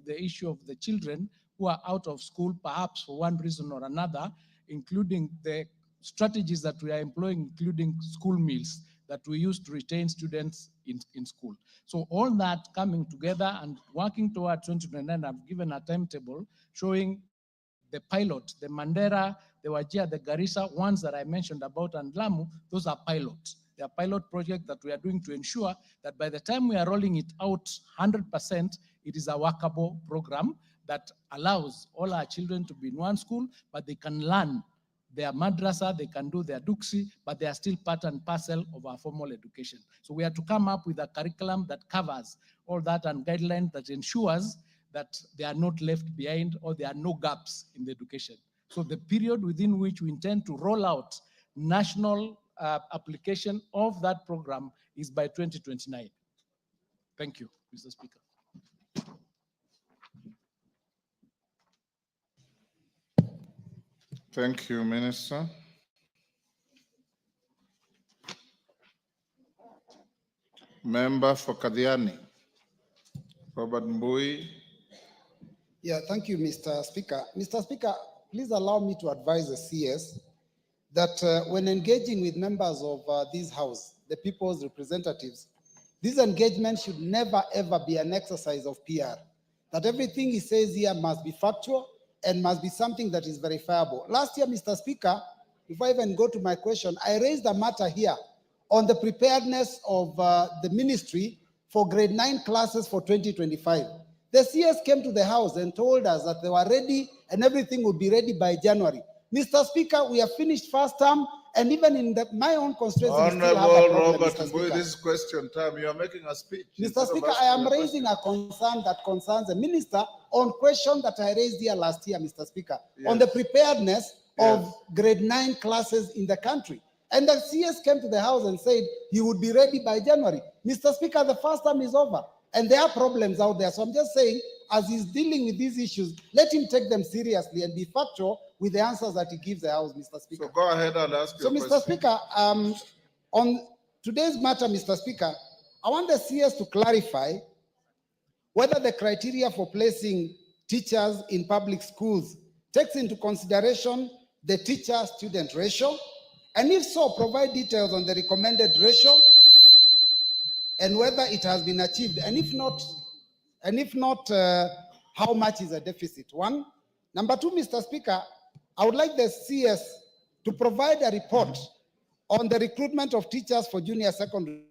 with the issue of the children who are out of school, perhaps for one reason or another, including the strategies that we are employing, including school meals that we use to retain students in school. So all that coming together and working toward 2029, I've given a timetable showing the pilot, the Mandera, the Wajir, the Garissa, ones that I mentioned about, and Lamu, those are pilots. They are pilot projects that we are doing to ensure that by the time we are rolling it out 100%, it is a workable program that allows all our children to be in one school, but they can learn their madrasa, they can do their duksi, but they are still part and parcel of our formal education. So we have to come up with a curriculum that covers all that and guidelines that ensures that they are not left behind or there are no gaps in the education. So the period within which we intend to roll out national application of that program is by 2029. Thank you, Mr. Speaker. Thank you, Minister. Member for Kadiani, Robert Mbui. Yeah, thank you, Mr. Speaker. Mr. Speaker, please allow me to advise the CS that when engaging with members of this House, the people's representatives, this engagement should never, ever be an exercise of PR. That everything he says here must be factual and must be something that is verifiable. Last year, Mr. Speaker, if I even go to my question, I raised a matter here on the preparedness of the ministry for grade 9 classes for 2025. The CS came to the House and told us that they were ready and everything would be ready by January. Mr. Speaker, we have finished first term, and even in my own constituency, Honorable Robert Mbui, this is question time. You are making a speech. Mr. Speaker, I am raising a concern that concerns the minister on question that I raised here last year, Mr. Speaker, yes, on the preparedness of grade 9 classes in the country. And the CS came to the House and said he would be ready by January. Mr. Speaker, the first term is over, and there are problems out there. So I'm just saying, as he's dealing with these issues, let him take them seriously and be factual with the answers that he gives the House, Mr. Speaker. So go ahead and ask your question. So, Mr. Speaker, on today's matter, Mr. Speaker, I want the CS to clarify whether the criteria for placing teachers in public schools takes into consideration the teacher-student ratio, and if so, provide details on the recommended ratio and whether it has been achieved, and if not, how much is a deficit? One. Number two, Mr. Speaker, I would like the CS to provide a report on the recruitment of teachers for junior secondary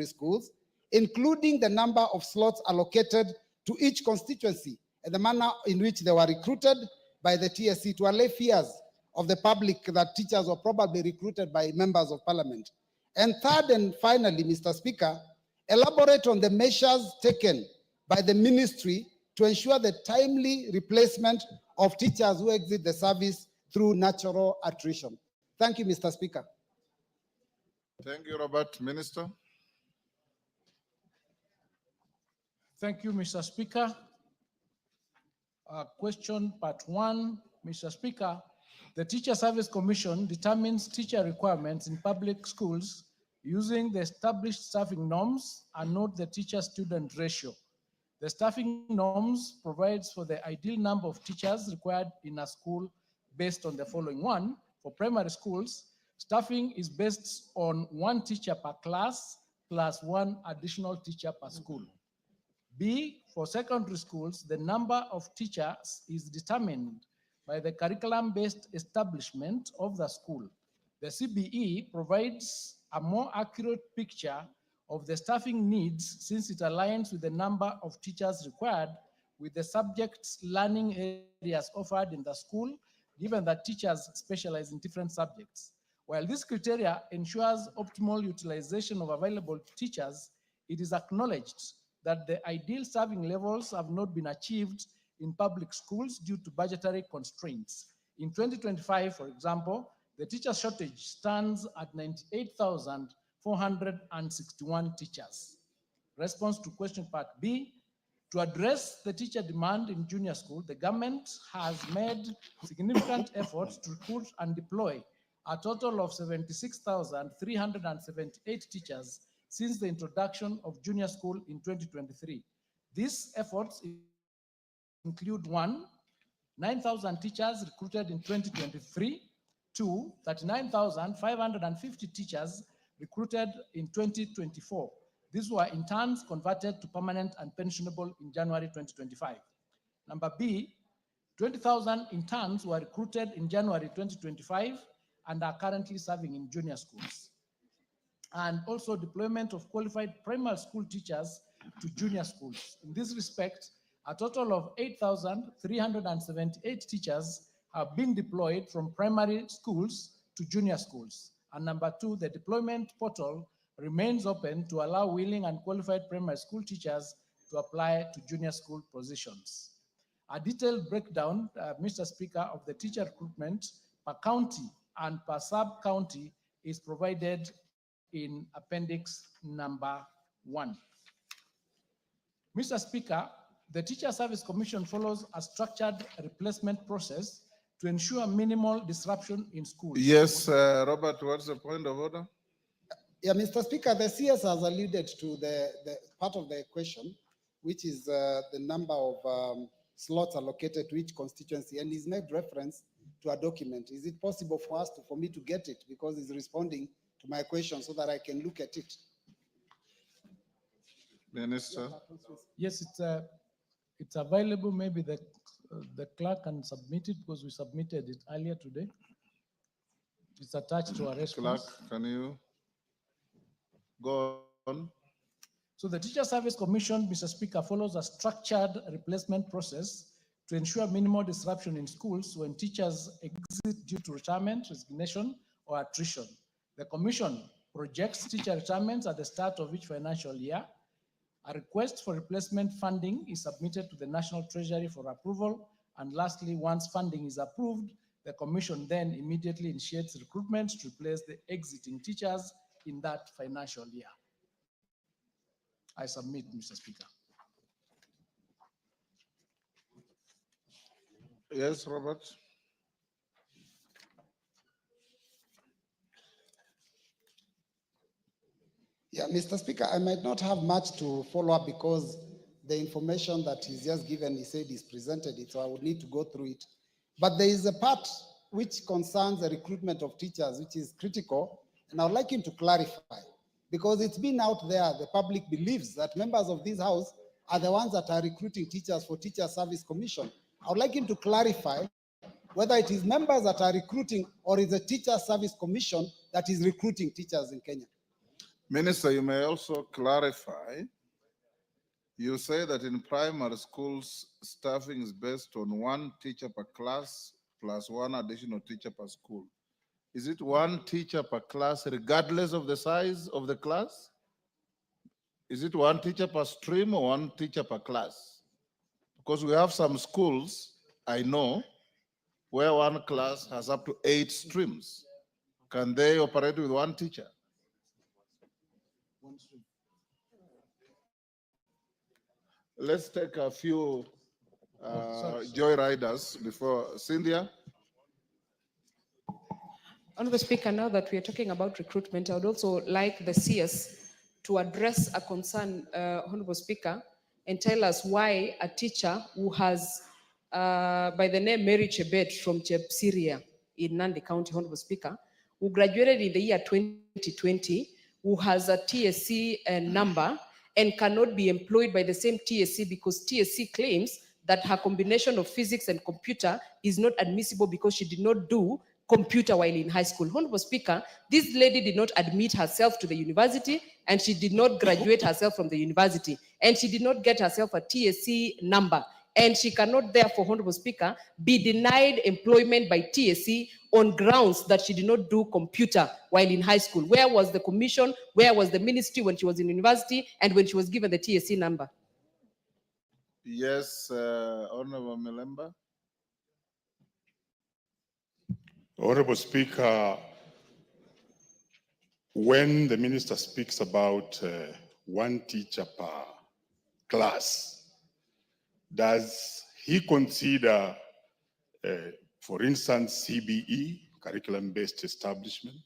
schools, including the number of slots allocated to each constituency and the manner in which they were recruited by the TSC, to allay fears of the public that teachers were probably recruited by members of parliament. And third and finally, Mr. Speaker, elaborate on the measures taken by the ministry to ensure the timely replacement of teachers who exit the service through natural attrition. Thank you, Mr. Speaker. Thank you, Robert. Minister. Thank you, Mr. Speaker. Question part 1, Mr. Speaker. The Teacher Service Commission determines teacher requirements in public schools using the established staffing norms and note the teacher-student ratio. The staffing norms provides for the ideal number of teachers required in a school based on the following. 1, for primary schools, staffing is based on 1 teacher per class plus 1 additional teacher per school. B, for secondary schools, the number of teachers is determined by the curriculum-based establishment of the school. The CBE provides a more accurate picture of the staffing needs since it aligns with the number of teachers required with the subjects learning areas offered in the school, given that teachers specialize in different subjects. While this criteria ensures optimal utilization of available teachers, it is acknowledged that the ideal serving levels have not been achieved in public schools due to budgetary constraints. In 2025, for example, the teacher shortage stands at 98,461 teachers. Response to question part B, to address the teacher demand in junior school, the government has made significant efforts to recruit and deploy a total of 76,378 teachers since the introduction of junior school in 2023. These efforts include 1, 9,000 teachers recruited in 2023, 2, 39,550 teachers recruited in 2024. These were interns converted to permanent and pensionable in January 2025. Number B, 20,000 interns were recruited in January 2025 and are currently serving in junior schools. And also deployment of qualified primary school teachers to junior schools. In this respect, a total of 8,378 teachers have been deployed from primary schools to junior schools. And number 2, the deployment portal remains open to allow willing and qualified primary school teachers to apply to junior school positions. A detailed breakdown, Mr. Speaker, of the teacher recruitment per county and per sub-county is provided in appendix number 1. Mr. Speaker, the Teacher Service Commission follows a structured replacement process to ensure minimal disruption in schools. Yes, Robert, what's the point of order? Yeah, Mr. Speaker, the CS has alluded to the part of the question, which is the number of slots allocated to each constituency, and he's made reference to a document. Is it possible for me to get it, because he's responding to my question, so that I can look at it? Minister. Yes, it's available. Maybe the clerk can submit it, because we submitted it earlier today. It's attached to our response. Clerk, can you go on? So the Teacher Service Commission, Mr. Speaker, follows a structured replacement process to ensure minimal disruption in schools when teachers exit due to retirement, resignation, or attrition. The Commission projects teacher retirements at the start of each financial year. A request for replacement funding is submitted to the National Treasury for approval. And lastly, once funding is approved, the Commission then immediately initiates recruitment to replace the exiting teachers in that financial year. I submit, Mr. Speaker. Yes, Robert. Yeah, Mr. Speaker, I might not have much to follow up, because the information that he's just given, he said he's presented it, so I would need to go through it. But there is a part which concerns the recruitment of teachers, which is critical, and I would like him to clarify, because it's been out there, the public believes that members of this house are the ones that are recruiting teachers for Teacher Service Commission. I would like him to clarify whether it is members that are recruiting, or is the Teacher Service Commission that is recruiting teachers in Kenya. Minister, you may also clarify. You say that in primary schools, staffing is based on 1 teacher per class plus 1 additional teacher per school. Is it 1 teacher per class regardless of the size of the class? Is it 1 teacher per stream or 1 teacher per class? Because we have some schools, I know, where 1 class has up to 8 streams. Can they operate with 1 teacher? Let's take a few joyriders before Cynthia. Honorable Speaker, now that we are talking about recruitment, I would also like the CS to address a concern, Honorable Speaker, and tell us why a teacher who has, by the name Mary Chebet from Chepsiria in Nandi County, Honorable Speaker, who graduated in the year 2020, who has a TSC number and cannot be employed by the same TSC, because TSC claims that her combination of physics and computer is not admissible because she did not do computer while in high school. Honorable Speaker, this lady did not admit herself to the university, and she did not graduate herself from the university, and she did not get herself a TSC number. And she cannot, therefore, Honorable Speaker, be denied employment by TSC on grounds that she did not do computer while in high school. Where was the commission? Where was the ministry when she was in university and when she was given the TSC number? Yes, Honorable Milemba. Honorable Speaker, when the minister speaks about 1 teacher per class, does he consider, for instance, CBE, curriculum-based establishment?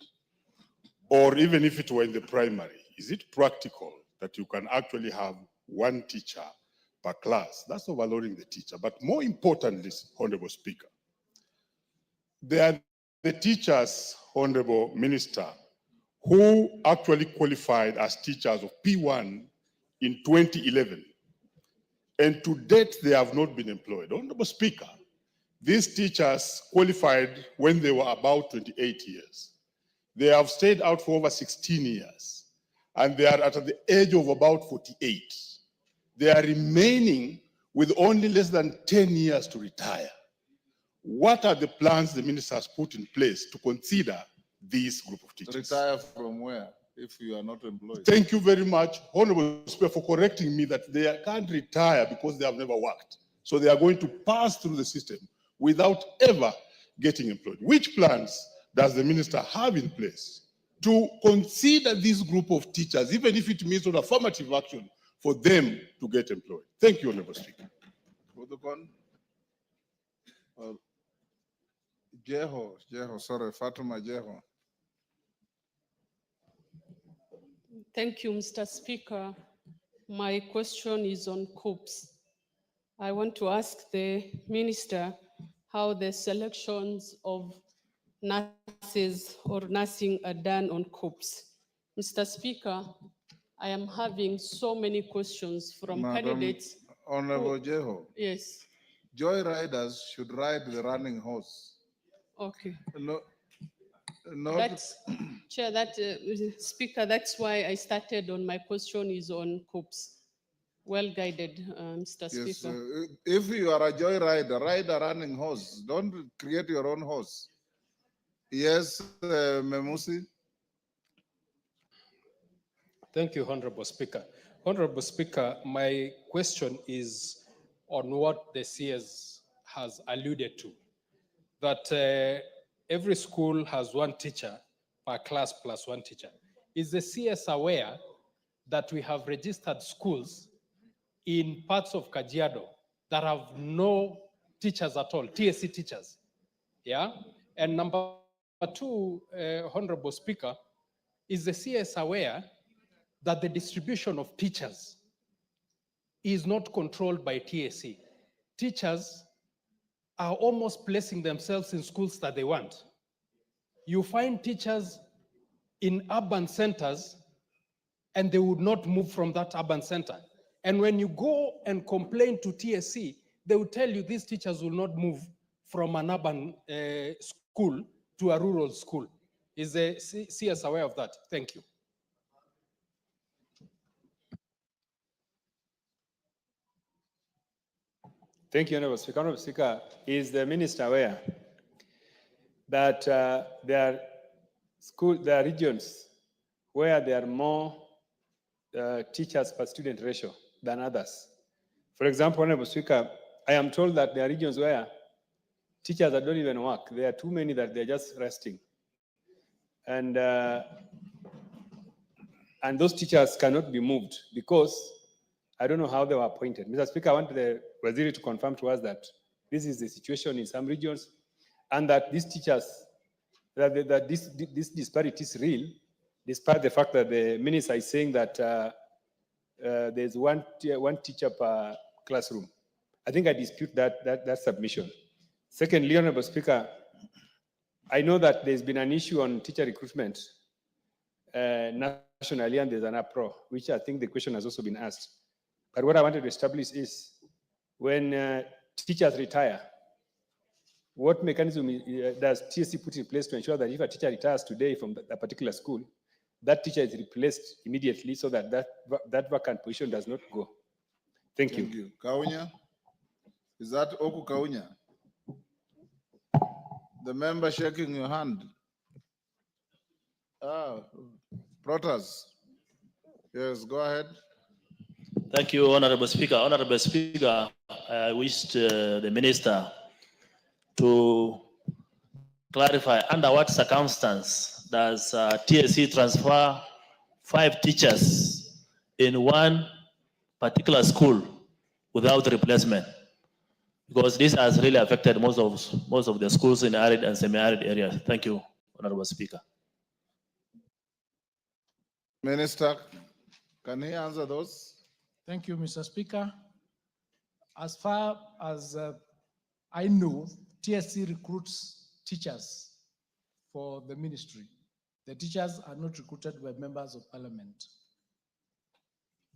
Or even if it were in the primary, is it practical that you can actually have 1 teacher per class. That's overloading the teacher. But more importantly, Honorable Speaker, they are the teachers, Honorable Minister, who actually qualified as teachers of P1 in 2011. And to date, they have not been employed. Honorable Speaker, these teachers qualified when they were about 28 years. They have stayed out for over 16 years, and they are at the age of about 48. They are remaining with only less than 10 years to retire. What are the plans the minister has put in place to consider this group of teachers? Retire from where if you are not employed? Thank you very much, Honorable Speaker, for correcting me that they can't retire because they have never worked. So they are going to pass through the system without ever getting employed. Which plans does the minister have in place to consider this group of teachers, even if it means on affirmative action for them to get employed? Thank you, Honorable Speaker. Sorry, Fatuma Jeho. Thank you, Mr. Speaker. My question is on COOPs. I want to ask the minister how the selections of nurses or nursing are done on COOPs. Mr. Speaker, I am having so many questions from candidates. Honorable Jeho, Yes, joy riders should ride the running horse. okay. No, That's, Chair, Speaker, that's why I started on my question is on COOPs. Well guided, Mr. yes, Speaker. if you are a joy rider, ride a running horse. Don't create your own horse. Yes, Memusi. Thank you, Honorable Speaker. Honorable Speaker, my question is on what the CS has alluded to, that every school has one teacher per class plus one teacher. Is the CS aware that we have registered schools in parts of Kajiado that have no teachers at all, TSC teachers? Yeah. And number two, Honorable Speaker, is the CS aware that the distribution of teachers is not controlled by TSC? Teachers are almost placing themselves in schools that they want. You find teachers in urban centers and they would not move from that urban center. And when you go and complain to TSC, they will tell you these teachers will not move from an urban school to a rural school. Is the CS aware of that? Thank you. Thank you, Honorable Speaker. Honorable Speaker, is the minister aware that there are regions where there are more teachers per student ratio than others? For example, Honorable Speaker, I am told that there are regions where teachers that don't even work. There are too many that they're just resting. And those teachers cannot be moved because I don't know how they were appointed. Mr. Speaker, I want the Waziri to confirm to us that this is the situation in some regions and that these teachers, that this disparity is real, despite the fact that the minister is saying that there's one teacher per classroom. I think I dispute that submission. Secondly, Honorable Speaker, I know that there's been an issue on teacher recruitment nationally, and there's an uproar, which I think the question has also been asked. But what I wanted to establish is when teachers retire, what mechanism does TSC put in place to ensure that if a teacher retires today from a particular school, that teacher is replaced immediately so that that vacant position does not go? Thank you. Thank you. Kaunya? Is that Oku Kaunya? The member shaking your hand. Protas. Yes, go ahead. Thank you, Honorable Speaker. Honorable Speaker, I wish the minister to clarify under what circumstance does TSC transfer 5 teachers in one particular school without replacement? Because this has really affected most of the schools in arid and semi-arid areas. Thank you, Honorable Speaker. Minister, can he answer those? Thank you, Mr. Speaker. As far as I know, TSC recruits teachers for the ministry. The teachers are not recruited by members of parliament.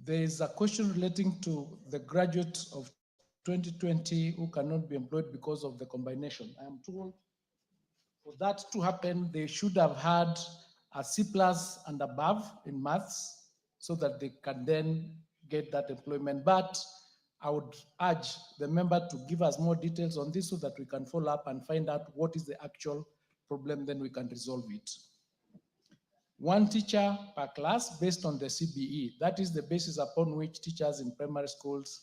There is a question relating to the graduates of 2020 who cannot be employed because of the combination. I am told for that to happen, they should have had a C+ and above in maths so that they can then get that employment. But I would urge the member to give us more details on this so that we can follow up and find out what is the actual problem, then we can resolve it. One teacher per class based on the CBE. That is the basis upon which teachers in primary schools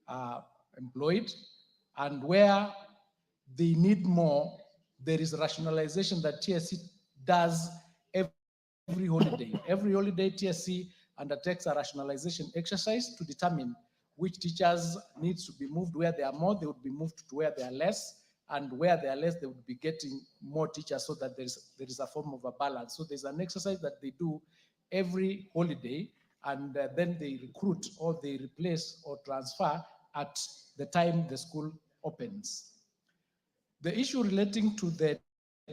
are employed. And where they need more, there is rationalization that TSC does every holiday. Every holiday, TSC undertakes a rationalization exercise to determine which teachers needs to be moved. Where there are more, they would be moved to where there are less, and where they are less, they would be getting more teachers so that there is a form of a balance. So there's an exercise that they do every holiday, and then they recruit or they replace or transfer at the time the school opens. The issue relating to the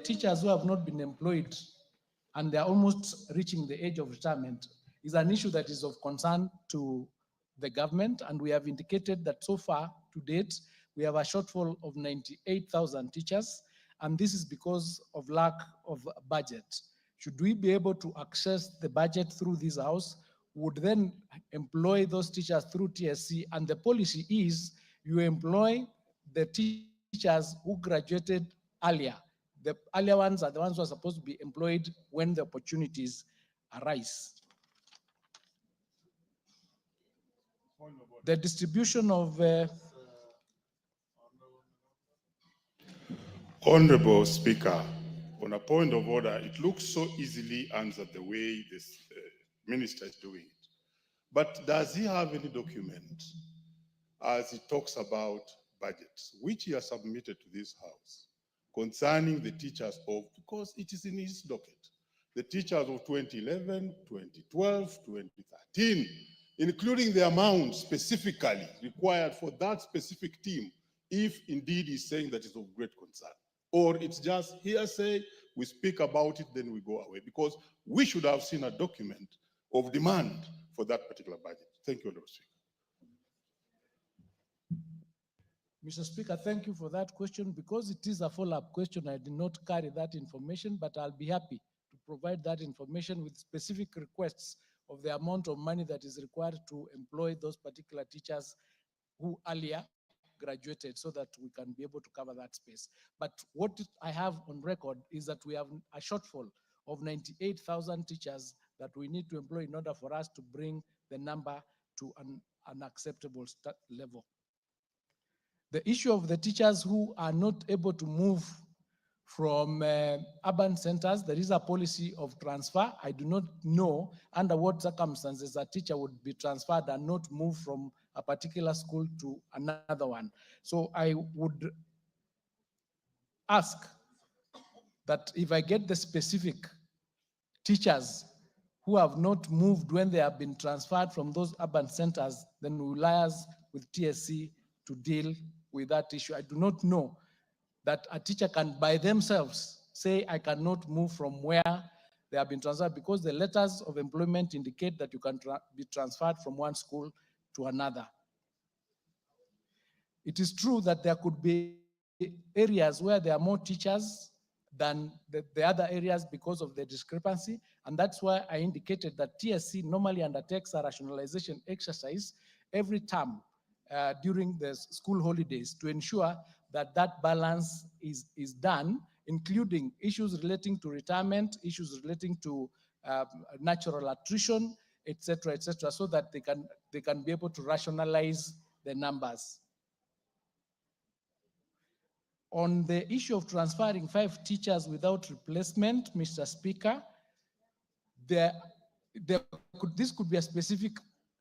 teachers who have not been employed and they are almost reaching the age of retirement is an issue that is of concern to the government, and we have indicated that so far to date, we have a shortfall of 98,000 teachers, and this is because of lack of budget. Should we be able to access the budget through this house, would then employ those teachers through TSC, and the policy is you employ the teachers who graduated earlier. The earlier ones are the ones who are supposed to be employed when the opportunities arise. The distribution of Honorable Speaker, on a point of order, it looks so easily answered the way this minister is doing it. But does he have any document as he talks about budgets, which he has submitted to this house concerning the teachers of, because it is in his docket, the teachers of 2011, 2012, 2013, including the amount specifically required for that specific team, if indeed he's saying that it's of great concern. Or it's just hearsay, we speak about it, then we go away, because we should have seen a document of demand for that particular budget. Thank you, Honorable Speaker. Mr. Speaker, thank you for that question. Because it is a follow-up question, I did not carry that information, but I'll be happy to provide that information with specific requests of the amount of money that is required to employ those particular teachers who earlier graduated, so that we can be able to cover that space. But what I have on record is that we have a shortfall of 98,000 teachers that we need to employ in order for us to bring the number to an acceptable level. The issue of the teachers who are not able to move from urban centers, there is a policy of transfer. I do not know under what circumstances a teacher would be transferred and not move from a particular school to another one. So I would ask that if I get the specific teachers who have not moved when they have been transferred from those urban centers, then we will liaise with TSC to deal with that issue. I do not know that a teacher can by themselves say, I cannot move from where they have been transferred, because the letters of employment indicate that you can be transferred from one school to another. It is true that there could be areas where there are more teachers than the other areas because of the discrepancy, and that's why I indicated that TSC normally undertakes a rationalization exercise every term during the school holidays to ensure that that balance is done, including issues relating to retirement, issues relating to natural attrition, etc., so that they can be able to rationalize the numbers. On the issue of transferring 5 teachers without replacement, Mr. Speaker, this could be a specific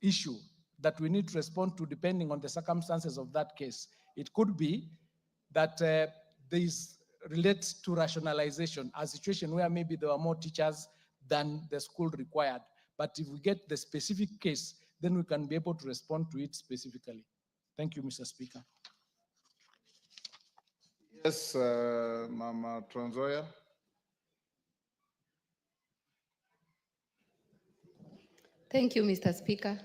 issue that we need to respond to depending on the circumstances of that case. It could be that this relates to rationalization, a situation where maybe there are more teachers than the school required. But if we get the specific case, then we can be able to respond to it specifically. Thank you, Mr. Speaker. Yes, Mama Transoya. Thank you, Mr. Speaker.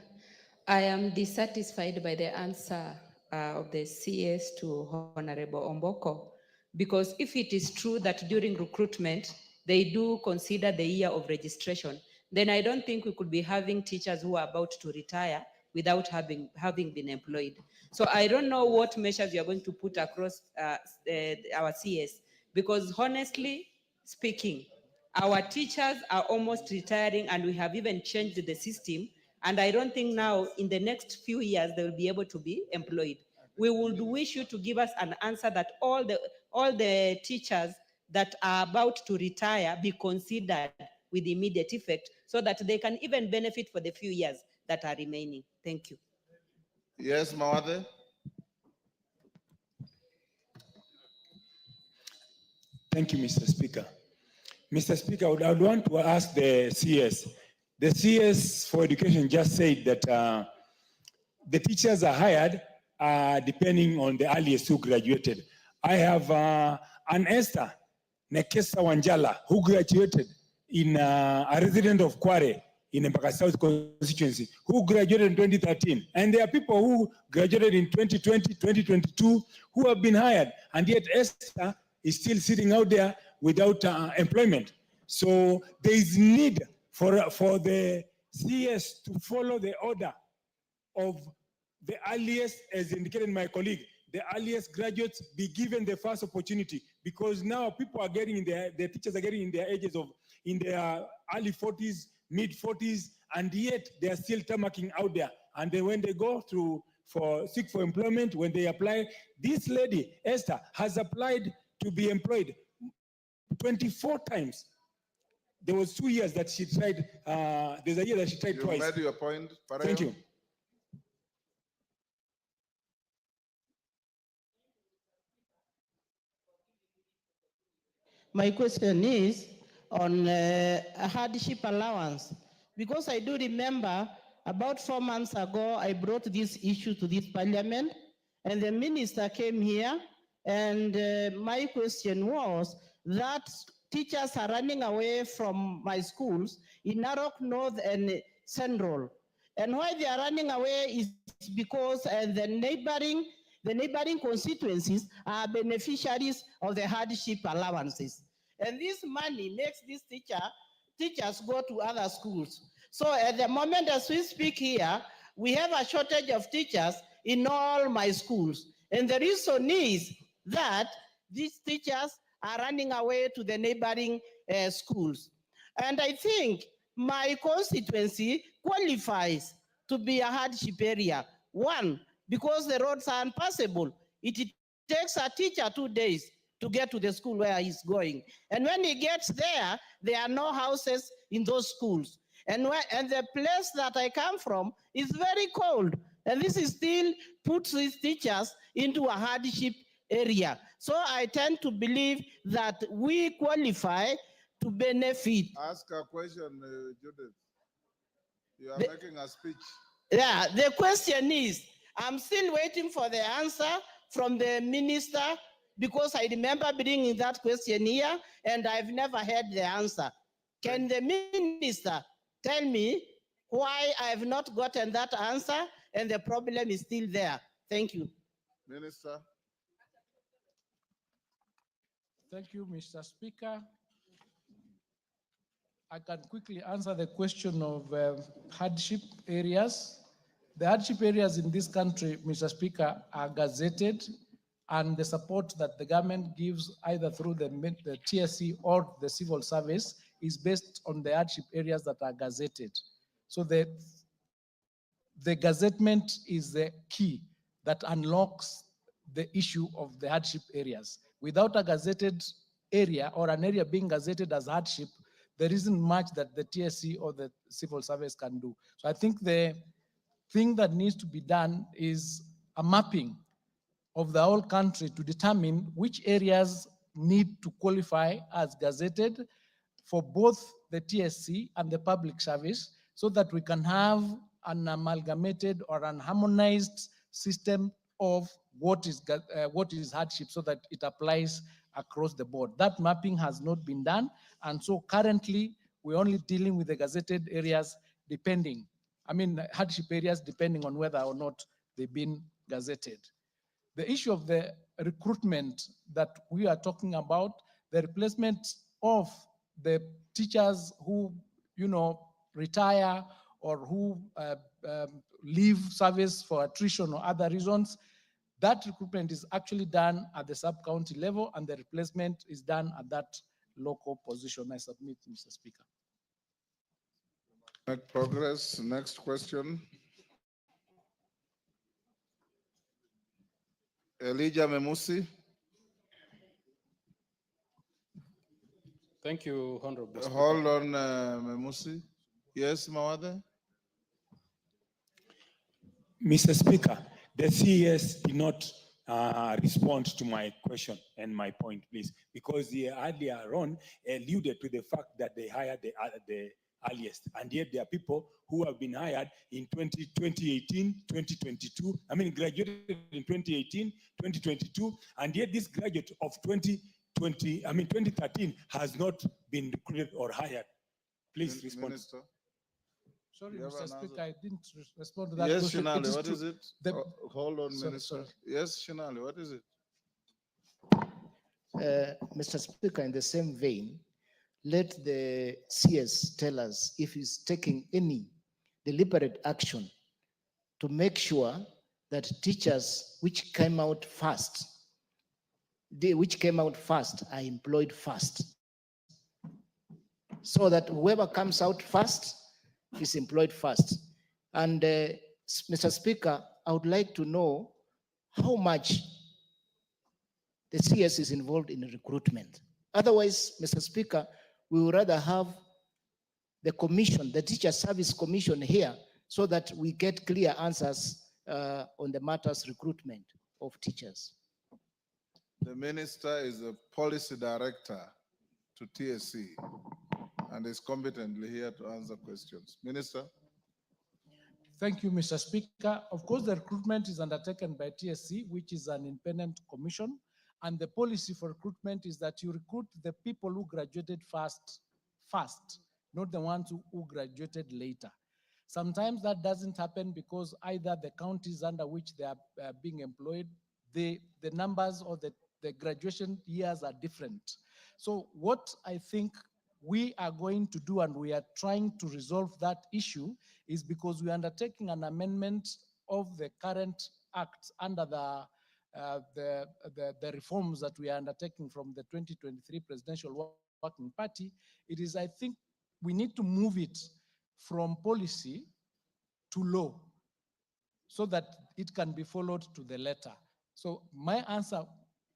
I am dissatisfied by the answer of the CS to Honorable Omboko, because if it is true that during recruitment, they do consider the year of registration, then I don't think we could be having teachers who are about to retire without having been employed. So I don't know what measures you are going to put across our CS, because honestly speaking, our teachers are almost retiring and we have even changed the system. And I don't think now in the next few years they will be able to be employed. We would wish you to give us an answer that all the teachers that are about to retire be considered with immediate effect so that they can even benefit for the few years that are remaining. Thank you. Yes, Mawade. Thank you, Mr. Speaker. Mr. Speaker, I would want to ask the CS. The CS for education just said that the teachers are hired depending on the earliest who graduated. I have an Esther Nekesa Wanjala who graduated in a resident of Kware in Embaka South constituency, who graduated in 2013. And there are people who graduated in 2020, 2022, who have been hired. And yet Esther is still sitting out there without employment. So there is need for the CS to follow the order of the earliest, as indicated my colleague, the earliest graduates be given the first opportunity, because now people are getting in the teachers are getting in their ages of, in their early 40s, mid 40s, and yet they are still tamarking out there. And then when they go through seek for employment, when they apply, this lady, Esther, has applied to be employed 24 times. There was 2 years that she tried, there's a year that she tried twice. You made your point. Thank you. My question is on a hardship allowance, because I do remember about 4 months ago, I brought this issue to this parliament and the minister came here, and my question was that teachers are running away from my schools in Narok North and Central. And why they are running away is because the neighboring constituencies are beneficiaries of the hardship allowances. And this money makes these teachers go to other schools. So at the moment as we speak here, we have a shortage of teachers in all my schools. And the reason is that these teachers are running away to the neighboring schools. And I think my constituency qualifies to be a hardship area. One, because the roads are impassable. It takes a teacher 2 days to get to the school where he's going. And when he gets there, there are no houses in those schools. And the place that I come from is very cold. And this is still puts these teachers into a hardship area. So I tend to believe that we qualify to benefit. Ask a question, Judith. You are making a speech. Yeah, the question is, I'm still waiting for the answer from the minister, because I remember bringing that question here and I've never heard the answer. Can the minister tell me why I have not gotten that answer and the problem is still there? Thank you. Minister. Thank you, Mr. Speaker. I can quickly answer the question of hardship areas. The hardship areas in this country, Mr. Speaker, are gazetted, and the support that the government gives either through the TSC or the civil service is based on the hardship areas that are gazetted. So the gazettement is the key that unlocks the issue of the hardship areas. Without a gazetted area or an area being gazetted as hardship, there isn't much that the TSC or the civil service can do. So I think the thing that needs to be done is a mapping of the whole country to determine which areas need to qualify as gazetted for both the TSC and the public service, so that we can have an amalgamated or an harmonized system of what is hardship so that it applies across the board. That mapping has not been done. And so currently we're only dealing with the gazetted areas hardship areas depending on whether or not they've been gazetted. The issue of the recruitment that we are talking about, the replacement of the teachers who, retire or who leave service for attrition or other reasons, that recruitment is actually done at the sub-county level and the replacement is done at that local position. I submit, Mr. Speaker. Make progress. Next question. Elijah Memusi. Thank you, Honorable Speaker. Hold on, Memusi. Yes, Mawade? Mr. Speaker, the CES did not respond to my question and my point, please, because they earlier on alluded to the fact that they hired the earliest, and yet there are people who have been hired in 2018, 2022, graduated in 2018, 2022, and yet this graduate of 2013 has not been recruited or hired. Please respond. Minister. Sorry, Mr. Speaker, I didn't respond to that yes, question. Shinali, what is it? Hold on, sorry, Minister. sorry. Yes, Shinali, what is it? Mr. Speaker, in the same vein, let the CS tell us if he's taking any deliberate action to make sure that teachers which came out first are employed first, so that whoever comes out first is employed first. And Mr. Speaker, I would like to know how much the CS is involved in recruitment. Otherwise, Mr. Speaker, we would rather have the commission, the Teacher Service Commission here, so that we get clear answers on the matters recruitment of teachers. The minister is a policy director to TSC and is competently here to answer questions. Minister. Thank you, Mr. Speaker. Of course, the recruitment is undertaken by TSC, which is an independent commission. And the policy for recruitment is that you recruit the people who graduated first, not the ones who graduated later. Sometimes that doesn't happen because either the counties under which they are being employed, the numbers or the graduation years are different. So what I think we are going to do, and we are trying to resolve that issue, is because we are undertaking an amendment of the current act under the reforms that we are undertaking from the 2023 Presidential Working Party. It is, I think, we need to move it from policy to law so that it can be followed to the letter. So my answer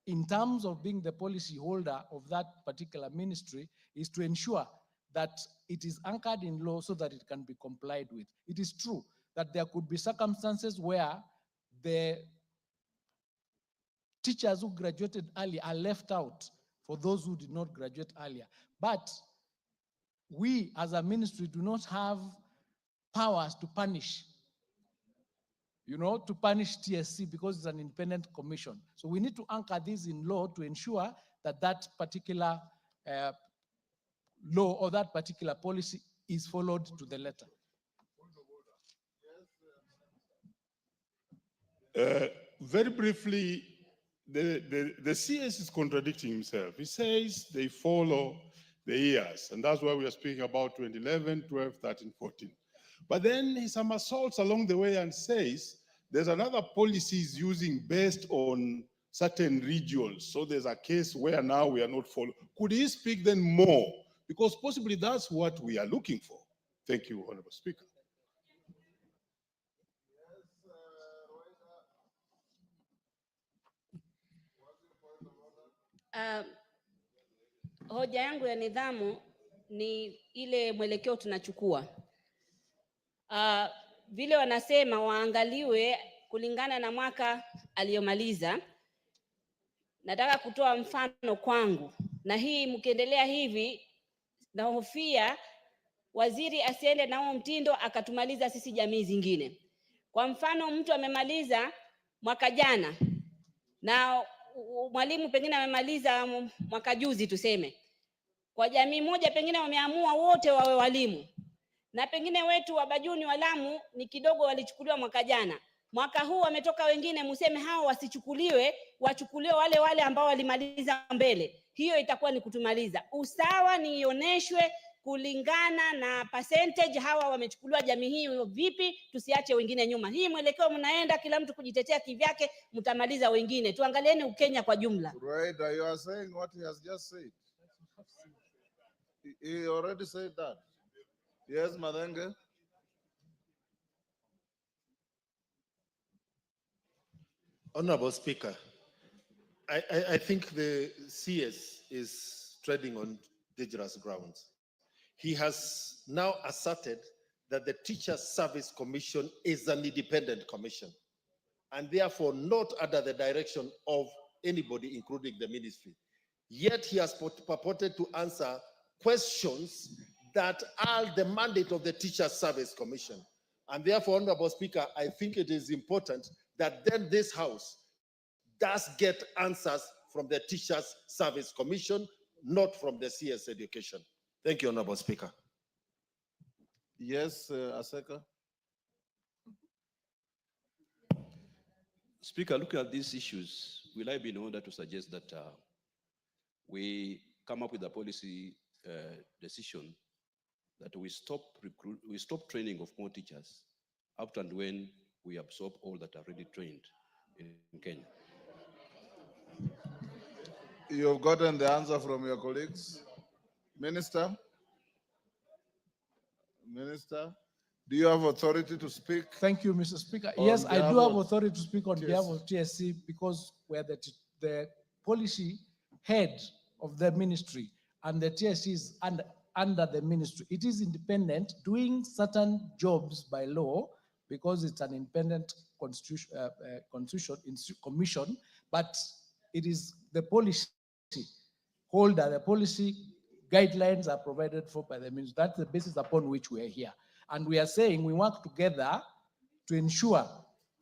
in terms of being the policy holder of that particular ministry is to ensure that it is anchored in law so that it can be complied with. It is true that there could be circumstances where the teachers who graduated early are left out for those who did not graduate earlier. But we as a ministry do not have powers to punish, to punish TSC because it's an independent commission. So we need to anchor this in law to ensure that that particular law or that particular policy is followed to the letter. Very briefly, the CS is contradicting himself. He says they follow the years, and that's why we are speaking about 2011, 12, 13, 14. But then he somersaults along the way and says there's another policy he's using based on certain regions. So there's a case where now we are not following. Could he speak then more? Because possibly that's what we are looking for. Thank you, Honorable Speaker. Hoja yangu ya nidhamu ni ile mwelekeo tunachukua. Vile wanasema waangaliwe kulingana na mwaka aliyomaliza. Nataka kutoa mfano kwangu, na hii mkiendelea hivi nahofia waziri asiende na huo mtindo akatumaliza sisi jamii zingine. Kwa mfano, mtu amemaliza mwaka jana na mwalimu pengine amemaliza mwaka juzi tuseme, kwa jamii moja pengine wameamua wote wawe walimu, na pengine wetu wa Bajuni wa Lamu ni kidogo walichukuliwa mwaka jana. Mwaka huu wametoka wengine, museme hao wasichukuliwe, wachukuliwe wale wale ambao walimaliza mbele. Hiyo itakuwa ni kutumaliza. Usawa ni ioneshwe kulingana na percentage, hawa wamechukuliwa jamii hii vipi, tusiache wengine nyuma. Hii mwelekeo mnaenda kila mtu kujitetea kivyake, mtamaliza wengine. Tuangalieni Ukenya kwa jumla. Right, you are saying what he has just said. He already said that. Yes, Madenge. Honorable Speaker, I think the CS is treading on dangerous grounds. He has now asserted that the Teachers Service Commission is an independent commission and therefore not under the direction of anybody, including the ministry. Yet he has purported to answer questions that are the mandate of the Teachers Service Commission. And therefore, Honorable Speaker, I think it is important that then this House does get answers from the Teachers Service Commission, not from the CS Education. Thank you, Honorable Speaker. Yes, Aseka. Speaker, looking at these issues, will I be in order to suggest that we come up with a policy decision that we stop training of more teachers up to and when we absorb all that are already trained in Kenya? You've gotten the answer from your colleagues. Minister? Minister, do you have authority to speak? Thank you, Mr. Speaker. On Yes, I do behalf have of authority to speak on behalf TSC. of TSC because we're the policy head of the ministry and the TSC is under the ministry. It is independent, doing certain jobs by law because it's an independent commission, but it is the policy holder, the policy guidelines are provided for by the ministry. That's the basis upon which we are here. And we are saying we work together to ensure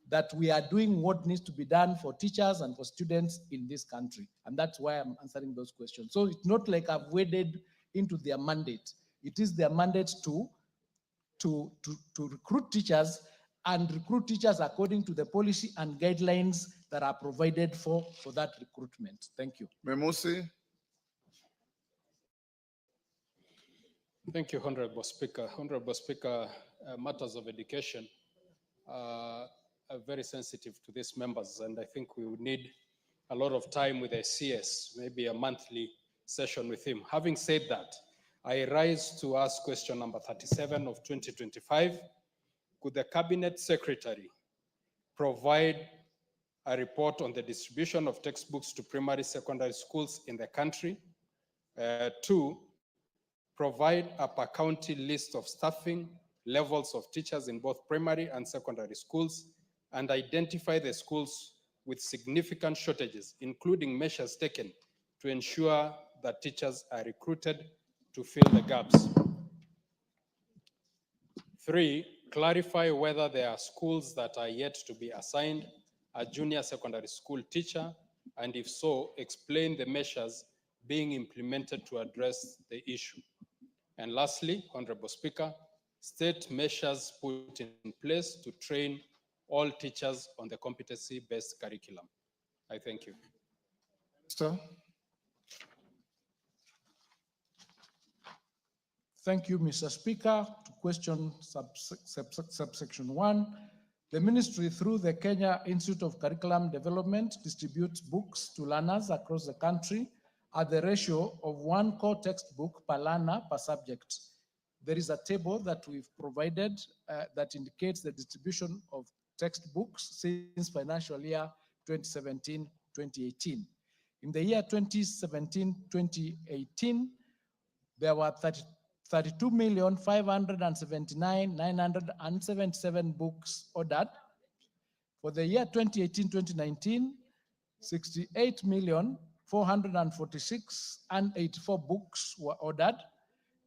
that we are doing what needs to be done for teachers and for students in this country. And that's why I'm answering those questions. So it's not like I've waded into their mandate. It is their mandate to recruit teachers and recruit teachers according to the policy and guidelines that are provided for that recruitment. Thank you. Memusi? Thank you, Honorable Speaker. Honorable Speaker, matters of education are very sensitive to these members, and I think we would need a lot of time with the CS, maybe a monthly session with him. Having said that, I rise to ask question number 37 of 2025. Could the Cabinet Secretary provide a report on the distribution of textbooks to primary, secondary schools in the country? 2, provide a per county list of staffing levels of teachers in both primary and secondary schools and identify the schools with significant shortages, including measures taken to ensure that teachers are recruited to fill the gaps. 3, clarify whether there are schools that are yet to be assigned a junior secondary school teacher, and if so, explain the measures being implemented to address the issue. And lastly, Honorable Speaker, state measures put in place to train all teachers on the competency-based curriculum. I thank you. Sir? Thank you, Mr. Speaker. To question subsection 1, the ministry through the Kenya Institute of Curriculum Development distributes books to learners across the country at the ratio of 1 core textbook per learner per subject. There is a table that we've provided that indicates the distribution of textbooks since financial year 2017-2018. In the year 2017-2018, there were 32,579,977 books ordered. For the year 2018-2019, 68,446,084 books were ordered.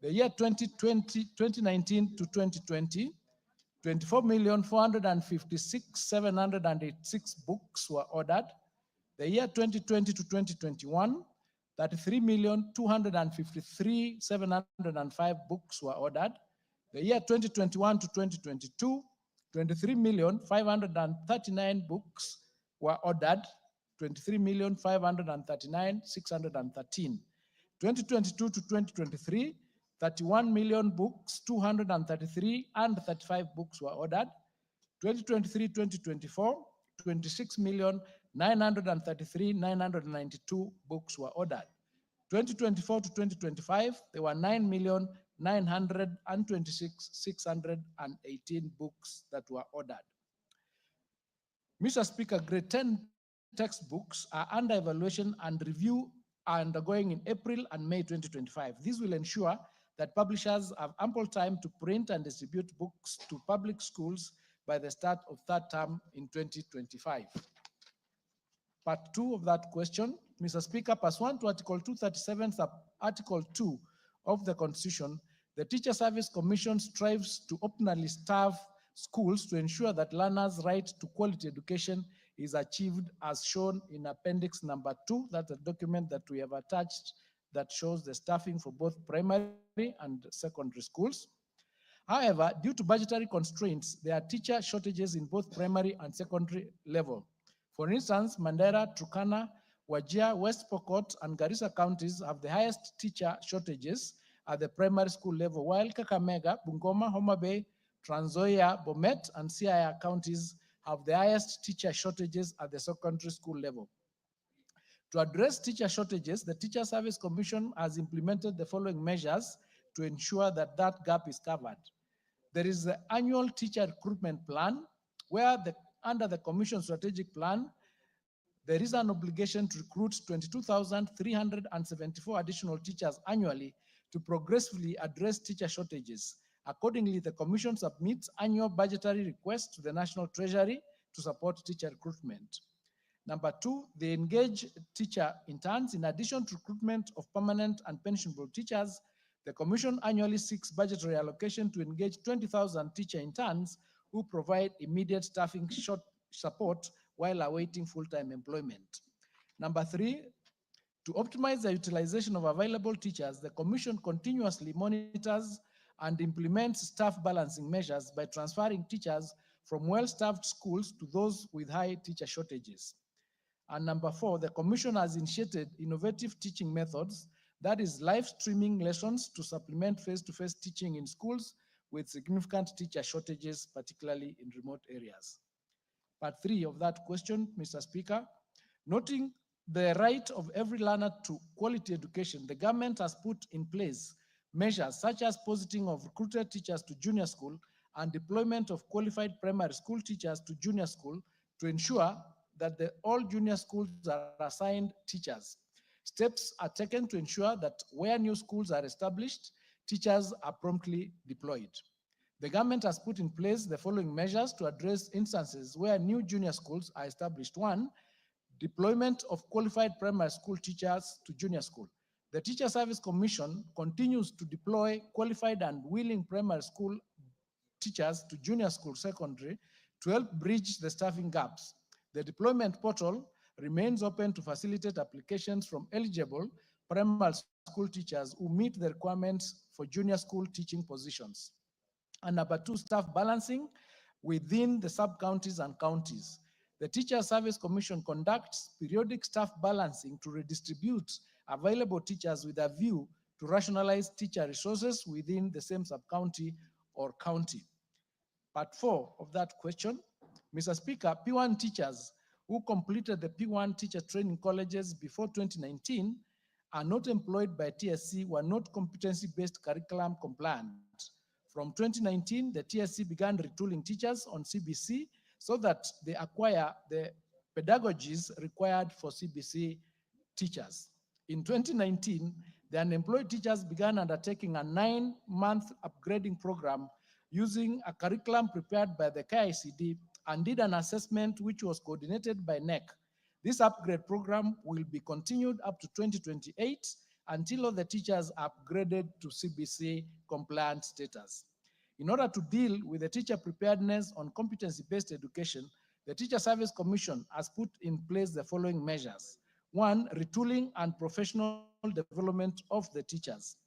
The year 2019 to 2020, 24,456,786 books were ordered. The year 2020 to 2021, 33,253,705 books were ordered. The year 2021 to 2022, 23,539 books were ordered, 23,539,613. 2022 to 2023, 31 million books, 233 and 35 books were ordered. 2023-2024, 26,933,992 books were ordered. 2024 to 2025, there were 9,926,618 books that were ordered. Mr. Speaker, grade 10 textbooks are under evaluation and review are undergoing in April and May 2025. This will ensure that publishers have ample time to print and distribute books to public schools by the start of third term in 2025. Part 2 of that question, Mr. Speaker, pursuant to Article 237, Article 2 of the Constitution, the Teacher Service Commission strives to optimally staff schools to ensure that learners' right to quality education is achieved as shown in Appendix number 2. That's a document that we have attached that shows the staffing for both primary and secondary schools. However, due to budgetary constraints, there are teacher shortages in both primary and secondary level. For instance, Mandera, Turkana, Wajir, West Pokot, and Garissa counties have the highest teacher shortages at the primary school level, while Kakamega, Bungoma, Homa Bay, Trans Nzoia, Bomet, and Siaya counties have the highest teacher shortages at the secondary school level. To address teacher shortages, the Teacher Service Commission has implemented the following measures to ensure that that gap is covered. There is the annual teacher recruitment plan, where under the Commission strategic plan, there is an obligation to recruit 22,374 additional teachers annually to progressively address teacher shortages. Accordingly, the Commission submits annual budgetary requests to the National Treasury to support teacher recruitment. Number 2, they engage teacher interns. In addition to recruitment of permanent and pensionable teachers, the Commission annually seeks budgetary allocation to engage 20,000 teacher interns who provide immediate staffing support while awaiting full-time employment. Number 3, to optimize the utilization of available teachers, the Commission continuously monitors and implements staff balancing measures by transferring teachers from well-staffed schools to those with high teacher shortages. And number 4, the Commission has initiated innovative teaching methods, that is live streaming lessons to supplement face-to-face teaching in schools with significant teacher shortages, particularly in remote areas. Part 3 of that question, Mr. Speaker, noting the right of every learner to quality education, the government has put in place measures such as positing of recruited teachers to junior school and deployment of qualified primary school teachers to junior school to ensure that all junior schools are assigned teachers. Steps are taken to ensure that where new schools are established, teachers are promptly deployed. The government has put in place the following measures to address instances where new junior schools are established. 1, deployment of qualified primary school teachers to junior school. The Teacher Service Commission continues to deploy qualified and willing primary school teachers to junior school secondary to help bridge the staffing gaps. The deployment portal remains open to facilitate applications from eligible primary school teachers who meet the requirements for junior school teaching positions. And number 2, staff balancing within the sub-counties and counties. The Teacher Service Commission conducts periodic staff balancing to redistribute available teachers with a view to rationalize teacher resources within the same sub-county or county. Part 4 of that question, Mr. Speaker, P1 teachers who completed the P1 teacher training colleges before 2019 are not employed by TSC, were not competency-based curriculum compliant. From 2019, the TSC began retooling teachers on CBC so that they acquire the pedagogies required for CBC teachers. In 2019, the unemployed teachers began undertaking a 9-month upgrading program using a curriculum prepared by the KICD and did an assessment which was coordinated by NEC. This upgrade program will be continued up to 2028 until all the teachers are upgraded to CBC compliant status. In order to deal with the teacher preparedness on competency-based education, the Teacher Service Commission has put in place the following measures. One, retooling and professional development of the teachers.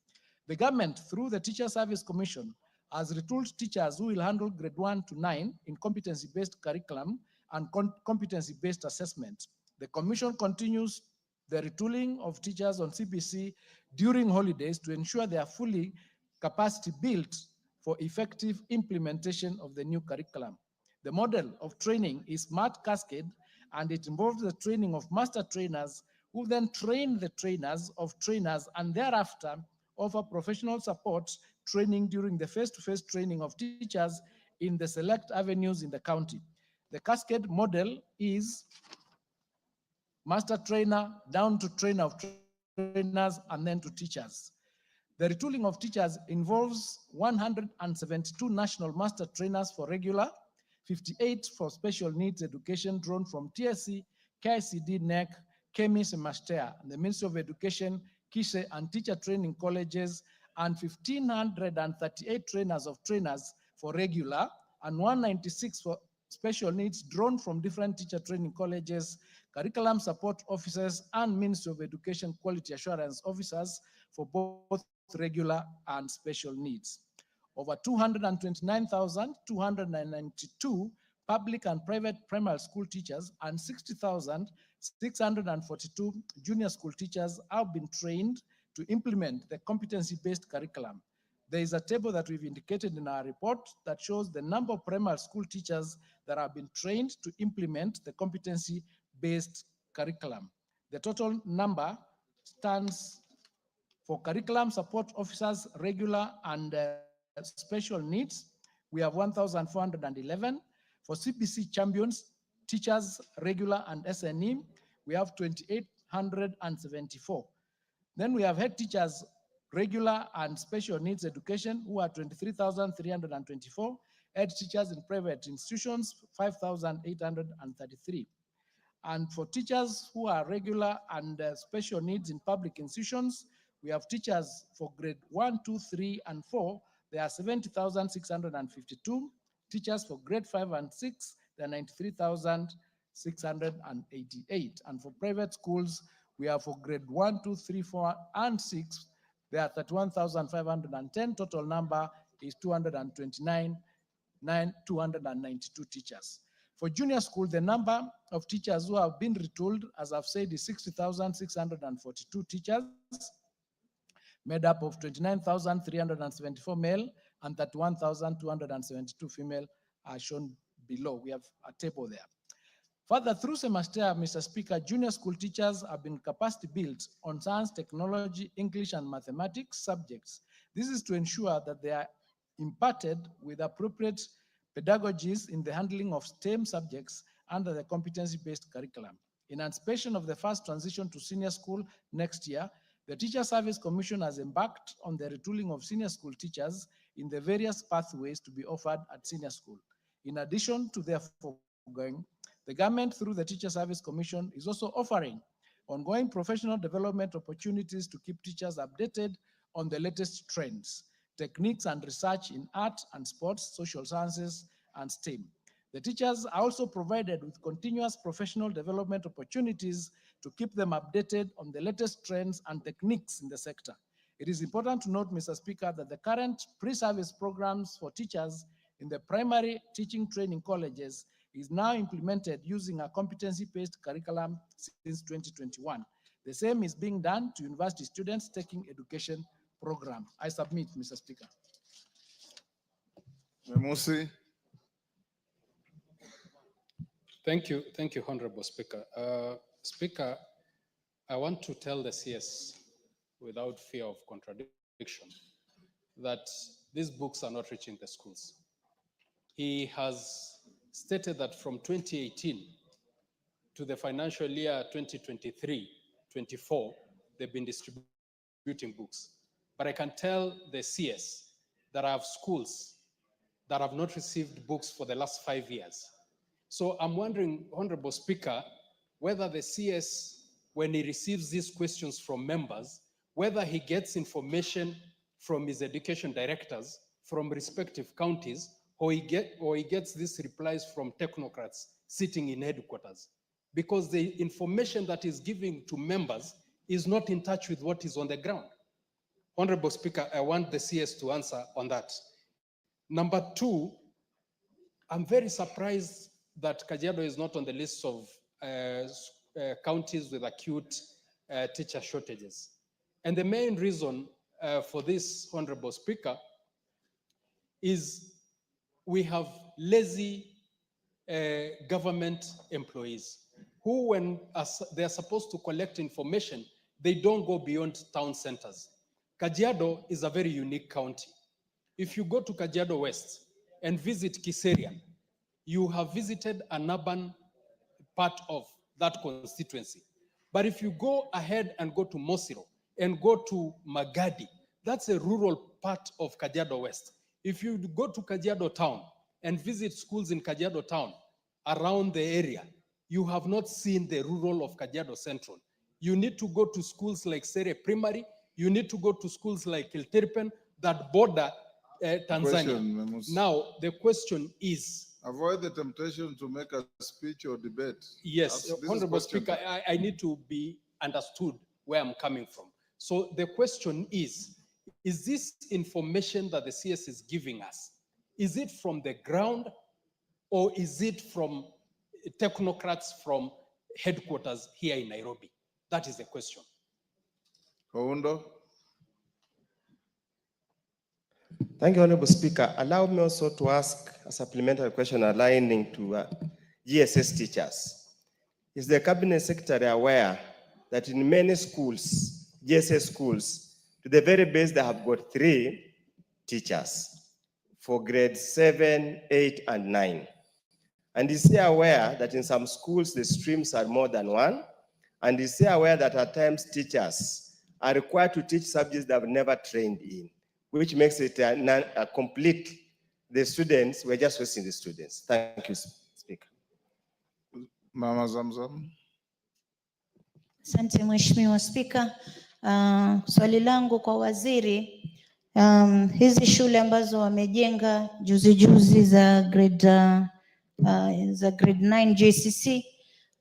The government, through the Teacher Service Commission, has retooled teachers who will handle grade 1 to 9 in competency-based curriculum and competency-based assessment. The Commission continues the retooling of teachers on CBC during holidays to ensure they are fully capacity built for effective implementation of the new curriculum. The model of training is Smart Cascade, and it involves the training of master trainers who then train the trainers of trainers and thereafter offer professional support training during the face-to-face training of teachers in the select avenues in the county. The Cascade model is master trainer down to trainer of trainers and then to teachers. The retooling of teachers involves 172 national master trainers for regular, 58 for special needs education drawn from TSC, KICD, NEC, KEMIS, and Mastea, and the Ministry of Education, KISE, and teacher training colleges, and 1,538 trainers of trainers for regular, and 196 for special needs drawn from different teacher training colleges, curriculum support officers, and Ministry of Education quality assurance officers for both regular and special needs. Over 229,292 public and private primary school teachers and 60,642 junior school teachers have been trained to implement the competency-based curriculum. There is a table that we've indicated in our report that shows the number of primary school teachers that have been trained to implement the competency-based curriculum. The total number stands for curriculum support officers, regular and special needs. We have 1,411. For CBC champions, teachers, regular and SNE, we have 2,874. Then we have head teachers, regular and special needs education, who are 23,324. Head teachers in private institutions, 5,833. And for teachers who are regular and special needs in public institutions, we have teachers for grade 1, 2, 3, and 4. There are 70,652. Teachers for grade 5 and 6, there are 93,688. And for private schools, we have for grade 1, 2, 3, 4, and 6, there are 31,510. Total number is 292 teachers. For junior school, the number of teachers who have been retooled, as I've said, is 60,642 teachers, made up of 29,374 male and 31,272 female, are shown below. We have a table there. Further, through semester, Mr. Speaker, junior school teachers have been capacity built on science, technology, English, and mathematics subjects. This is to ensure that they are imparted with appropriate pedagogies in the handling of STEM subjects under the competency-based curriculum. In anticipation of the first transition to senior school next year, the Teacher Service Commission has embarked on the retooling of senior school teachers in the various pathways to be offered at senior school. In addition to their foregoing, the government, through the Teacher Service Commission, is also offering ongoing professional development opportunities to keep teachers updated on the latest trends, techniques, and research in art and sports, social sciences, and STEM. The teachers are also provided with continuous professional development opportunities to keep them updated on the latest trends and techniques in the sector. It is important to note, Mr. Speaker, that the current pre-service programs for teachers in the primary teaching training colleges is now implemented using a competency-based curriculum since 2021. The same is being done to university students taking education program. I submit, Mr. Speaker. Memusi. Thank you, Honorable Speaker. Speaker, I want to tell the CS, without fear of contradiction, that these books are not reaching the schools. He has stated that from 2018 to the financial year 2023-24, they've been distributing books. But I can tell the CS that I have schools that have not received books for the last 5 years. So I'm wondering, Honorable Speaker, whether the CS, when he receives these questions from members, whether he gets information from his education directors from respective counties, or he gets these replies from technocrats sitting in headquarters, because the information that is given to members is not in touch with what is on the ground. Honorable Speaker, I want the CS to answer on that. Number two, I'm very surprised that Kajiado is not on the list of counties with acute teacher shortages. And the main reason for this, Honorable Speaker, is we have lazy government employees who, when they are supposed to collect information, they don't go beyond town centers. Kajiado is a very unique county. If you go to Kajiado West and visit Kiserian, you have visited an urban part of that constituency. But if you go ahead and go to Mosiro and go to Magadi, that's a rural part of Kajiado West. If you go to Kajiado Town and visit schools in Kajiado Town around the area, you have not seen the rural of Kajiado Central. You need to go to schools like Sere Primary, you need to go to schools like Kiltirpen that border Tanzania. Question, Now, the question is, avoid the temptation to make a speech or debate. yes, This is Honorable question Speaker, I need to be understood where I'm coming from. So the question is this information that the CS is giving us, is it from the ground or is it from technocrats from headquarters here in Nairobi? That is the question. Oundo. Thank you, Honorable Speaker. Allow me also to ask a supplementary question aligning to GSS teachers. Is the Cabinet Secretary aware that in many schools, GSS schools, to the very base, they have got 3 teachers for grades 7, 8, and 9? And is he aware that in some schools, the streams are more than 1? And is he aware that at times teachers are required to teach subjects they have never trained in, which makes it a complete, the students, we're just wasting the students. Thank you, Speaker. Mama Zamzam. Asante Mheshimiwa Spika. Swali langu kwa waziri, hizi shule ambazo wamejenga juzi za grade 9 JCC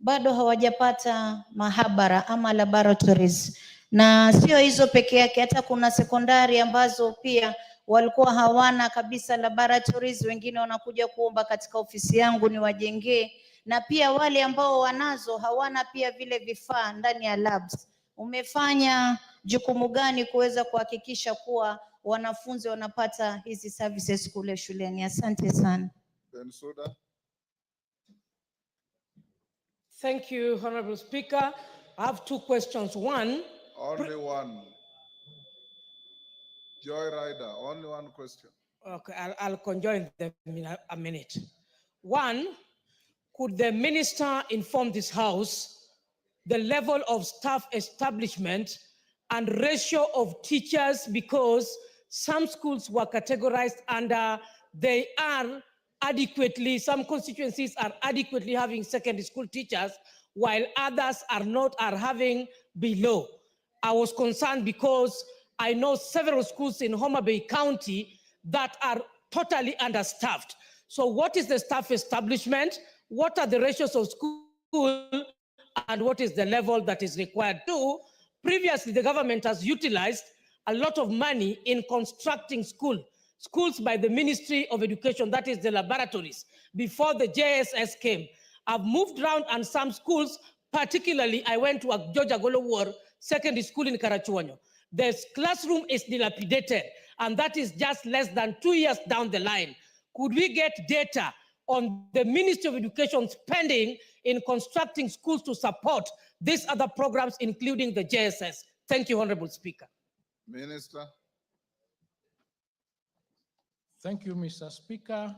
bado hawajapata mahabara ama laboratories, na sio hizo peke yake, hata kuna sekondari ambazo pia walikuwa hawana kabisa laboratories. Wengine wanakuja kuomba katika ofisi yangu ni wajengee, na pia wale ambao wanazo hawana pia vile vifaa ndani ya labs. Umefanya jukumu gani kuweza kuhakikisha kuwa wanafunzi wanapata hizi services kule shuleni? Asante sana. Bensouda. Thank you, Honorable Speaker. I have 2 questions. One. Only one. Joy Rider, only one question. Okay, I'll conjoin them in a minute. One, could the minister inform this House the level of staff establishment and ratio of teachers, because some schools were categorized under they are adequately, some constituencies are adequately having secondary school teachers, while others are not, are having below. I was concerned because I know several schools in Homa Bay County that are totally understaffed. So what is the staff establishment? What are the ratios of school? And what is the level that is required? 2, previously the government has utilized a lot of money in constructing schools by the Ministry of Education, that is the laboratories, before the JSS came. I've moved around and some schools, particularly I went to a George Agolo War secondary school in Karachuonyo. The classroom is dilapidated, and that is just less than 2 years down the line. Could we get data on the Ministry of Education spending in constructing schools to support these other programs, including the JSS? Thank you, Honorable Speaker. Minister. Thank you, Mr. Speaker.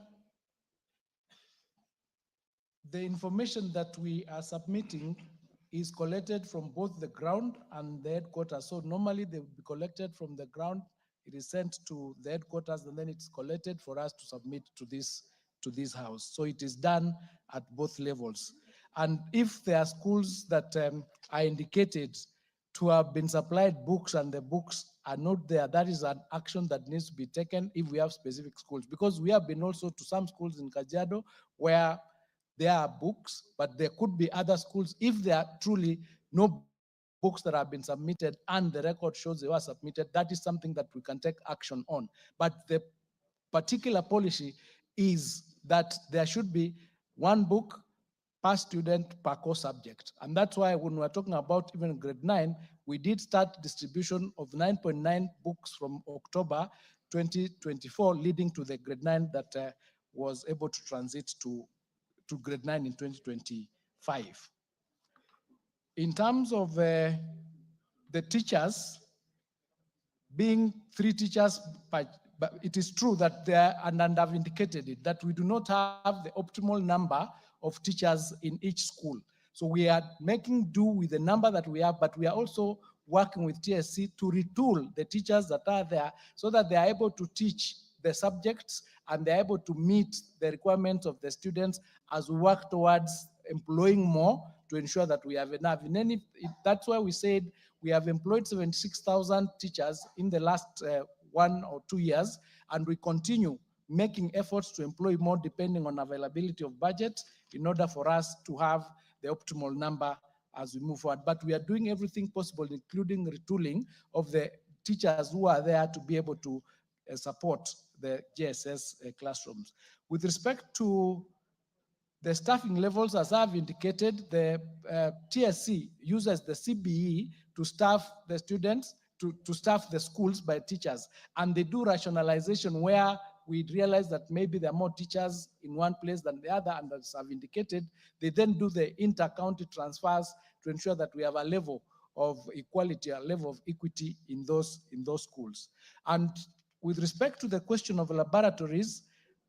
The information that we are submitting is collected from both the ground and the headquarters. So normally they will be collected from the ground, it is sent to the headquarters, and then it's collected for us to submit to this House. So it is done at both levels. And if there are schools that are indicated to have been supplied books and the books are not there, that is an action that needs to be taken if we have specific schools. Because we have been also to some schools in Kajiado where there are books, but there could be other schools, if there are truly no books that have been submitted and the record shows they were submitted, that is something that we can take action on. But the particular policy is that there should be one book per student per course subject. And that's why when we're talking about even grade 9, we did start distribution of 9.9 books from October 2024, leading to the grade 9 that was able to transit to grade 9 in 2025. In terms of the teachers, being 3 teachers, but it is true that there, and I've indicated it, that we do not have the optimal number of teachers in each school. So we are making do with the number that we have, but we are also working with TSC to retool the teachers that are there so that they are able to teach the subjects and they're able to meet the requirements of the students as we work towards employing more to ensure that we have enough. That's why we said we have employed 76,000 teachers in the last 1 or 2 years, and we continue making efforts to employ more depending on availability of budget in order for us to have the optimal number as we move forward. But we are doing everything possible, including retooling of the teachers who are there to be able to support the JSS classrooms. With respect to the staffing levels, as I've indicated, the TSC uses the CBE to staff the students, to staff the schools by teachers. And they do rationalization where we realize that maybe there are more teachers in one place than the other, and as I've indicated, they then do the inter-county transfers to ensure that we have a level of equality, a level of equity in those schools. And with respect to the question of laboratories,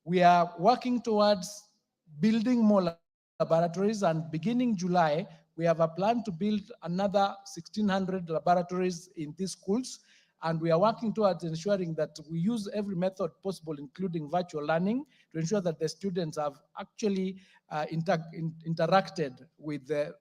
we are working towards building more laboratories, and beginning July, we have a plan to build another 1,600 laboratories in these schools. And we are working towards ensuring that we use every method possible, including virtual learning, to ensure that the students have actually interacted with the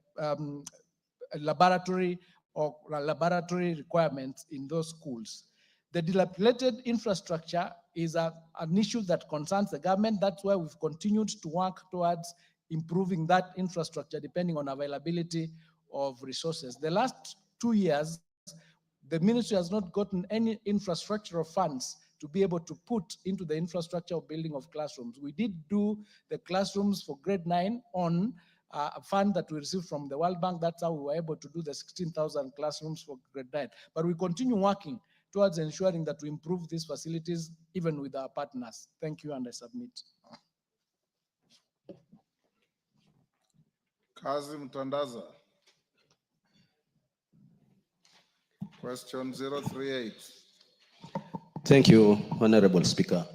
laboratory or laboratory requirements in those schools. The dilapidated infrastructure is an issue that concerns the government. That's why we've continued to work towards improving that infrastructure depending on availability of resources. The last 2 years, the ministry has not gotten any infrastructural funds to be able to put into the infrastructure of building of classrooms. We did do the classrooms for grade 9 on a fund that we received from the World Bank. That's how we were able to do the 16,000 classrooms for grade 9. But we continue working towards ensuring that we improve these facilities even with our partners. Thank you, and I submit. Kazim Tandaza. Question 038. Thank you, Honorable Speaker.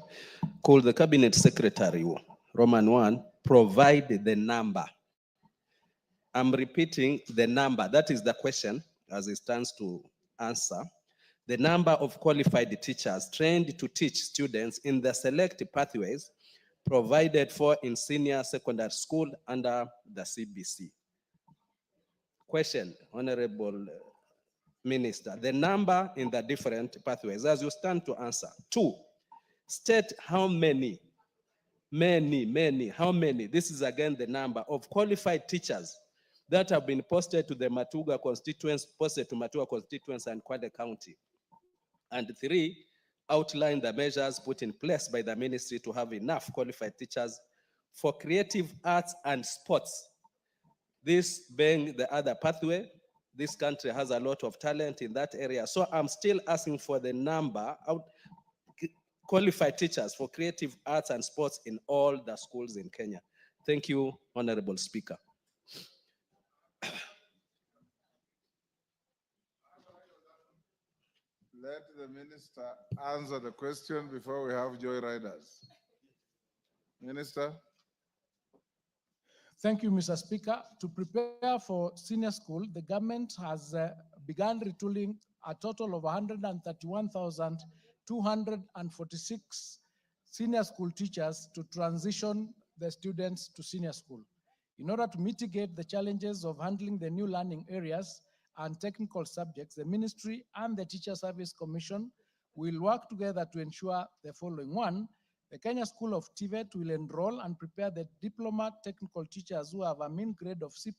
Could the Cabinet Secretary, Roman 1, provide the number? I'm repeating the number. That is the question as it stands to answer. The number of qualified teachers trained to teach students in the select pathways provided for in senior secondary school under the CBC. Question, Honorable Minister, the number in the different pathways as you stand to answer. 2, state how many, how many, this is again the number of qualified teachers that have been posted to the Matuga constituents, posted to Matuga constituents and Kwale County. And 3, outline the measures put in place by the ministry to have enough qualified teachers for creative arts and sports. This being the other pathway, this country has a lot of talent in that area. So I'm still asking for the number of qualified teachers for creative arts and sports in all the schools in Kenya. Thank you, Honorable Speaker. Let the minister answer the question before we have joyriders. Minister. Thank you, Mr. Speaker. To prepare for senior school, the government has begun retooling a total of 131,246 senior school teachers to transition the students to senior school. In order to mitigate the challenges of handling the new learning areas and technical subjects, the Ministry and the Teacher Service Commission will work together to ensure the following. One, the Kenya School of TVET will enroll and prepare the diploma technical teachers who have a mean grade of C+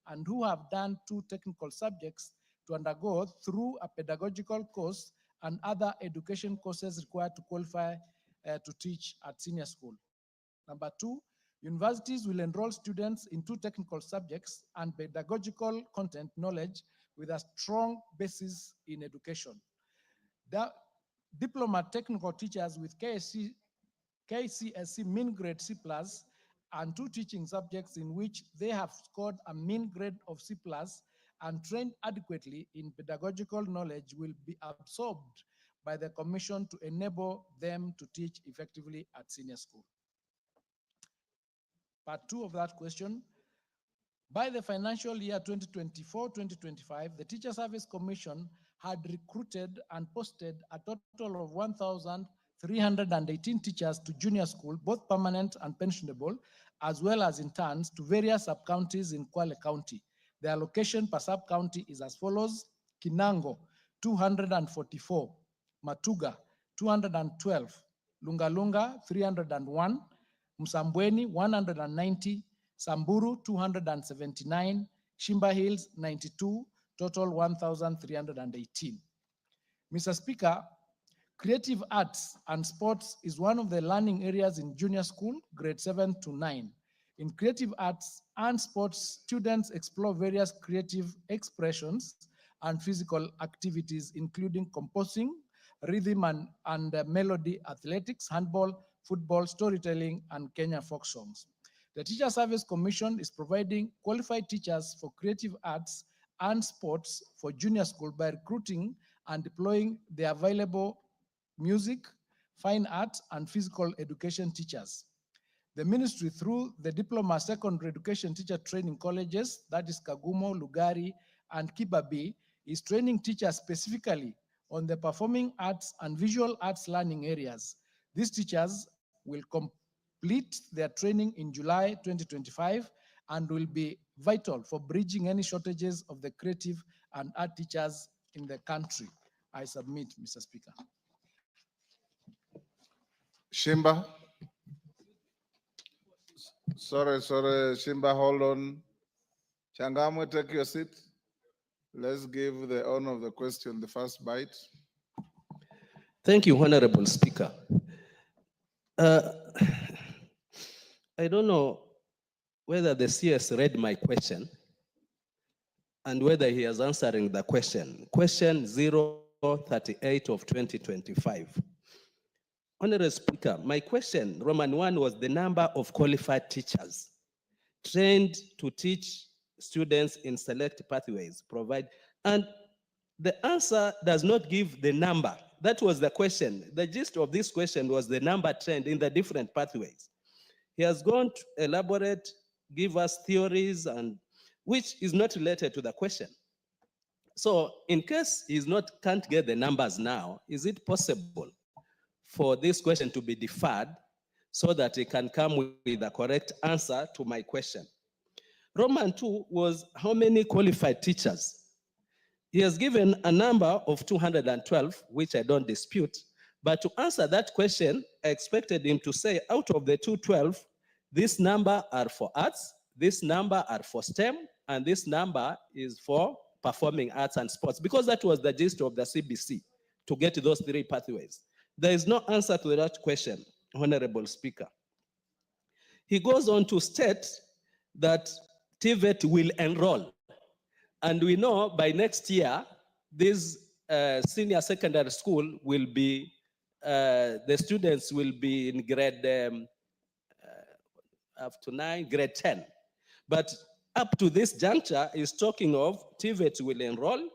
and who have done 2 technical subjects to undergo through a pedagogical course and other education courses required to qualify to teach at senior school. Number 2, universities will enroll students in 2 technical subjects and pedagogical content knowledge with a strong basis in education. The diploma technical teachers with KCSE mean grade C+ and 2 teaching subjects in which they have scored a mean grade of C+ and trained adequately in pedagogical knowledge will be absorbed by the Commission to enable them to teach effectively at senior school. Part 2 of that question. By the financial year 2024-2025, the Teacher Service Commission had recruited and posted a total of 1,318 teachers to junior school, both permanent and pensionable, as well as interns to various sub-counties in Kwale County. The allocation per sub-county is as follows: Kinango, 244, Matuga, 212, Lungalunga, 301, Msambweni, 190, Samburu, 279, Shimba Hills, 92, total 1,318. Mr. Speaker, creative arts and sports is one of the learning areas in junior school, grade 7 to 9. In creative arts and sports, students explore various creative expressions and physical activities, including composing, rhythm and melody, athletics, handball, football, storytelling, and Kenya folk songs. The Teacher Service Commission is providing qualified teachers for creative arts and sports for junior school by recruiting and deploying the available music, fine arts, and physical education teachers. The ministry, through the Diploma Secondary Education Teacher Training Colleges, that is Kagumo, Lugari, and Kibabi, is training teachers specifically on the performing arts and visual arts learning areas. These teachers will complete their training in July 2025 and will be vital for bridging any shortages of the creative and art teachers in the country. I submit, Mr. Speaker. Shimba. Sorry, Shimba, hold on. Changamwe, take your seat. Let's give the owner of the question the first bite. Thank you, Honorable Speaker. I don't know whether the CS read my question and whether he is answering the question. Question 038 of 2025. Honorable Speaker, my question, Roman 1, was the number of qualified teachers trained to teach students in select pathways provide, and the answer does not give the number. That was the question. The gist of this question was the number trained in the different pathways. He has gone to elaborate, give us theories, and which is not related to the question. So in case can't get the numbers now, is it possible for this question to be deferred so that he can come with the correct answer to my question? Roman 2 was how many qualified teachers? He has given a number of 212, which I don't dispute, but to answer that question, I expected him to say out of the 212, this number are for arts, this number are for STEM, and this number is for performing arts and sports, because that was the gist of the CBC, to get those 3 pathways. There is no answer to that question, Honorable Speaker. He goes on to state that TVET will enroll. And we know by next year, this senior secondary school will be, the students will be in grade up to 9, grade 10. But up to this juncture, he's talking of TVET will enroll.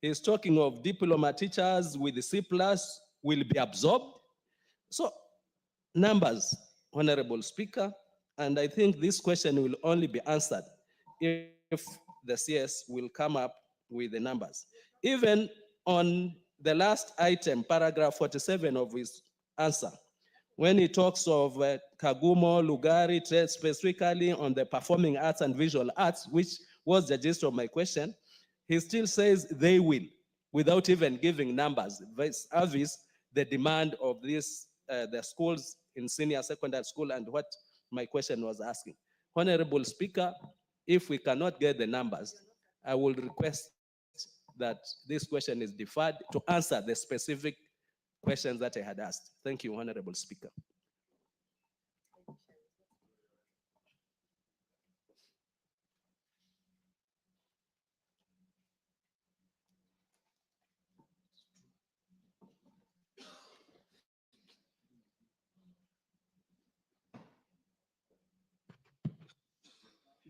He's talking of diploma teachers with C+ will be absorbed. So numbers, Honorable Speaker, and I think this question will only be answered if the CS will come up with the numbers. Even on the last item, paragraph 47 of his answer, when he talks of Kagumo, Lugari, specifically on the performing arts and visual arts, which was the gist of my question, He still says they will, without even giving numbers, vis-a-vis the demand of this, the schools in senior secondary school and what my question was asking. Honorable Speaker, if we cannot get the numbers, I will request that this question is deferred to answer the specific questions that I had asked. Thank you, Honorable Speaker.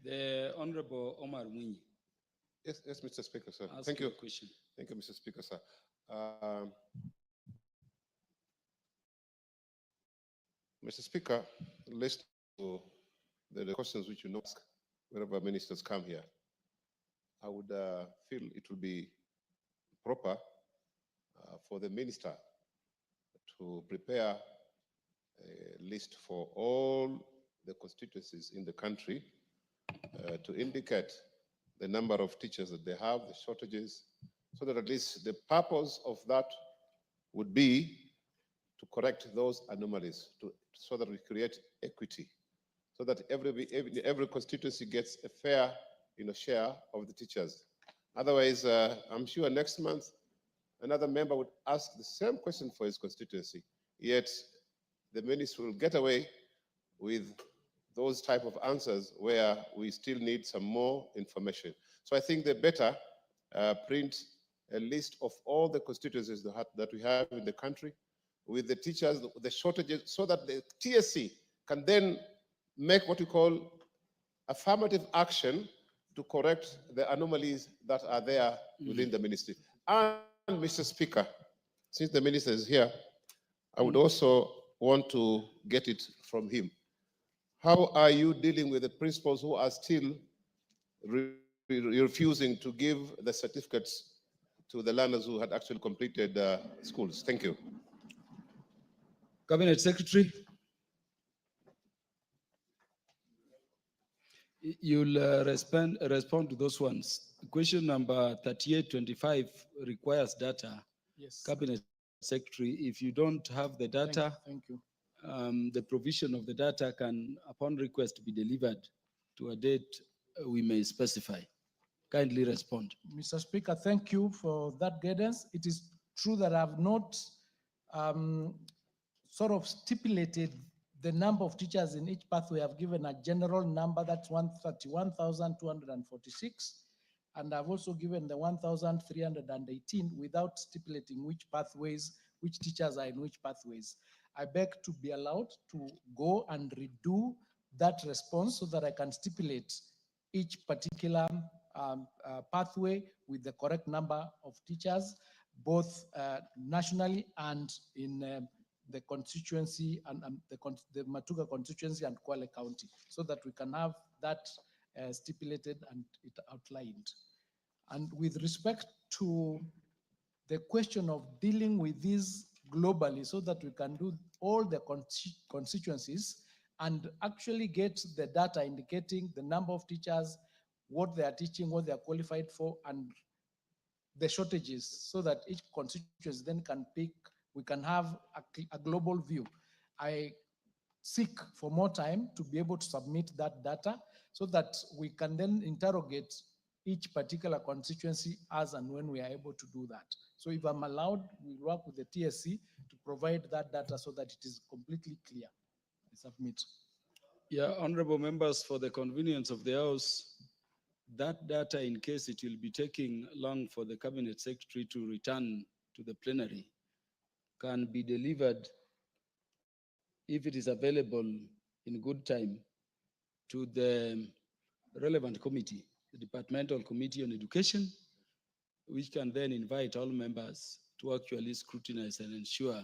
The Honorable Omar Mwinyi. Yes, yes, Mr. Speaker, sir. Ask Thank you. your question. Thank you, Mr. Speaker, sir. Mr. Speaker, listen to the questions which you know ask whenever ministers come here. I would feel it would be proper for the minister to prepare a list for all the constituencies in the country to indicate the number of teachers that they have, the shortages, so that at least the purpose of that would be to correct those anomalies, so that we create equity, so that every constituency gets a fair share of the teachers. Otherwise, I'm sure next month, another member would ask the same question for his constituency, yet the minister will get away with those type of answers where we still need some more information. So I think they better print a list of all the constituencies that we have in the country with the teachers, the shortages, so that the TSC can then make what we call affirmative action to correct the anomalies that are there within the ministry. And Mr. Speaker, since the minister is here, I would also want to get it from him. How are you dealing with the principals who are still refusing to give the certificates to the learners who had actually completed schools? Thank you. Cabinet Secretary. You'll respond to those ones. Question number 3825 requires data. Yes. Cabinet Secretary, if you don't have the data, Thank you. The provision of the data can, upon request, be delivered to a date we may specify. Kindly respond. Mr. Speaker, thank you for that guidance. It is true that I have not sort of stipulated the number of teachers in each pathway. I've given a general number, that's 131,246. And I've also given the 1,318 without stipulating which pathways, which teachers are in which pathways. I beg to be allowed to go and redo that response so that I can stipulate each particular pathway with the correct number of teachers, both nationally and in the constituency and the Matuga constituency and Kwale County, so that we can have that stipulated and it outlined. And with respect to the question of dealing with these globally, so that we can do all the constituencies and actually get the data indicating the number of teachers, what they are teaching, what they are qualified for, and the shortages, so that each constituency then can pick, we can have a global view. I seek for more time to be able to submit that data so that we can then interrogate each particular constituency as and when we are able to do that. So if I'm allowed, we'll work with the TSC to provide that data so that it is completely clear. I submit. Yeah, honorable members, for the convenience of the House, that data, in case it will be taking long for the Cabinet Secretary to return to the plenary, can be delivered, if it is available in good time, to the relevant committee, the Departmental Committee on Education, which can then invite all members to actually scrutinize and ensure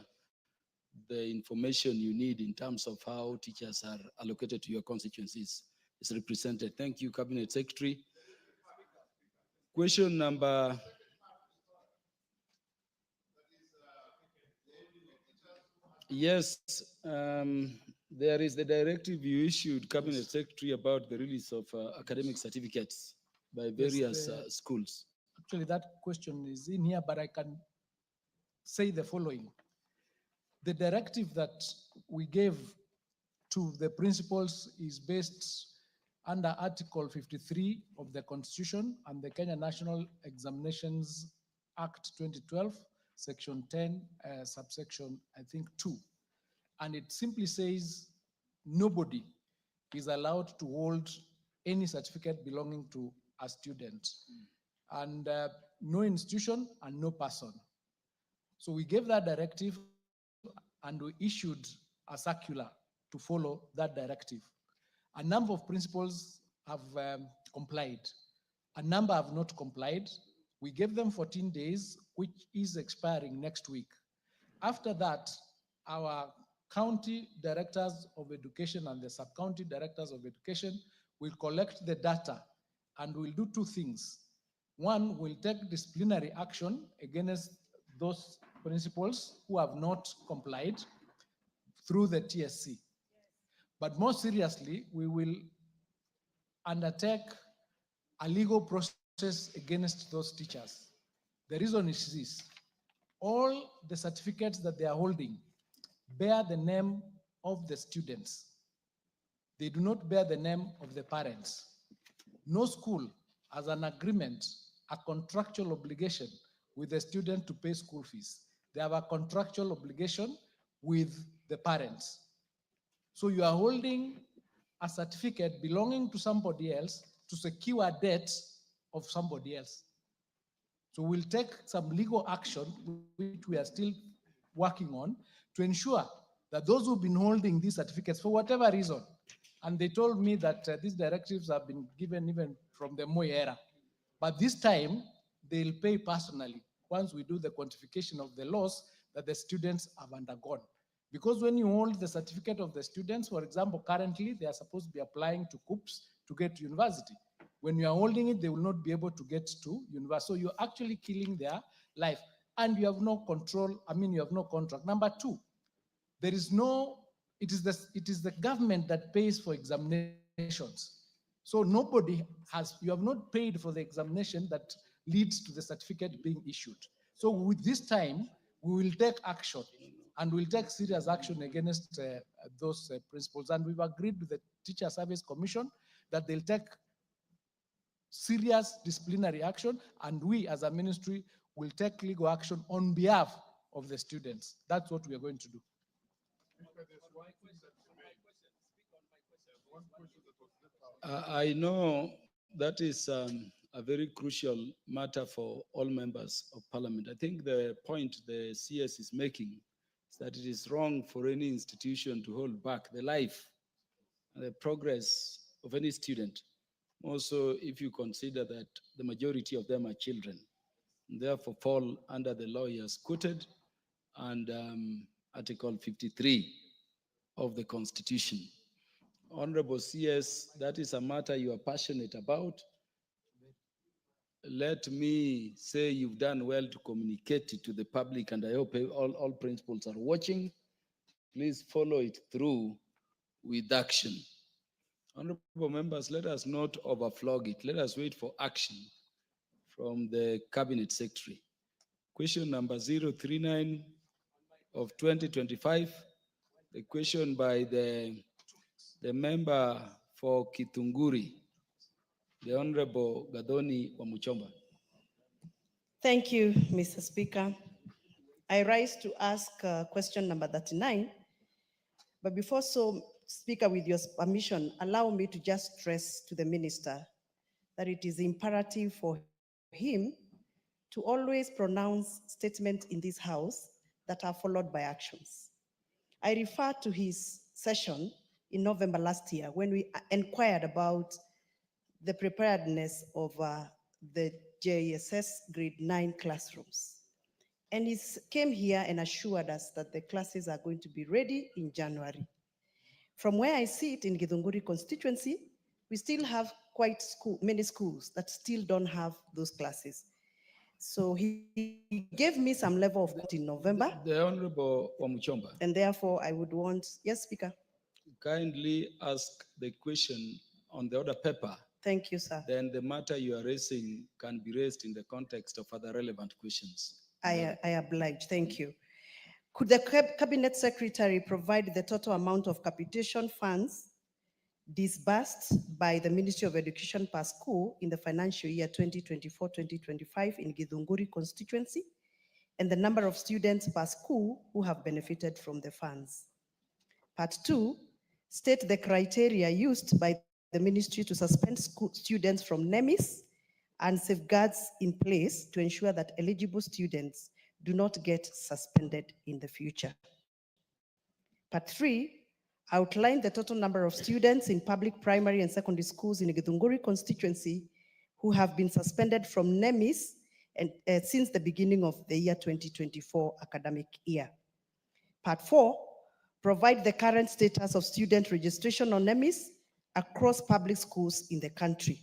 the information you need in terms of how teachers are allocated to your constituencies is represented. Thank you, Cabinet Secretary. Question number yes, there is the directive you issued, Cabinet Secretary, about the release of academic certificates by various schools. Actually, that question is in here, but I can say the following. The directive that we gave to the principals is based under Article 53 of the Constitution and the Kenya National Examinations Act 2012, Section 10, subsection, I think, 2. And it simply says nobody is allowed to hold any certificate belonging to a student, and no institution and no person. So we gave that directive and we issued a circular to follow that directive. A number of principals have complied. A number have not complied. We gave them 14 days, which is expiring next week. After that, our county directors of education and the sub-county directors of education will collect the data and will do two things. One, will take disciplinary action against those principals who have not complied through the TSC. But more seriously, we will undertake a legal process against those teachers. The reason is this: all the certificates that they are holding bear the name of the students. They do not bear the name of the parents. No school has an agreement, a contractual obligation with the student to pay school fees. They have a contractual obligation with the parents. So you are holding a certificate belonging to somebody else to secure a debt of somebody else. So we'll take some legal action, which we are still working on, to ensure that those who've been holding these certificates for whatever reason, and they told me that these directives have been given even from the Moi era, but this time they'll pay personally once we do the quantification of the loss that the students have undergone. Because when you hold the certificate of the students, for example, currently they are supposed to be applying to COOPS to get to university. When you are holding it, they will not be able to get to university. So you're actually killing their life, and you have no control. I mean, you have no contract. Number two, there is no, it is the government that pays for examinations. So nobody has, you have not paid for the examination that leads to the certificate being issued. So with this time, we will take action, and we'll take serious action against those principals. And we've agreed with the Teacher Service Commission that they'll take serious disciplinary action, and we as a ministry will take legal action on behalf of the students. That's what we are going to do. I know that is a very crucial matter for all members of parliament. I think the point the CS is making is that it is wrong for any institution to hold back the life and the progress of any student. Also, if you consider that the majority of them are children, and therefore fall under the law he has quoted and Article 53 of the Constitution. Honorable CS, that is a matter you are passionate about. Let me say you've done well to communicate it to the public, and I hope all principals are watching. Please follow it through with action. Honorable members, let us not overflog it. Let us wait for action from the Cabinet Secretary. Question number 039 of 2025, the question by the member for Kitunguri, the Honorable Gadoni Wamuchomba. Thank you, Mr. Speaker. I rise to ask question number 39, but before so, Speaker, with your permission, allow me to just stress to the Minister that it is imperative for him to always pronounce statements in this House that are followed by actions. I refer to his session in November last year when we inquired about the preparedness of the JSS grade 9 classrooms. And he came here and assured us that the classes are going to be ready in January. From where I sit in Githunguri constituency, we still have quite many schools that still don't have those classes. So he gave me some level of in November. The Honorable Wamuchomba. And therefore I would want, yes, Speaker. Kindly ask the question on the order paper Thank you, sir. then the matter you are raising can be raised in the context of other relevant questions. I oblige. Thank you. Could the Cabinet Secretary provide the total amount of capitation funds disbursed by the Ministry of Education per school in the financial year 2024-2025 in Githunguri constituency, and the number of students per school who have benefited from the funds? Part 2, state the criteria used by the ministry to suspend students from NEMIS and safeguards in place to ensure that eligible students do not get suspended in the future. Part 3, outline the total number of students in public primary and secondary schools in Githunguri constituency who have been suspended from NEMIS and, since the beginning of the year 2024 academic year. Part 4, provide the current status of student registration on NEMIS across public schools in the country.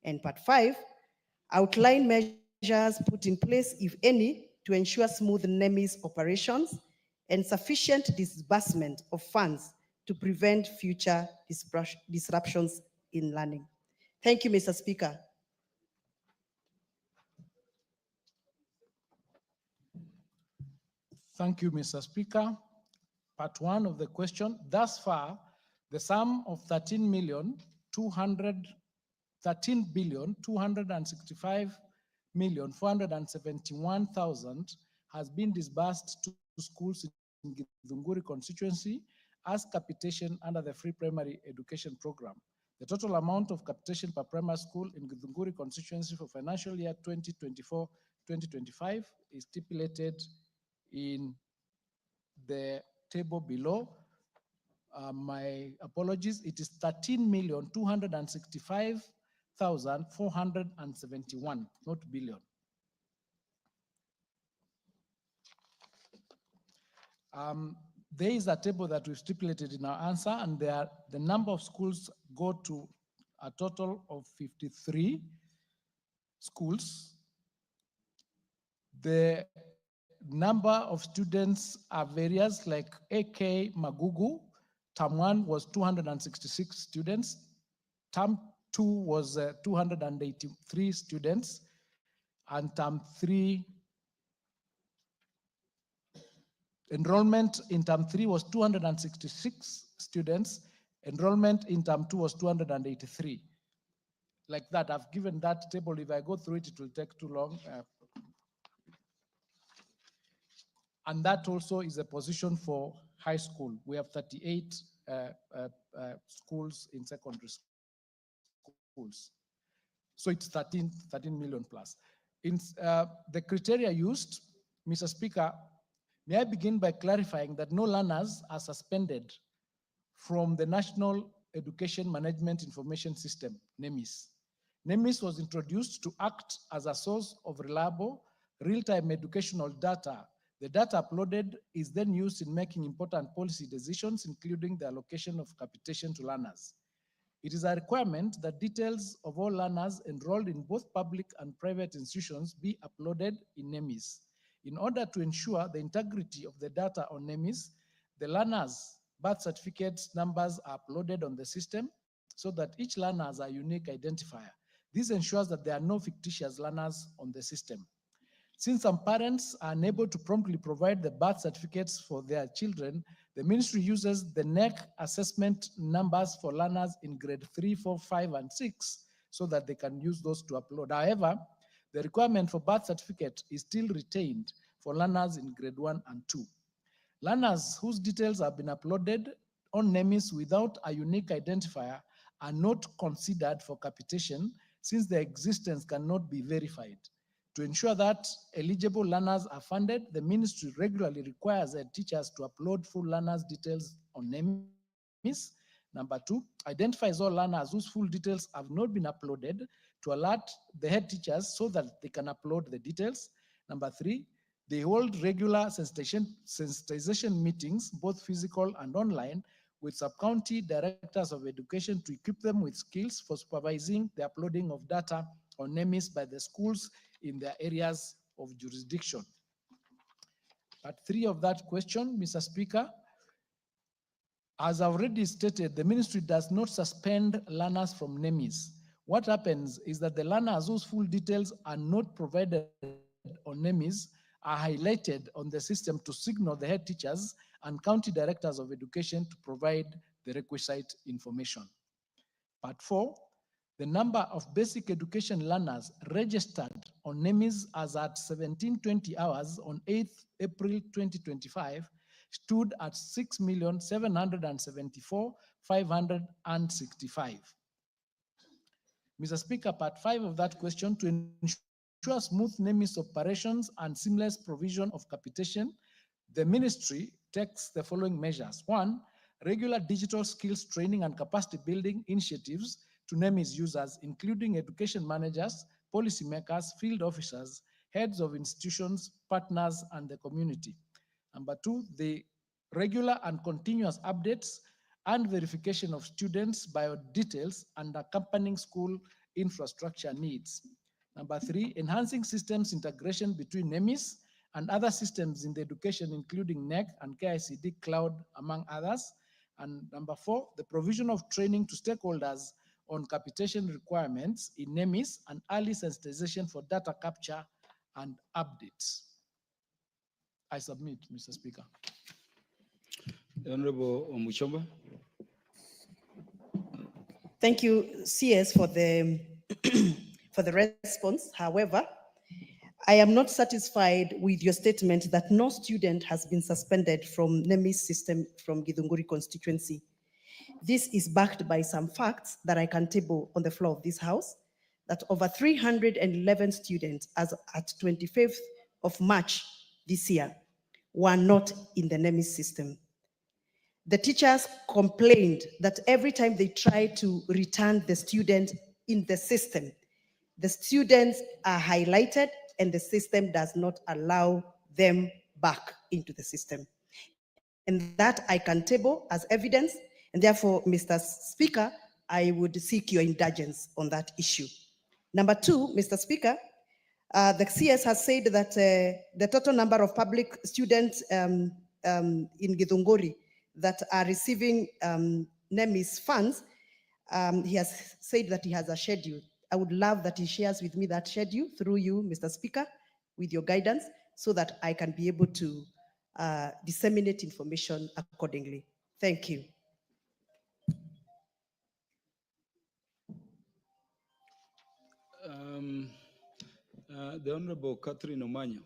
And Part 5, outline measures put in place, if any, to ensure smooth NEMIS operations and sufficient disbursement of funds to prevent future disruptions in learning. Thank you, Mr. Speaker. Thank you, Mr. Speaker. Part 1 of the question. Thus far, the sum of 13,265,471,000 has been disbursed to schools in Githunguri constituency as capitation under the Free Primary Education Program. The total amount of capitation per primary school in Githunguri constituency for financial year 2024-2025 is stipulated in the table below. My apologies, it is 13,265,471, not billion. There is a table that we've stipulated in our answer, and the number of schools go to a total of 53 schools. The number of students are various, like AK Magugu, term 1 was 266 students, term 2 was 283 students, and term 3 enrollment in term 3 was 266 students. Enrollment in term 2 was 283. Like that, I've given that table. If I go through it, it will take too long. And that also is a position for high school. We have 38 schools in secondary schools. So it's 13 million plus. In the criteria used, Mr. Speaker, may I begin by clarifying that no learners are suspended from the National Education Management Information System, NEMIS. NEMIS was introduced to act as a source of reliable, real-time educational data. The data uploaded is then used in making important policy decisions, including the allocation of capitation to learners. It is a requirement that details of all learners enrolled in both public and private institutions be uploaded in NEMIS. In order to ensure the integrity of the data on NEMIS, the learners' birth certificates numbers are uploaded on the system so that each learner has a unique identifier. This ensures that there are no fictitious learners on the system. Since some parents are unable to promptly provide the birth certificates for their children, the ministry uses the NEC assessment numbers for learners in grade 3, 4, 5, and 6 so that they can use those to upload. However, the requirement for birth certificate is still retained for learners in grade 1 and 2. Learners whose details have been uploaded on NEMIS without a unique identifier are not considered for capitation since their existence cannot be verified. To ensure that eligible learners are funded, the ministry regularly requires their teachers to upload full learners' details on NEMIS. Number 2, identifies all learners whose full details have not been uploaded to alert the head teachers so that they can upload the details. Number 3, they hold regular sensitization meetings, both physical and online, with sub-county directors of education to equip them with skills for supervising the uploading of data on NEMIS by the schools in their areas of jurisdiction. Part 3 of that question, Mr. Speaker, as I've already stated, the ministry does not suspend learners from NEMIS. what happens is that the learners whose full details are not provided on NEMIS are highlighted on the system to signal the head teachers and county directors of education to provide the requisite information. Part 4, the number of basic education learners registered on NEMIS as at 1720 hours on 8th April 2025 stood at 6,774,565. Mr. Speaker, part 5 of that question, to ensure smooth NEMIS operations and seamless provision of capitation, the ministry takes the following measures. 1, regular digital skills training and capacity building initiatives to NEMIS users, including education managers, policymakers, field officers, heads of institutions, partners, and the community. Number 2, the regular and continuous updates and verification of students' bio details and accompanying school infrastructure needs. Number 3, enhancing systems integration between NEMIS and other systems in the education, including NEC and KICD Cloud, among others. And number 4, the provision of training to stakeholders on capitation requirements in NEMIS and early sensitization for data capture and updates. I submit, Mr. Speaker. The Honorable Omuchomba. Thank you, CS, for the for the response. However, I am not satisfied with your statement that no student has been suspended from NEMIS system from Githunguri constituency. This is backed by some facts that I can table on the floor of this house, that over 311 students as at 25th of March this year were not in the NEMIS system. The teachers complained that every time they try to return the student in the system, the students are highlighted and the system does not allow them back into the system. And that I can table as evidence, and therefore, Mr. Speaker, I would seek your indulgence on that issue. Number 2, Mr. Speaker, the CS has said that the total number of public students in Githunguri that are receiving NEMIS funds, he has said that he has a schedule. I would love that he shares with me that schedule through you, Mr. Speaker, with your guidance, so that I can be able to disseminate information accordingly. Thank you. The Honorable Catherine Omanyo.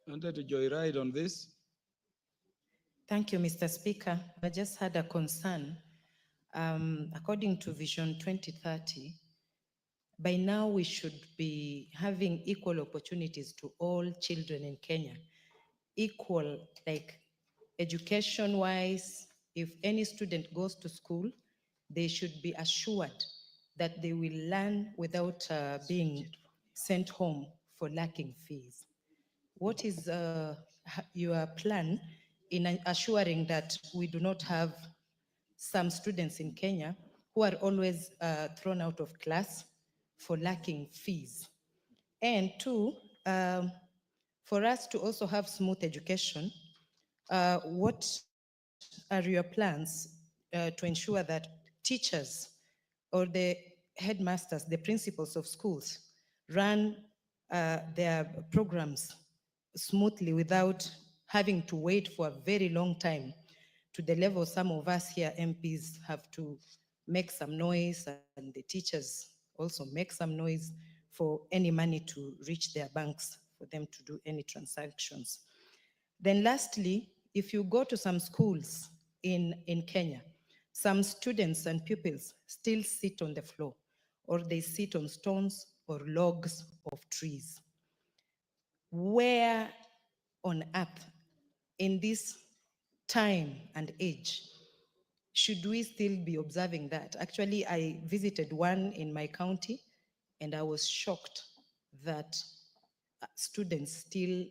Wanted to joyride on this? Thank you, Mr. Speaker. I just had a concern. According to Vision 2030, by now we should be having equal opportunities to all children in Kenya. Equal, like education-wise, if any student goes to school, they should be assured that they will learn without being sent home for lacking fees. What is your plan in assuring that we do not have some students in Kenya who are always thrown out of class for lacking fees? And 2, for us to also have smooth education, what are your plans to ensure that teachers or the headmasters, the principals of schools, run their programs smoothly without having to wait for a very long time, to the level some of us here MPs have to make some noise and the teachers also make some noise for any money to reach their banks for them to do any transactions. Then lastly, if you go to some schools in Kenya, some students and pupils still sit on the floor, or they sit on stones or logs of trees. Where on earth in this time and age should we still be observing that? Actually, I visited one in my county and I was shocked that students still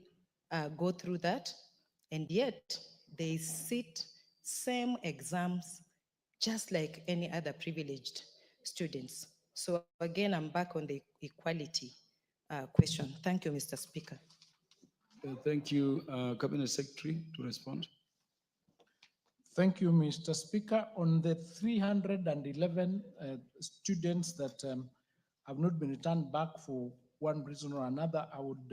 go through that, and yet they sit same exams just like any other privileged students. So again, I'm back on the equality question. Thank you, Mr. Speaker. Thank you, Cabinet Secretary, to respond. Thank you, Mr. Speaker. On the 311 students that have not been returned back for one reason or another, I would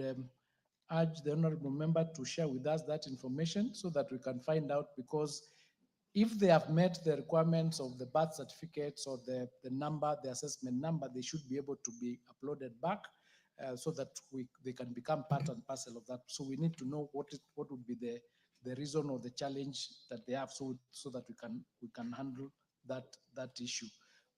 urge the honorable member to share with us that information so that we can find out, because if they have met the requirements of the birth certificates or the number, the assessment number, they should be able to be uploaded back so that they can become part and parcel of that. So we need to know what would be the reason or the challenge that they have, so that we can handle that issue.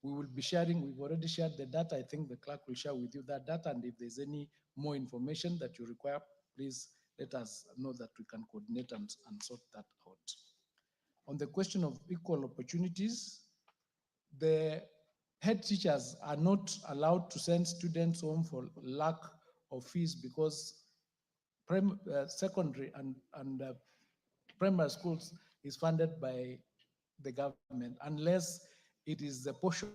We will be sharing, we've already shared the data. I think the clerk will share with you that data, and if there's any more information that you require, please let us know that we can coordinate and sort that out. On the question of equal opportunities, the head teachers are not allowed to send students home for lack of fees, because secondary and primary schools is funded by the government, unless it is the portion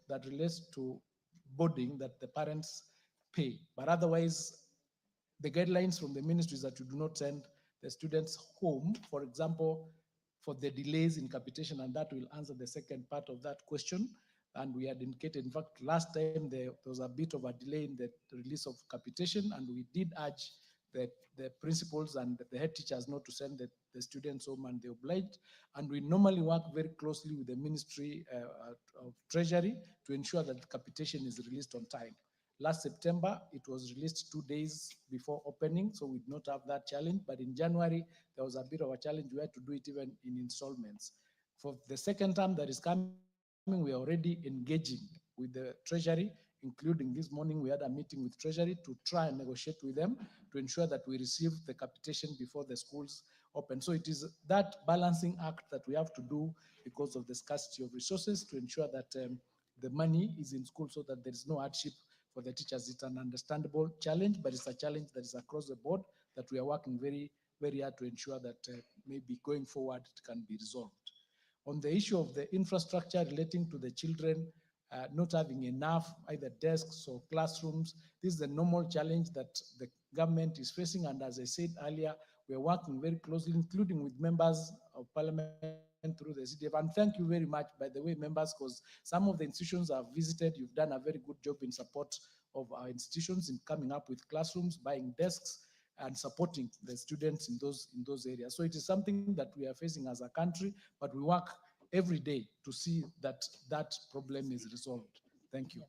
that relates to boarding that the parents pay. But otherwise, the guidelines from the ministry is that you do not send the students home, for example, for the delays in capitation, and that will answer the second part of that question. And we had indicated, in fact, last time there was a bit of a delay in the release of capitation, and we did urge the principals and the head teachers not to send the students home, and they obliged. And we normally work very closely with the Ministry of Treasury to ensure that the capitation is released on time. Last September, it was released 2 days before opening, so we did not have that challenge. But in January, there was a bit of a challenge. We had to do it even in installments. For the second term that is coming, we are already engaging with the Treasury, including this morning, we had a meeting with Treasury to try and negotiate with them to ensure that we receive the capitation before the schools open. So it is that balancing act that we have to do because of the scarcity of resources to ensure that the money is in school so that there is no hardship for the teachers. It's an understandable challenge, but it's a challenge that is across the board that we are working very, very hard to ensure that maybe going forward it can be resolved. On the issue of the infrastructure relating to the children not having enough either desks or classrooms, this is the normal challenge that the government is facing. And as I said earlier, we are working very closely, including with members of parliament through the CDF. And thank you very much, by the way, members, because some of the institutions I've visited, you've done a very good job in support of our institutions in coming up with classrooms, buying desks, and supporting the students in those areas. So it is something that we are facing as a country, but we work every day to see that that problem is resolved. Thank you.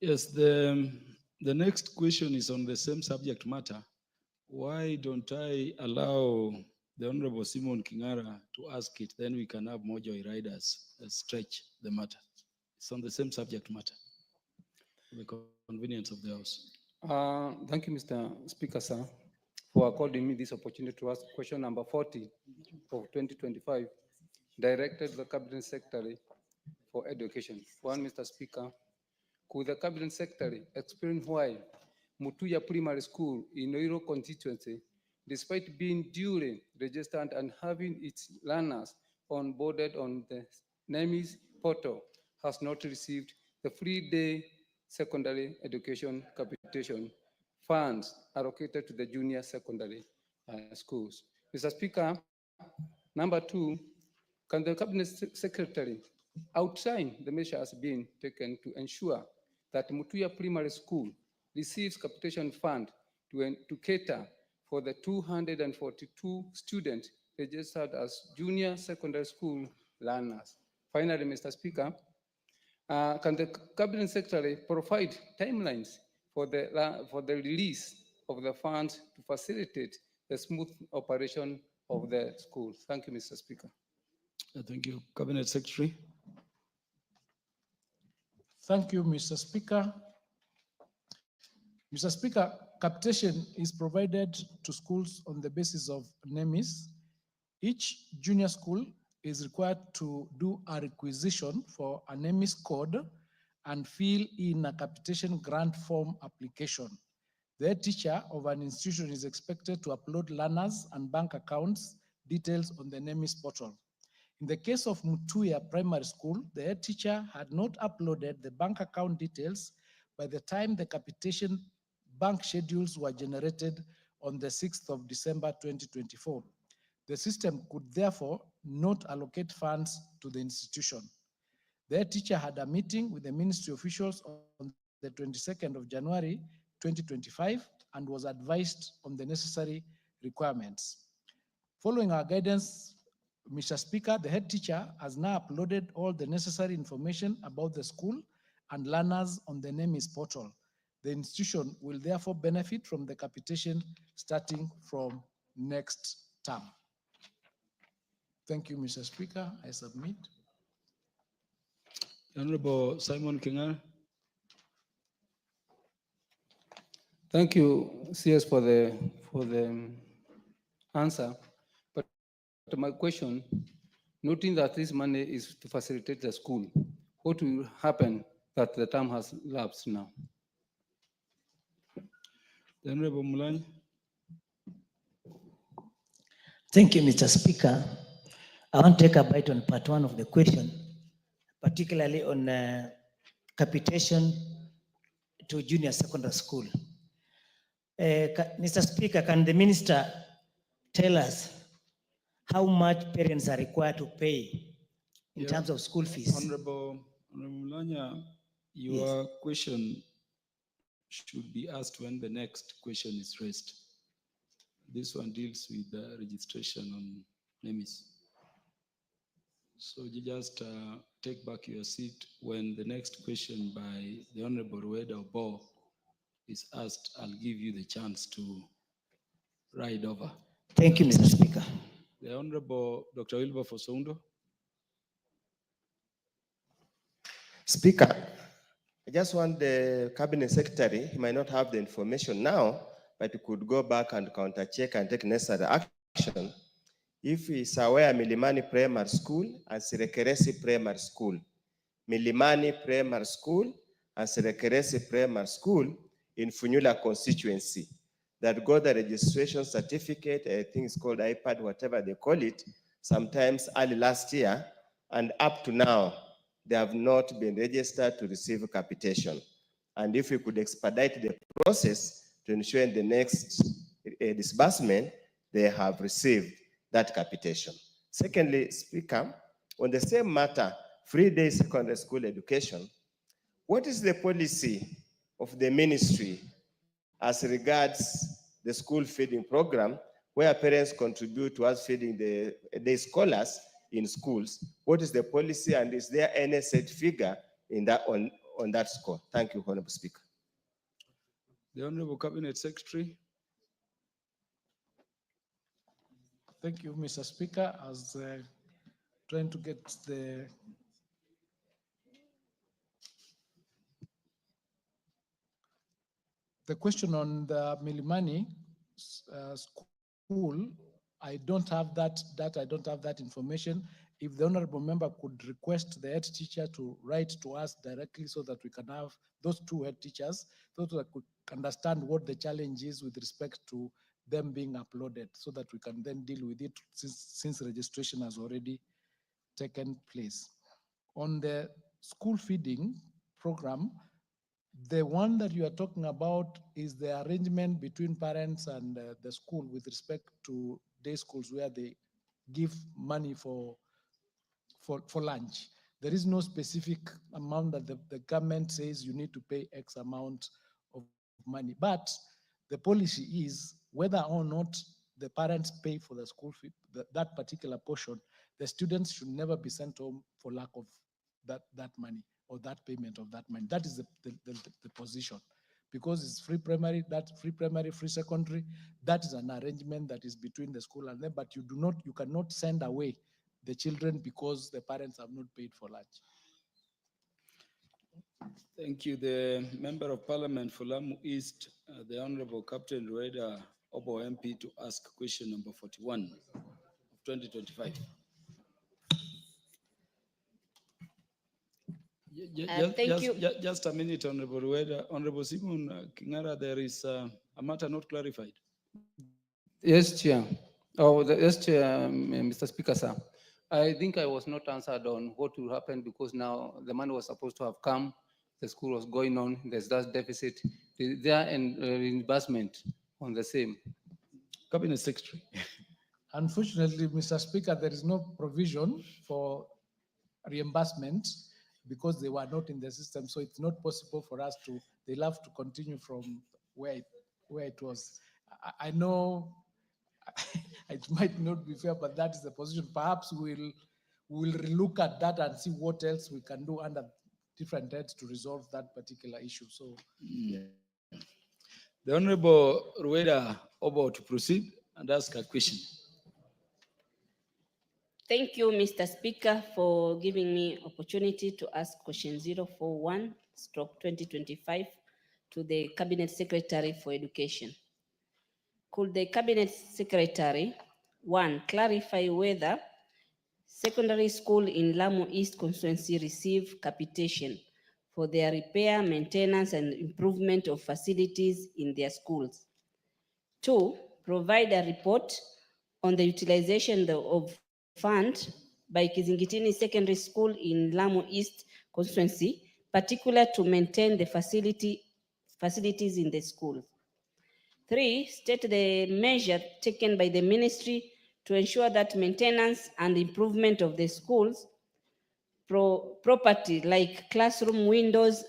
Yes, the next question is on the same subject matter. Why don't I allow the Honorable Simon Kingara to ask it? Then we can have more joy riders stretch the matter. It's on the same subject matter, for the convenience of the House. Thank you, Mr. Speaker, sir, for according me this opportunity to ask question number 40 of 2025, directed to the Cabinet Secretary for Education. One, Mr. Speaker, could the Cabinet Secretary explain why Mutuya Primary School in Oiro constituency, despite being duly registered and having its learners onboarded on the NEMIS portal, has not received the free day secondary education capitation funds allocated to the junior secondary schools? Mr. Speaker, number 2, can the Cabinet Secretary outline the measures being taken to ensure that Mutuya Primary School receives capitation fund to cater for the 242 students registered as junior secondary school learners? Finally, Mr. Speaker, can the Cabinet Secretary provide timelines for the release of the funds to facilitate the smooth operation of the school? Thank you, Mr. Speaker. Thank you. Cabinet Secretary. Thank you, Mr. Speaker. Mr. Speaker, capitation is provided to schools on the basis of NEMIS. Each junior school is required to do a requisition for a NEMIS code and fill in a capitation grant form application. The head teacher of an institution is expected to upload learners and bank accounts details on the NEMIS portal. In the case of Mutuya Primary School, the head teacher had not uploaded the bank account details by the time the capitation bank schedules were generated on the 6th of December 2024. The system could therefore not allocate funds to the institution. The head teacher had a meeting with the ministry officials on the 22nd of January 2025 and was advised on the necessary requirements. Following our guidance, Mr. Speaker, the head teacher has now uploaded all the necessary information about the school and learners on the NEMIS portal. The institution will therefore benefit from the capitation starting from next term. Thank you, Mr. Speaker. I submit. Honorable Simon Kingar. Thank you, CS, for the answer. But my question, noting that this money is to facilitate the school, what will happen that the term has lapsed now? The Honorable Mulany. Thank you, Mr. Speaker. I want to take a bite on part one of the question, particularly on capitation to junior secondary school. Mr. Speaker, can the minister tell us how much parents are required to pay in terms of school fees? Honorable Mulanya, your question should be asked when the next question is raised. This one deals with the registration on NEMIS. So you just take back your seat when the next question by the Honorable Rueda Obo is asked. I'll give you the chance to ride over. Thank you, Mr. Speaker. The Honorable Dr. Wilberforce Oundo. Speaker, I just want the cabinet secretary, he might not have the information now, but he could go back and counter check and take necessary action. If he's aware, Milimani Primary School and Sirekeresi Primary School. Milimani Primary School and Sirekeresi Primary School in Funyula constituency that got the registration certificate, I think it's called iPad, whatever they call it, sometimes early last year, and up to now, they have not been registered to receive capitation. And if we could expedite the process to ensure in the next disbursement, they have received that capitation. Secondly, Speaker, on the same matter, free-day secondary school education, what is the policy of the ministry as regards the school feeding program, where parents contribute towards feeding the day scholars in schools? What is the policy, and is there any set figure in that on that score? Thank you, Honorable Speaker. The Honorable Cabinet Secretary. Thank you, Mr. Speaker. I was trying to get the question on the Milimani school. I don't have that data. I don't have that information. If the honorable member could request the head teacher to write to us directly so that we can have those two head teachers, so that we could understand what the challenge is with respect to them being uploaded, so that we can then deal with it since registration has already taken place. On the school feeding program, the one that you are talking about is the arrangement between parents and the school with respect to day schools where they give money for lunch. There is no specific amount that the government says you need to pay X amount of money. But the policy is whether or not the parents pay for the school fee, that particular portion, the students should never be sent home for lack of that money or that payment of that money. That is the position. Because it's free primary, free secondary, that is an arrangement that is between the school and them, but you cannot send away the children because the parents have not paid for lunch. Thank you. The Member of Parliament for Lamu East, the Honorable Captain Rueda Obo MP, to ask question number 41 of 2025. Thank you. Just a minute, Honorable Rueda. Honorable Simon Kingara, there is a matter not clarified. Yes, Chair. Yes, Chair, Mr. Speaker, sir. I think I was not answered on what will happen because now the money was supposed to have come, the school was going on, there's that deficit. Is there an reimbursement on the same? Cabinet Secretary. Unfortunately, Mr. Speaker, there is no provision for reimbursement because they were not in the system. So it's not possible for us to, they'll have to continue from where it was. I know it might not be fair, but that is the position. Perhaps we'll look at that and see what else we can do under different heads to resolve that particular issue. So The Honorable Rueda about to proceed and ask a question. Thank you, Mr. Speaker, for giving me opportunity to ask question 041/2025 to the Cabinet Secretary for Education. Could the Cabinet Secretary, one, clarify whether secondary school in Lamu East constituency receive capitation for their repair, maintenance, and improvement of facilities in their schools? Two, provide a report on the utilization of fund by Kizingitini Secondary School in Lamu East constituency, particular to maintain the facilities in the school. Three, state the measure taken by the ministry to ensure that maintenance and improvement of the schools property like classroom windows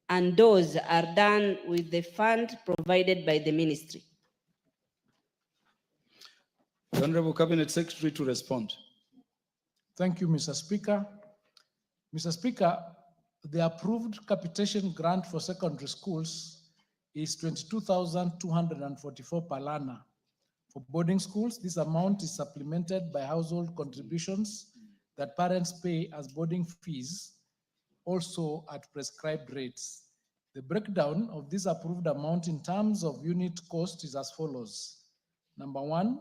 and doors are done with the fund provided by the ministry. The Honorable Cabinet Secretary to respond. thank you, Mr. Speaker. Mr. Speaker, the approved capitation grant for secondary schools is 22,244 per learner. For boarding schools, this amount is supplemented by household contributions that parents pay as boarding fees, also at prescribed rates. The breakdown of this approved amount in terms of unit cost is as follows. Number one,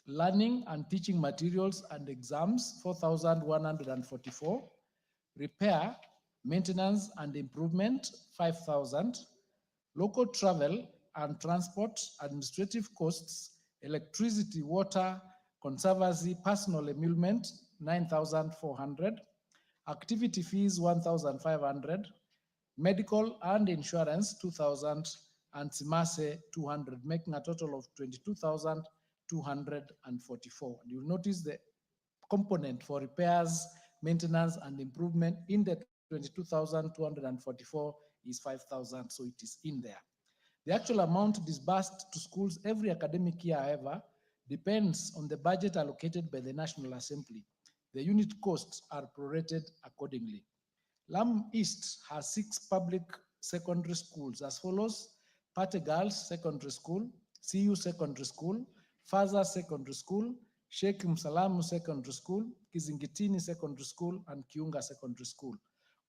learning and teaching materials and exams, 4,144. Repair, maintenance and improvement, 5,000. Local travel and transport, administrative costs, electricity, water, conservancy, personal emolument, 9,400. Activity fees, 1,500. Medical and insurance, 2,000. And SIMASE, 200, making a total of 22,244. And you'll notice the component for repairs, maintenance, and improvement in the 22,244 is 5,000, so it is in there. The actual amount disbursed to schools every academic year, however, depends on the budget allocated by the National Assembly. The unit costs are prorated accordingly. Lamu East has 6 public secondary schools as follows: Pate Girls Secondary School, CU Secondary School, Faza Secondary School, Sheikh Msalamu Secondary School, Kizingitini Secondary School, and Kiunga Secondary School.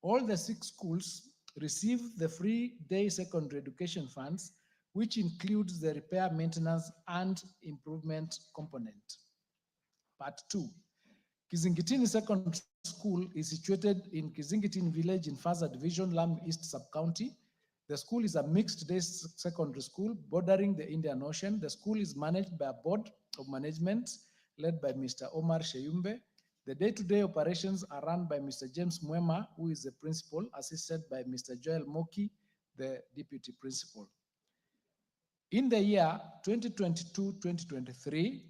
All the 6 schools receive the free day secondary education funds, which includes the repair, maintenance, and improvement component. Part 2. Kizingitini Secondary School is situated in Kizingitini Village in Faza Division, Lamu East Sub-County. The school is a mixed-day secondary school bordering the Indian Ocean. The school is managed by a board of management led by Mr. Omar Sheyumbe. The day-to-day operations are run by Mr. James Mwema, who is the principal, assisted by Mr. Joel Moki, the deputy principal. In the year 2022-2023,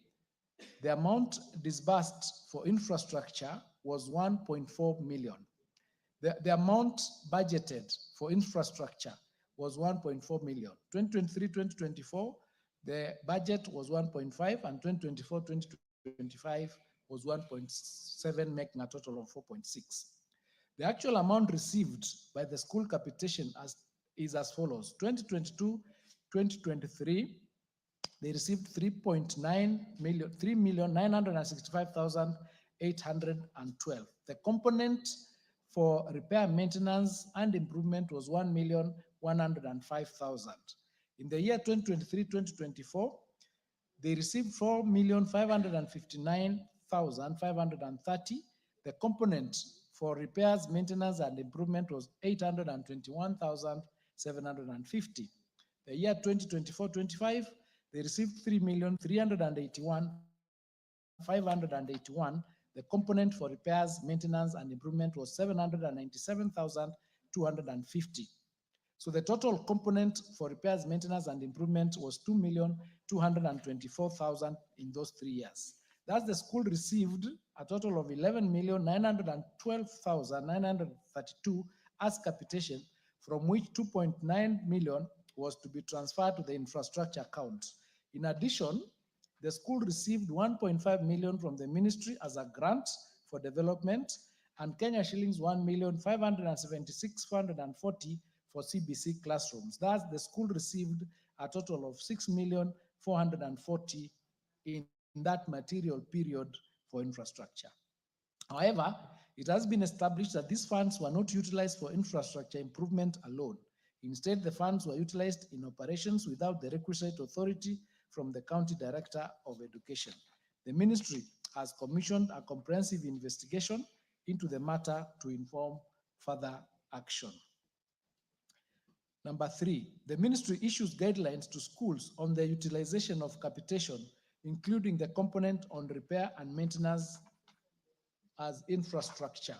the amount disbursed for infrastructure was 1.4 million. The amount budgeted for infrastructure was 1.4 million. 2023-2024, the budget was 1.5, and 2024-2025 was 1.7, making a total of 4.6. The actual amount received by the school capitation is as follows. 2022-2023, they received 3,965,812. The component for repair, maintenance, and improvement was 1,105,000. In the year 2023-2024, they received 4,559,530. The component for repairs, maintenance, and improvement was 821,750. The year 2024-25, they received 3,381,581. The component for repairs, maintenance, and improvement was 797,250. So the total component for repairs, maintenance, and improvement was 2,224,000 in those 3 years. Thus, the school received a total of 11,912,932 as capitation, from which 2.9 million was to be transferred to the infrastructure account. In addition, the school received 1.5 million from the ministry as a grant for development and Kenya shillings 1,576,440 for CBC classrooms. Thus, the school received a total of 6,440,000 in that material period for infrastructure. However, it has been established that these funds were not utilized for infrastructure improvement alone. Instead, the funds were utilized in operations without the requisite authority from the County Director of Education. The ministry has commissioned a comprehensive investigation into the matter to inform further action. Number 3, the ministry issues guidelines to schools on the utilization of capitation, including the component on repair and maintenance as infrastructure.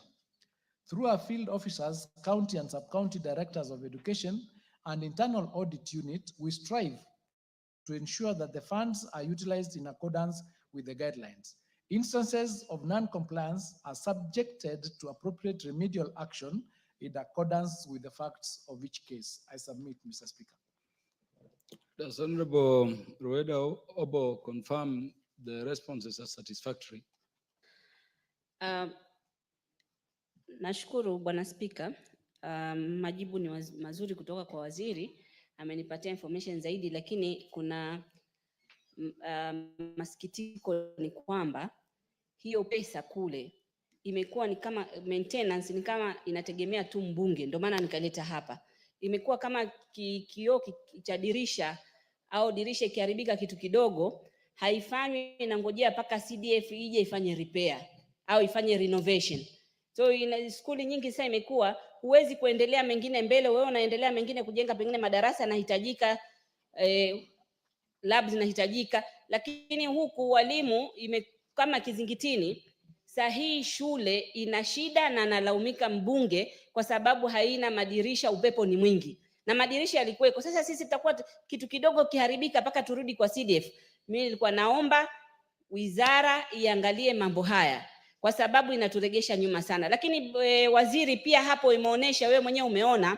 Through our field officers, county and sub-county directors of education, and internal audit unit, we strive to ensure that the funds are utilized in accordance with the guidelines. Instances of non-compliance are subjected to appropriate remedial action in accordance with the facts of each case. I submit, Mr. Speaker. Does Honorable Rueda Obo confirm the responses are satisfactory? Nashukuru Bwana Spika. Majibu ni mazuri kutoka kwa waziri, amenipatia information zaidi, lakini kuna masikitiko ni kwamba hiyo pesa kule imekuwa ni kama maintenance, ni kama inategemea tu mbunge, ndio maana nikaleta hapa. Imekuwa kama kioo cha dirisha, au dirisha ikiharibika kitu kidogo haifanywi, inangojea mpaka CDF ije ifanye repair au ifanye renovation. So skuli nyingi sasa imekuwa huwezi kuendelea mengine mbele, wewe unaendelea mengine kujenga, pengine madarasa yanahitajika, labs zinahitajika, lakini huku walimu kama Kizingitini. Hii shule ina shida na nalaumika mbunge kwa sababu haina madirisha, upepo ni mwingi na madirisha yalikuweko. Sasa sisi tutakuwa kitu kidogo kiharibika mpaka turudi kwa CDF. Mimi nilikuwa naomba wizara iangalie mambo haya kwa sababu inaturegesha nyuma sana. Lakini waziri pia hapo imeonesha, wewe mwenyewe umeona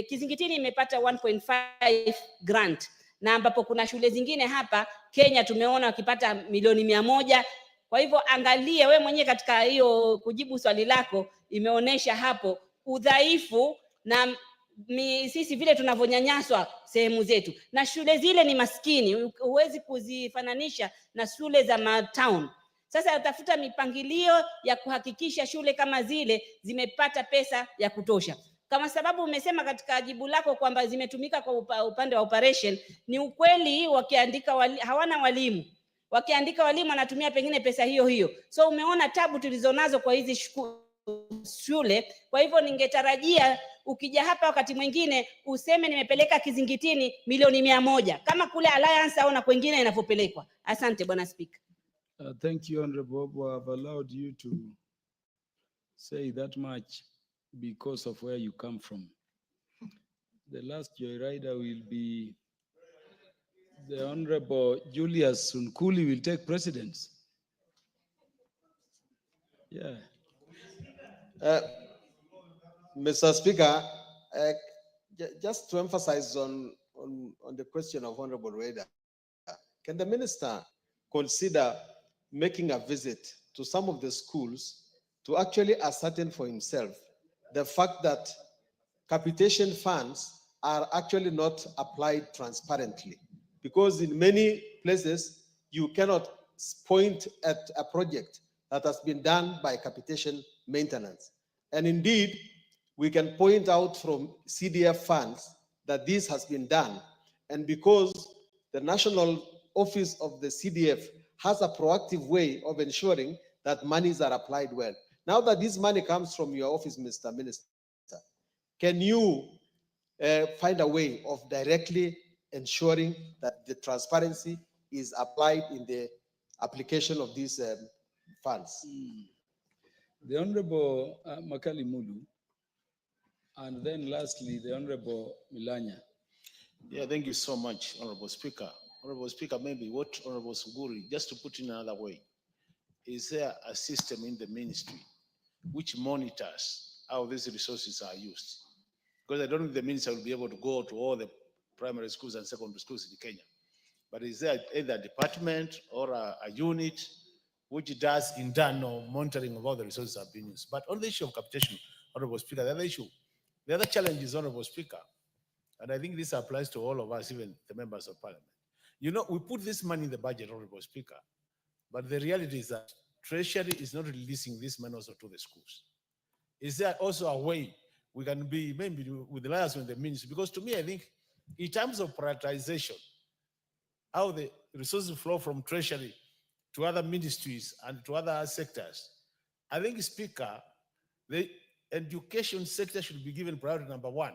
Kizingitini imepata 1.5 grant, na ambapo kuna shule zingine hapa Kenya tumeona wakipata milioni 100. Kwa hivyo angalia wewe mwenyewe katika hiyo kujibu swali lako, imeonesha hapo udhaifu na sisi vile tunavyonyanyaswa sehemu zetu, na shule zile ni maskini, huwezi kuzifananisha na shule za town. Sasa utafuta mipangilio ya kuhakikisha shule kama zile zimepata pesa ya kutosha. Kama sababu umesema katika jibu lako kwamba zimetumika kwa upande wa operation, ni ukweli. Wakiandika hawana walimu, wakiandika walimu wanatumia pengine pesa hiyo hiyo. So umeona tabu tulizonazo kwa hizi shule. Kwa hivyo ningetarajia ukija hapa wakati mwingine useme nimepeleka Kizingitini milioni 100 kama kule Alliance au na kwingine inavyopelekwa. Asante Bwana Speaker. Thank you, Honorable Bobo. I've allowed you to say that much because of where you come from. The last joyrider will be the Honorable Julius Sunkuli will take precedence. Yeah. Mr. Speaker, just to emphasize on the question of Honorable Rueda, can the minister consider making a visit to some of the schools to actually ascertain for himself the fact that capitation funds are actually not applied transparently? Because in many places, you cannot point at a project that has been done by capitation maintenance. And indeed, we can point out from CDF funds that this has been done. And because the National Office of the CDF has a proactive way of ensuring that monies are applied well. Now that this money comes from your office, Mr. Minister, can you find a way of directly ensuring that the transparency is applied in the application of these funds? The Honorable Makali Mulu And then lastly, the Honorable Milanya. Yeah, thank you so much, Honorable Speaker. Honorable Speaker, maybe what Honorable Suguri, just to put in another way, is there a system in the ministry which monitors how these resources are used? Because I don't think the minister will be able to go to all the primary schools and secondary schools in Kenya. But is there either a department or a unit which does internal monitoring of all the resources that are being used? But on the issue of capitation, Honorable Speaker, the other challenge is, Honorable Speaker, and I think this applies to all of us, even the members of parliament. You know, we put this money in the budget, Honorable Speaker, but the reality is that Treasury is not releasing this money also to the schools. Is there also a way we can be maybe with the liaison with the ministry? Because to me, I think in terms of prioritization, how the resources flow from Treasury to other ministries and to other sectors, I think, Speaker, the education sector should be given priority number one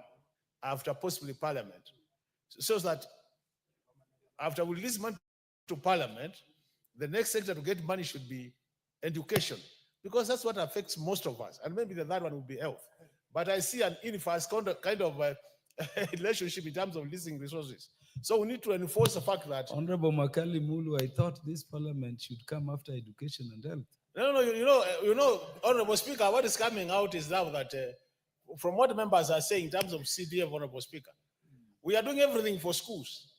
after possibly Parliament, so that after we release money to Parliament, the next sector to get money should be education, because that's what affects most of us. And maybe the third one will be health. But I see an inverse kind of relationship in terms of releasing resources. So we need to enforce the fact that Honorable Makali Mulu, I thought this parliament should come after education and health. No, you know, Honorable Speaker, what is coming out is now that from what members are saying in terms of CDF, Honorable Speaker, we are doing everything for schools.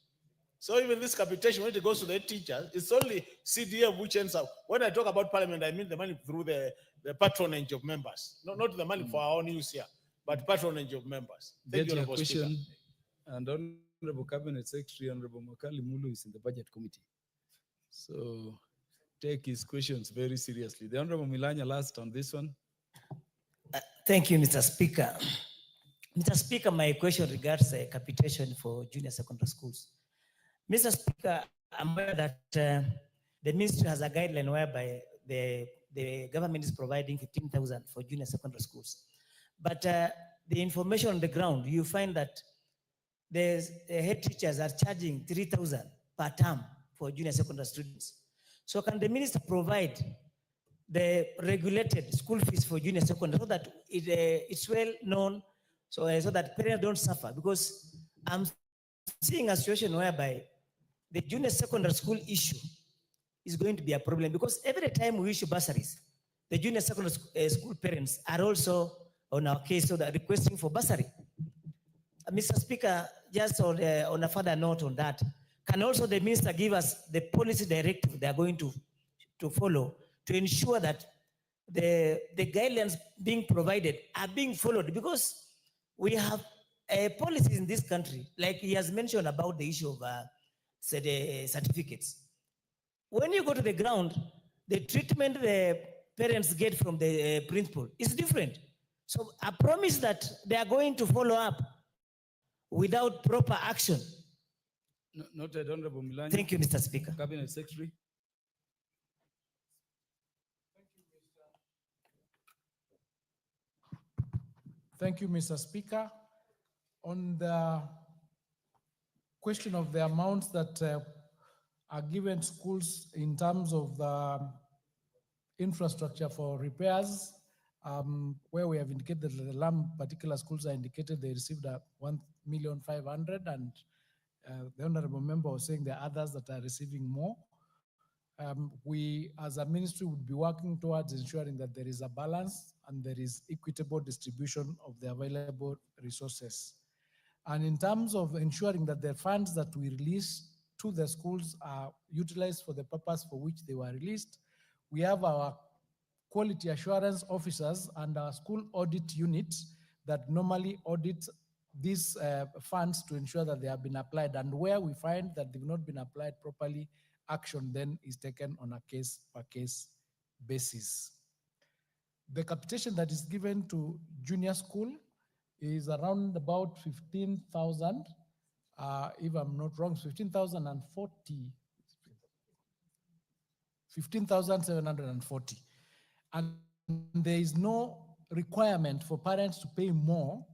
So even this capitation, when it goes to the teachers, it's only CDF which ends up. When I talk about Parliament, I mean the money through the patronage of members, not the money for our own use here, but patronage of members. Thank Get you, your Honorable Speaker. question. And Honorable Cabinet Secretary, Honorable Makali Mulu is in the Budget Committee. So take his questions very seriously. The Honorable Milanya last on this one. Thank you, Mr. Speaker. Mr. Speaker, my question regards capitation for junior secondary schools. Mr. Speaker, I'm aware that the ministry has a guideline whereby the government is providing 15,000 for junior secondary schools. But the information on the ground, you find that the head teachers are charging 3,000 per term for junior secondary students. So can the minister provide the regulated school fees for junior secondary so that it's well known, so that parents don't suffer? Because I'm seeing a situation whereby the junior secondary school issue is going to be a problem, because every time we issue bursaries, the junior secondary school parents are also on our case, so they're requesting for bursary. Mr. Speaker, just on a further note on that, can also the minister give us the policy directive they are going to follow to ensure that the guidelines being provided are being followed? Because we have policies in this country, like he has mentioned about the issue of certificates. When you go to the ground, the treatment the parents get from the principal is different. So I promise that they are going to follow up without proper action. Noted, Honorable Milanya. Thank you, Mr. Speaker. Cabinet Secretary. Thank you, Mr. Speaker. On the question of the amounts that are given schools in terms of the infrastructure for repairs, where we have indicated that the LAM particular schools are indicated they received 1,500,000, and the honorable member was saying there are others that are receiving more. We as a ministry would be working towards ensuring that there is a balance and there is equitable distribution of the available resources. And in terms of ensuring that the funds that we release to the schools are utilized for the purpose for which they were released, we have our quality assurance officers and our school audit units that normally audit these funds to ensure that they have been applied. And where we find that they've not been applied properly, action then is taken on a case-per-case basis. The capitation that is given to junior school is around about 15,000, if I'm not wrong, 15,040, 15,740. And there is no requirement for parents to pay more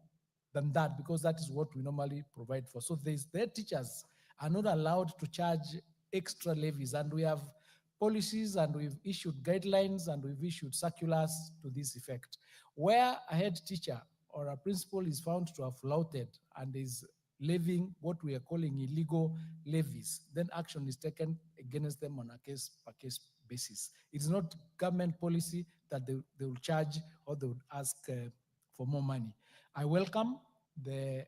than that, because that is what we normally provide for. So their teachers are not allowed to charge extra levies, and we have policies and we've issued guidelines and we've issued circulars to this effect. Where a head teacher or a principal is found to have flouted and is levying what we are calling illegal levies, then action is taken against them on a case-per-case basis. It's not government policy that they will charge or they would ask for more money. I welcome the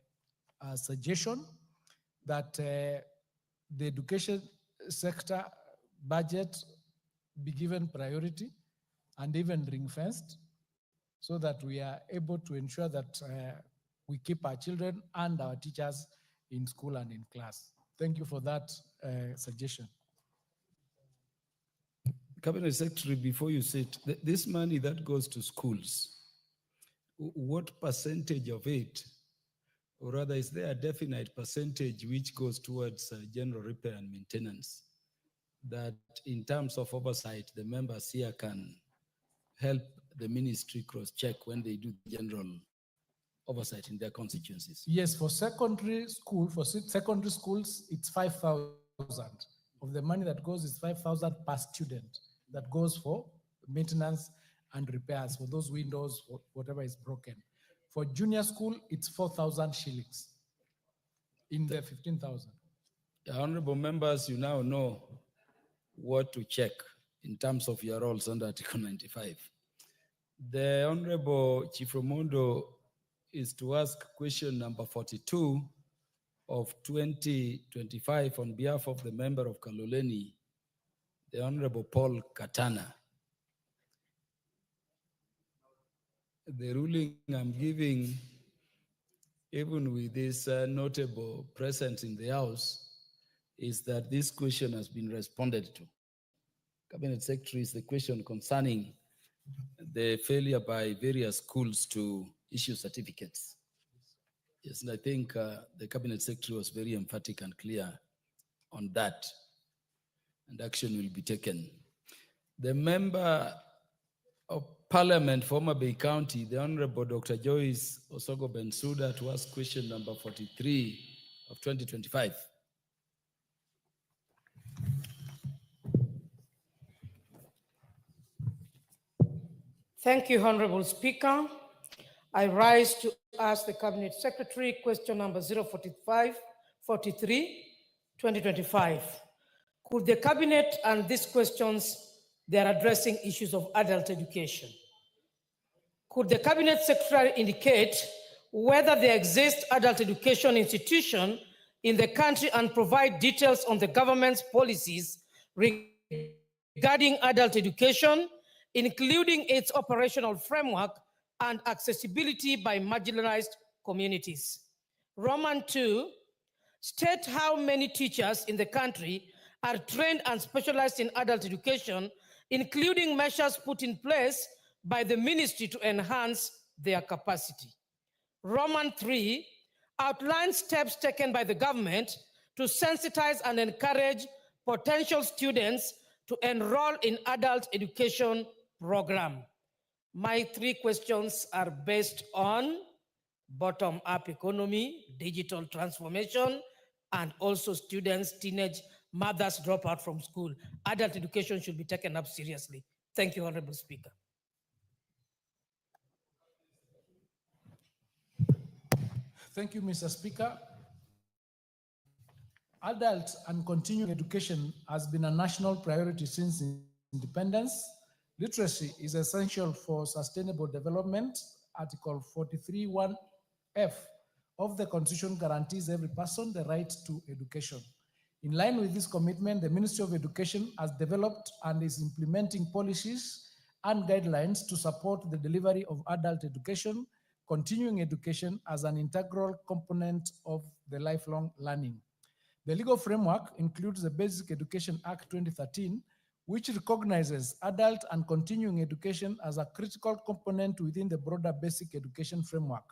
suggestion that the education sector budget be given priority and even ring-fenced so that we are able to ensure that we keep our children and our teachers in school and in class. Thank you for that suggestion. Cabinet Secretary, before you sit, this money that goes to schools, what percentage of it, or rather is there a definite percentage which goes towards general repair and maintenance, that in terms of oversight, the members here can help the ministry cross-check when they do the general oversight in their constituencies? Yes, for secondary schools, it's 5,000. Of the money that goes is 5,000 per student that goes for maintenance and repairs for those windows, whatever is broken. For junior school, it's 4,000 shillings in the 15,000. Honorable members, you now know what to check in terms of your roles under Article 95. The Honorable Chief Romondo is to ask question number 42 of 2025 on behalf of the member of Kaloleni, the Honorable Paul Katana. The ruling I'm giving, even with this notable presence in the House, is that this question has been responded to. Cabinet Secretary, is the question concerning the failure by various schools to issue certificates. Yes, and I think the Cabinet Secretary was very emphatic and clear on that, and action will be taken. The Member of Parliament for Homa Bay County, the Honorable Dr. Joyce Osogo Bensouda, to ask question number 43 of 2025. Thank you, Honorable Speaker. I rise to ask the Cabinet Secretary question number 043, 2025. Could the Cabinet, and these questions, they are addressing issues of adult education. Could the Cabinet Secretary indicate whether there exists adult education institution in the country and provide details on the government's policies regarding adult education, including its operational framework and accessibility by marginalized communities? Roman 2, state how many teachers in the country are trained and specialized in adult education, including measures put in place by the ministry to enhance their capacity. Roman 3 outlines steps taken by the government to sensitize and encourage potential students to enroll in adult education program. My three questions are based on bottom-up economy, digital transformation, and also students, teenage mothers drop out from school. Adult education should be taken up seriously. Thank you, Honorable Speaker. Thank you, Mr. Speaker. Adult and continuing education has been a national priority since independence. Literacy is essential for sustainable development. Article 43(1)(f) of the Constitution guarantees every person the right to education. In line with this commitment, the Ministry of Education has developed and is implementing policies and guidelines to support the delivery of adult education, continuing education as an integral component of the lifelong learning. The legal framework includes the Basic Education Act 2013, which recognizes adult and continuing education as a critical component within the broader basic education framework.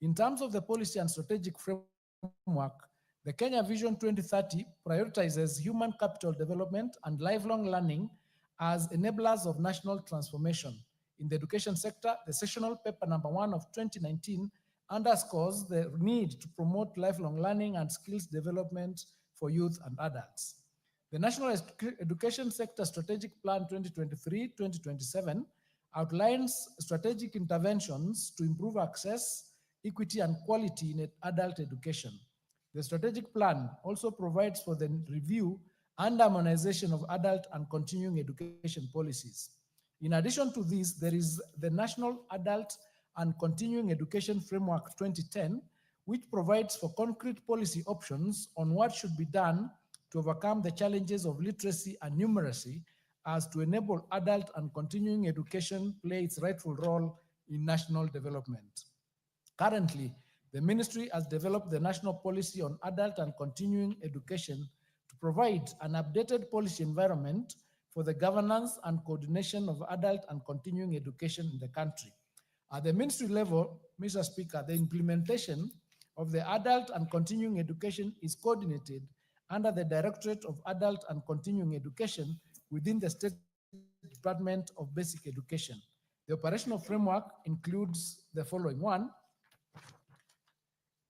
In terms of the policy and strategic framework, the Kenya Vision 2030 prioritizes human capital development and lifelong learning as enablers of national transformation. In the education sector, the sessional paper number 1 of 2019 underscores the need to promote lifelong learning and skills development for youth and adults. The National Education Sector Strategic Plan 2023-2027 outlines strategic interventions to improve access, equity, and quality in adult education. The strategic plan also provides for the review and harmonization of adult and continuing education policies. In addition to this, there is the National Adult and Continuing Education Framework 2010, which provides for concrete policy options on what should be done to overcome the challenges of literacy and numeracy as to enable adult and continuing education play its rightful role in national development. Currently, the ministry has developed the national policy on adult and continuing education to provide an updated policy environment for the governance and coordination of adult and continuing education in the country. At the ministry level, Mr. Speaker, the implementation of the adult and continuing education is coordinated under the Directorate of Adult and Continuing Education within the State Department of Basic Education. The operational framework includes the following. One,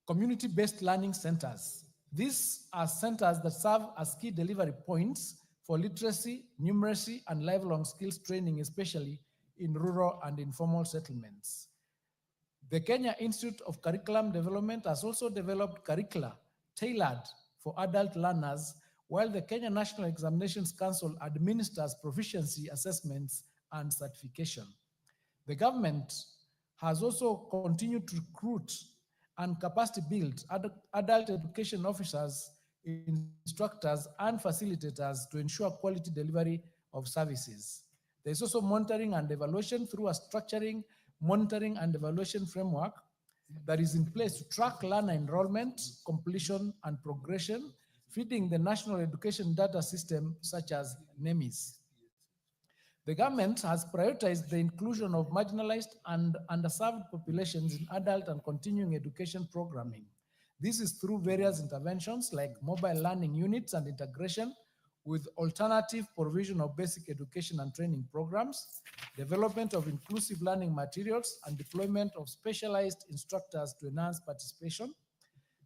community-based learning centers. These are centers that serve as key delivery points for literacy, numeracy, and lifelong skills training, especially in rural and informal settlements. The Kenya Institute of Curriculum Development has also developed curricula tailored for adult learners, while the Kenya National Examinations Council administers proficiency assessments and certification. The government has also continued to recruit and capacity build adult education officers, instructors, and facilitators to ensure quality delivery of services. There is also monitoring and evaluation through a structuring, monitoring, and evaluation framework that is in place to track learner enrollment, completion, and progression, feeding the National Education Data System such as NEMIS. The government has prioritized the inclusion of marginalized and underserved populations in adult and continuing education programming. This is through various interventions like mobile learning units and integration with alternative provision of basic education and training programs, development of inclusive learning materials, and deployment of specialized instructors to enhance participation,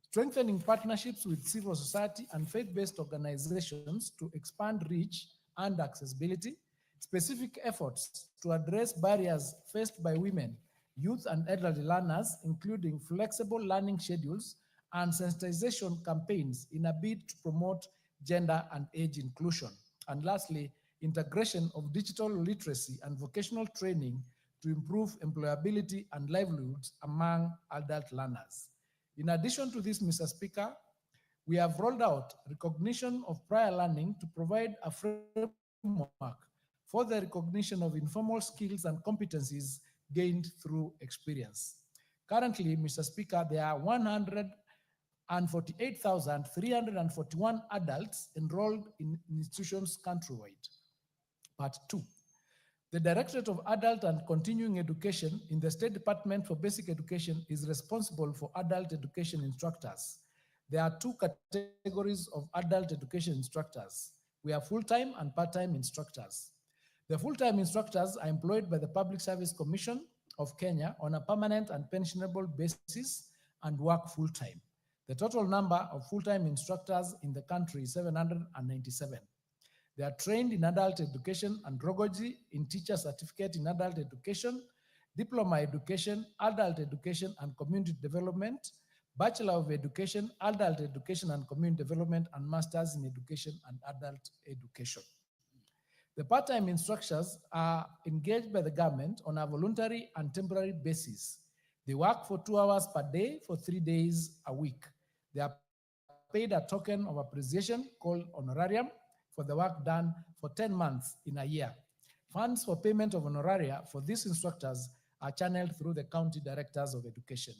strengthening partnerships with civil society and faith-based organizations to expand reach and accessibility, specific efforts to address barriers faced by women, youth, and elderly learners, including flexible learning schedules and sensitization campaigns in a bid to promote gender and age inclusion. And lastly, integration of digital literacy and vocational training to improve employability and livelihoods among adult learners. In addition to this, Mr. Speaker, we have rolled out recognition of prior learning to provide a framework for the recognition of informal skills and competencies gained through experience. Currently, Mr. Speaker, there are 148,341 adults enrolled in institutions countrywide. Part 2. The Directorate of Adult and Continuing Education in the State Department for Basic Education is responsible for adult education instructors. There are two categories of adult education instructors. We have full-time and part-time instructors. The full-time instructors are employed by the Public Service Commission of Kenya on a permanent and pensionable basis and work full-time. The total number of full-time instructors in the country is 797. They are trained in adult education and andragogy in teacher certificate in adult education, diploma education, adult education and community development, Bachelor of Education, adult education and community development, and masters in education and adult education. The part-time instructors are engaged by the government on a voluntary and temporary basis. They work for 2 hours per day for 3 days a week. They are paid a token of appreciation called honorarium for the work done for 10 months in a year. Funds for payment of honoraria for these instructors are channeled through the county directors of education.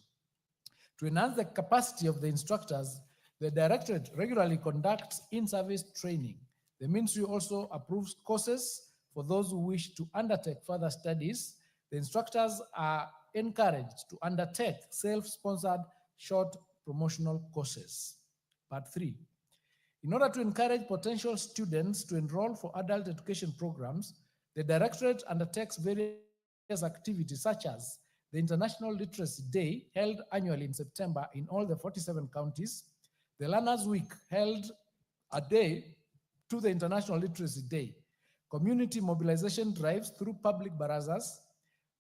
To enhance the capacity of the instructors, the directorate regularly conducts in-service training. The ministry also approves courses for those who wish to undertake further studies. The instructors are encouraged to undertake self-sponsored short promotional courses. Part 3. In order to encourage potential students to enroll for adult education programs, the directorate undertakes various activities such as the International Literacy Day held annually in September in all the 47 counties, the Learners Week held a day to the International Literacy Day, community mobilization drives through public barazas,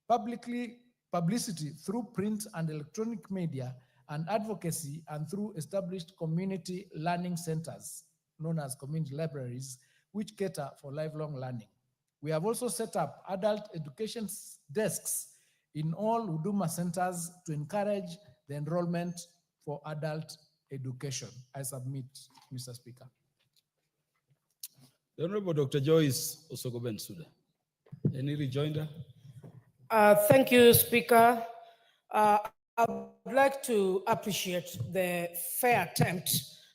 publicity through print and electronic media, and advocacy and through established community learning centers, known as community libraries, which cater for lifelong learning. We have also set up adult education desks in all Huduma centers to encourage the enrollment for adult education. I submit, Mr. Speaker. The Honorable Dr. Joyce Osogoben Suda. Any rejoinder? Thank you, Speaker. I would like to appreciate the fair attempt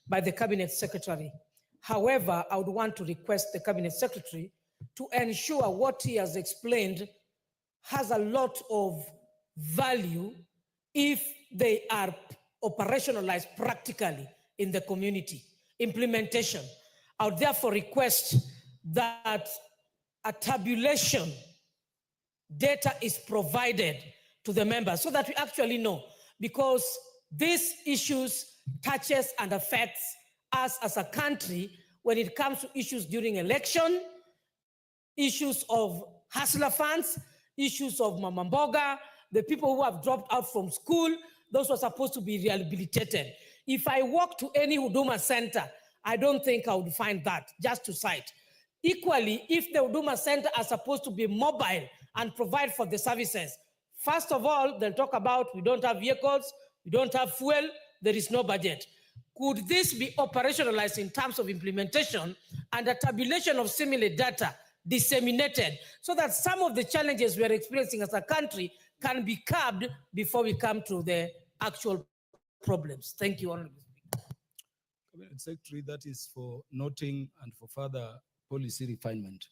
by the Cabinet Secretary. However, I would want to request the Cabinet Secretary to ensure what he has explained has a lot of value if they are operationalized practically in the community. Implementation. I would therefore request that a tabulation data is provided to the members so that we actually know, because these issues touches and affects us as a country when it comes to issues during election, issues of hustler funds, issues of Mama Mboga, the people who have dropped out from school, those who are supposed to be rehabilitated. If I walk to any Huduma center, I don't think I would find that, just to cite. Equally, if the Huduma center are supposed to be mobile and provide for the services, first of all, they'll talk about we don't have vehicles, we don't have fuel, there is no budget. Could this be operationalized in terms of implementation and a tabulation of similar data disseminated so that some of the challenges we are experiencing as a country can be curbed before we come to the actual problems? Thank you, Honorable Speaker. Cabinet Secretary, that is for noting and for further policy refinement.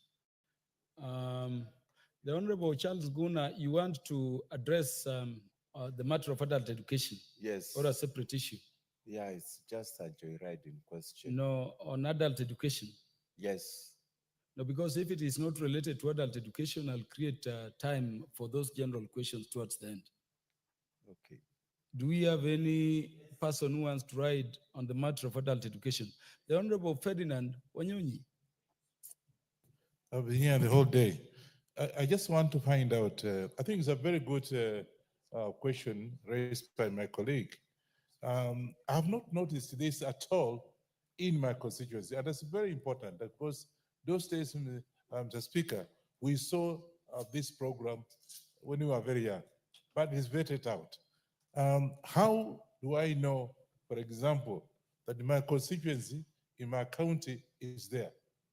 The Honorable Charles Guna, you want to address the matter of adult education? Yes. Or a separate issue? Yeah, it's just a joyriding question. No, on adult education? Yes. No, because if it is not related to adult education, I'll create time for those general questions towards the end. Okay. Do we have any person who wants to ride on the matter of adult education? The Honorable Ferdinand Wanyonyi. I've been here the whole day. I just want to find out, I think it's a very good question raised by my colleague. I have not noticed this at all in my constituency, and it's very important because those days, Mr. Speaker, we saw this program when we were very young, but it's vetted out. How do I know, for example, that my constituency in my county is there?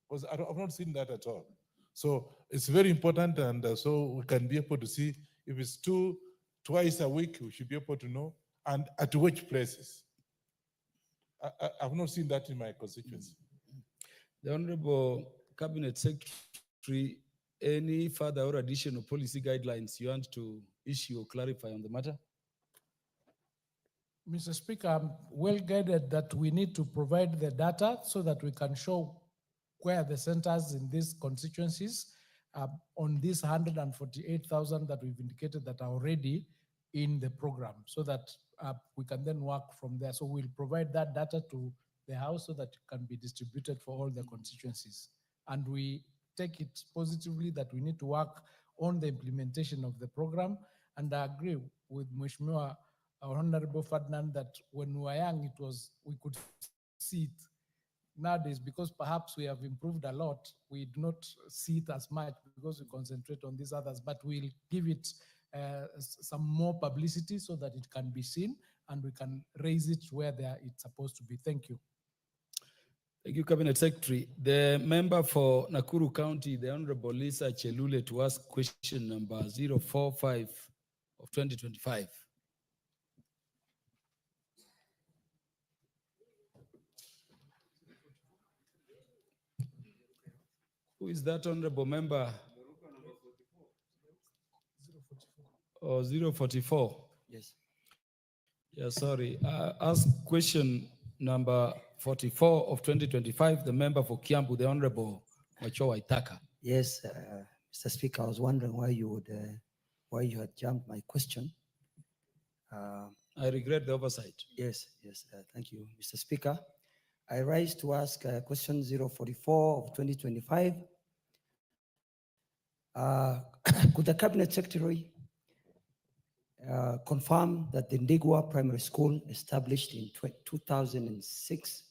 Because I've not seen that at all. So it's very important, and so we can be able to see if it's twice a week, we should be able to know, and at which places. I've not seen that in my constituency. The Honorable Cabinet Secretary, any further or additional policy guidelines you want to issue or clarify on the matter? Mr. Speaker, I'm well guided that we need to provide the data so that we can show where the centers in these constituencies on these 148,000 that we've indicated that are already in the program, so that we can then work from there. So we'll provide that data to the House so that it can be distributed for all the constituencies. And we take it positively that we need to work on the implementation of the program. And I agree with Mheshimiwa Honorable Ferdinand that when we were young, we could see it. Nowadays, because perhaps we have improved a lot, we do not see it as much because we concentrate on these others, but we'll give it some more publicity so that it can be seen and we can raise it where it's supposed to be. Thank you. Thank you, Cabinet Secretary. The member for Nakuru County, the Honorable Lisa Chelule, to ask question number 045 of 2025. Who is that honorable member? Oh, 044. Yes. Yeah, sorry. Ask question number 44 of 2025, the member for Kiambu, the Honorable Machoa Itaka. Yes, Mr. Speaker, I was wondering why you had jumped my question. I regret the oversight. Yes, thank you, Mr. Speaker. I rise to ask question 044 of 2025. Could the Cabinet Secretary confirm that the Ndigwa Primary School, established in 2006,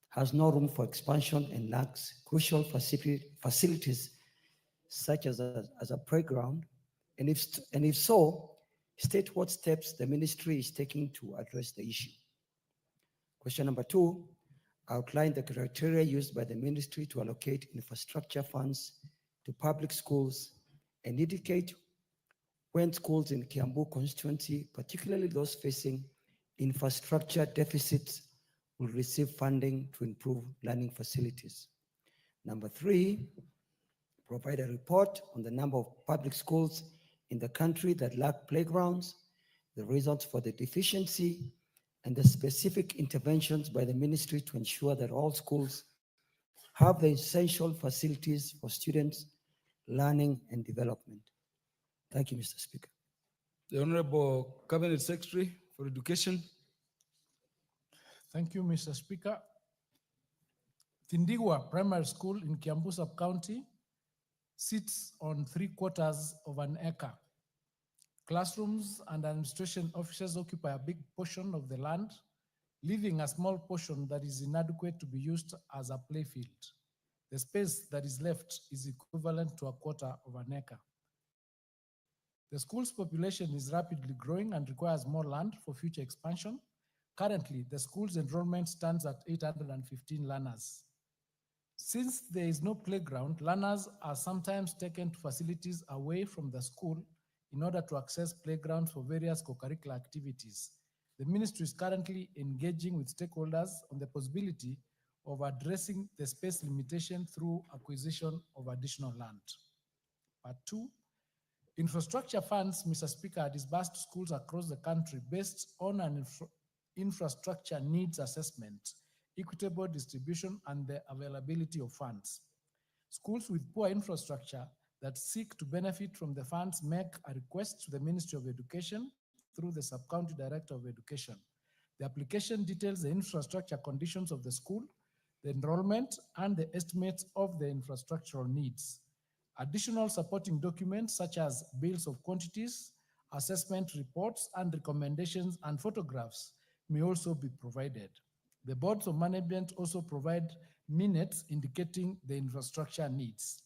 has no room for expansion and lacks crucial facilities such as a playground? And if so, state what steps the ministry is taking to address the issue. Question number 2, outline the criteria used by the ministry to allocate infrastructure funds to public schools and indicate when schools in Kiambu constituency, particularly those facing infrastructure deficits, will receive funding to improve learning facilities. Number 3, provide a report on the number of public schools in the country that lack playgrounds, the reasons for the deficiency, and the specific interventions by the ministry to ensure that all schools have the essential facilities for students' learning and development. Thank you, Mr. Speaker. The Honorable Cabinet Secretary for Education. Thank you, Mr. Speaker. Tindigwa Primary School in Kiambu Sub-County sits on 3/4 of an acre. Classrooms and administration offices occupy a big portion of the land, leaving a small portion that is inadequate to be used as a playfield. The space that is left is equivalent to 1/4 of an acre. The school's population is rapidly growing and requires more land for future expansion. Currently, the school's enrollment stands at 815 learners. Since there is no playground, learners are sometimes taken to facilities away from the school in order to access playgrounds for various co-curricular activities. The ministry is currently engaging with stakeholders on the possibility of addressing the space limitation through acquisition of additional land. Part 2, infrastructure funds, Mr. Speaker, are disbursed to schools across the country based on an infrastructure needs assessment, equitable distribution, and the availability of funds. Schools with poor infrastructure that seek to benefit from the funds make a request to the Ministry of Education through the Sub-County Director of Education. The application details the infrastructure conditions of the school, the enrollment, and the estimates of the infrastructural needs. Additional supporting documents such as bills of quantities, assessment reports, and recommendations and photographs may also be provided. The boards of management also provide minutes indicating the infrastructure needs.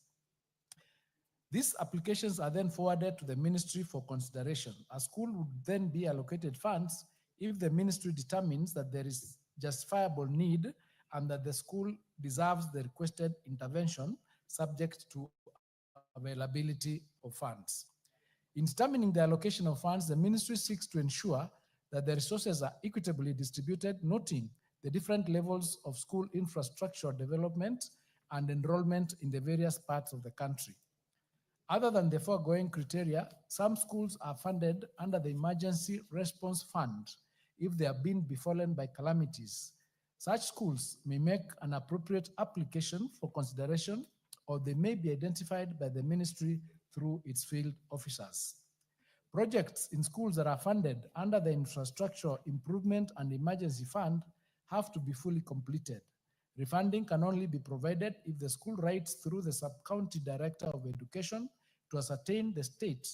These applications are then forwarded to the ministry for consideration. A school would then be allocated funds if the ministry determines that there is justifiable need and that the school deserves the requested intervention subject to availability of funds. In determining the allocation of funds, the ministry seeks to ensure that the resources are equitably distributed, noting the different levels of school infrastructure development and enrollment in the various parts of the country. Other than the foregoing criteria, some schools are funded under the Emergency Response Fund if they have been befallen by calamities. Such schools may make an appropriate application for consideration, or they may be identified by the ministry through its field officers. Projects in schools that are funded under the Infrastructure Improvement and Emergency Fund have to be fully completed. Refunding can only be provided if the school writes through the Sub-County Director of Education to ascertain the state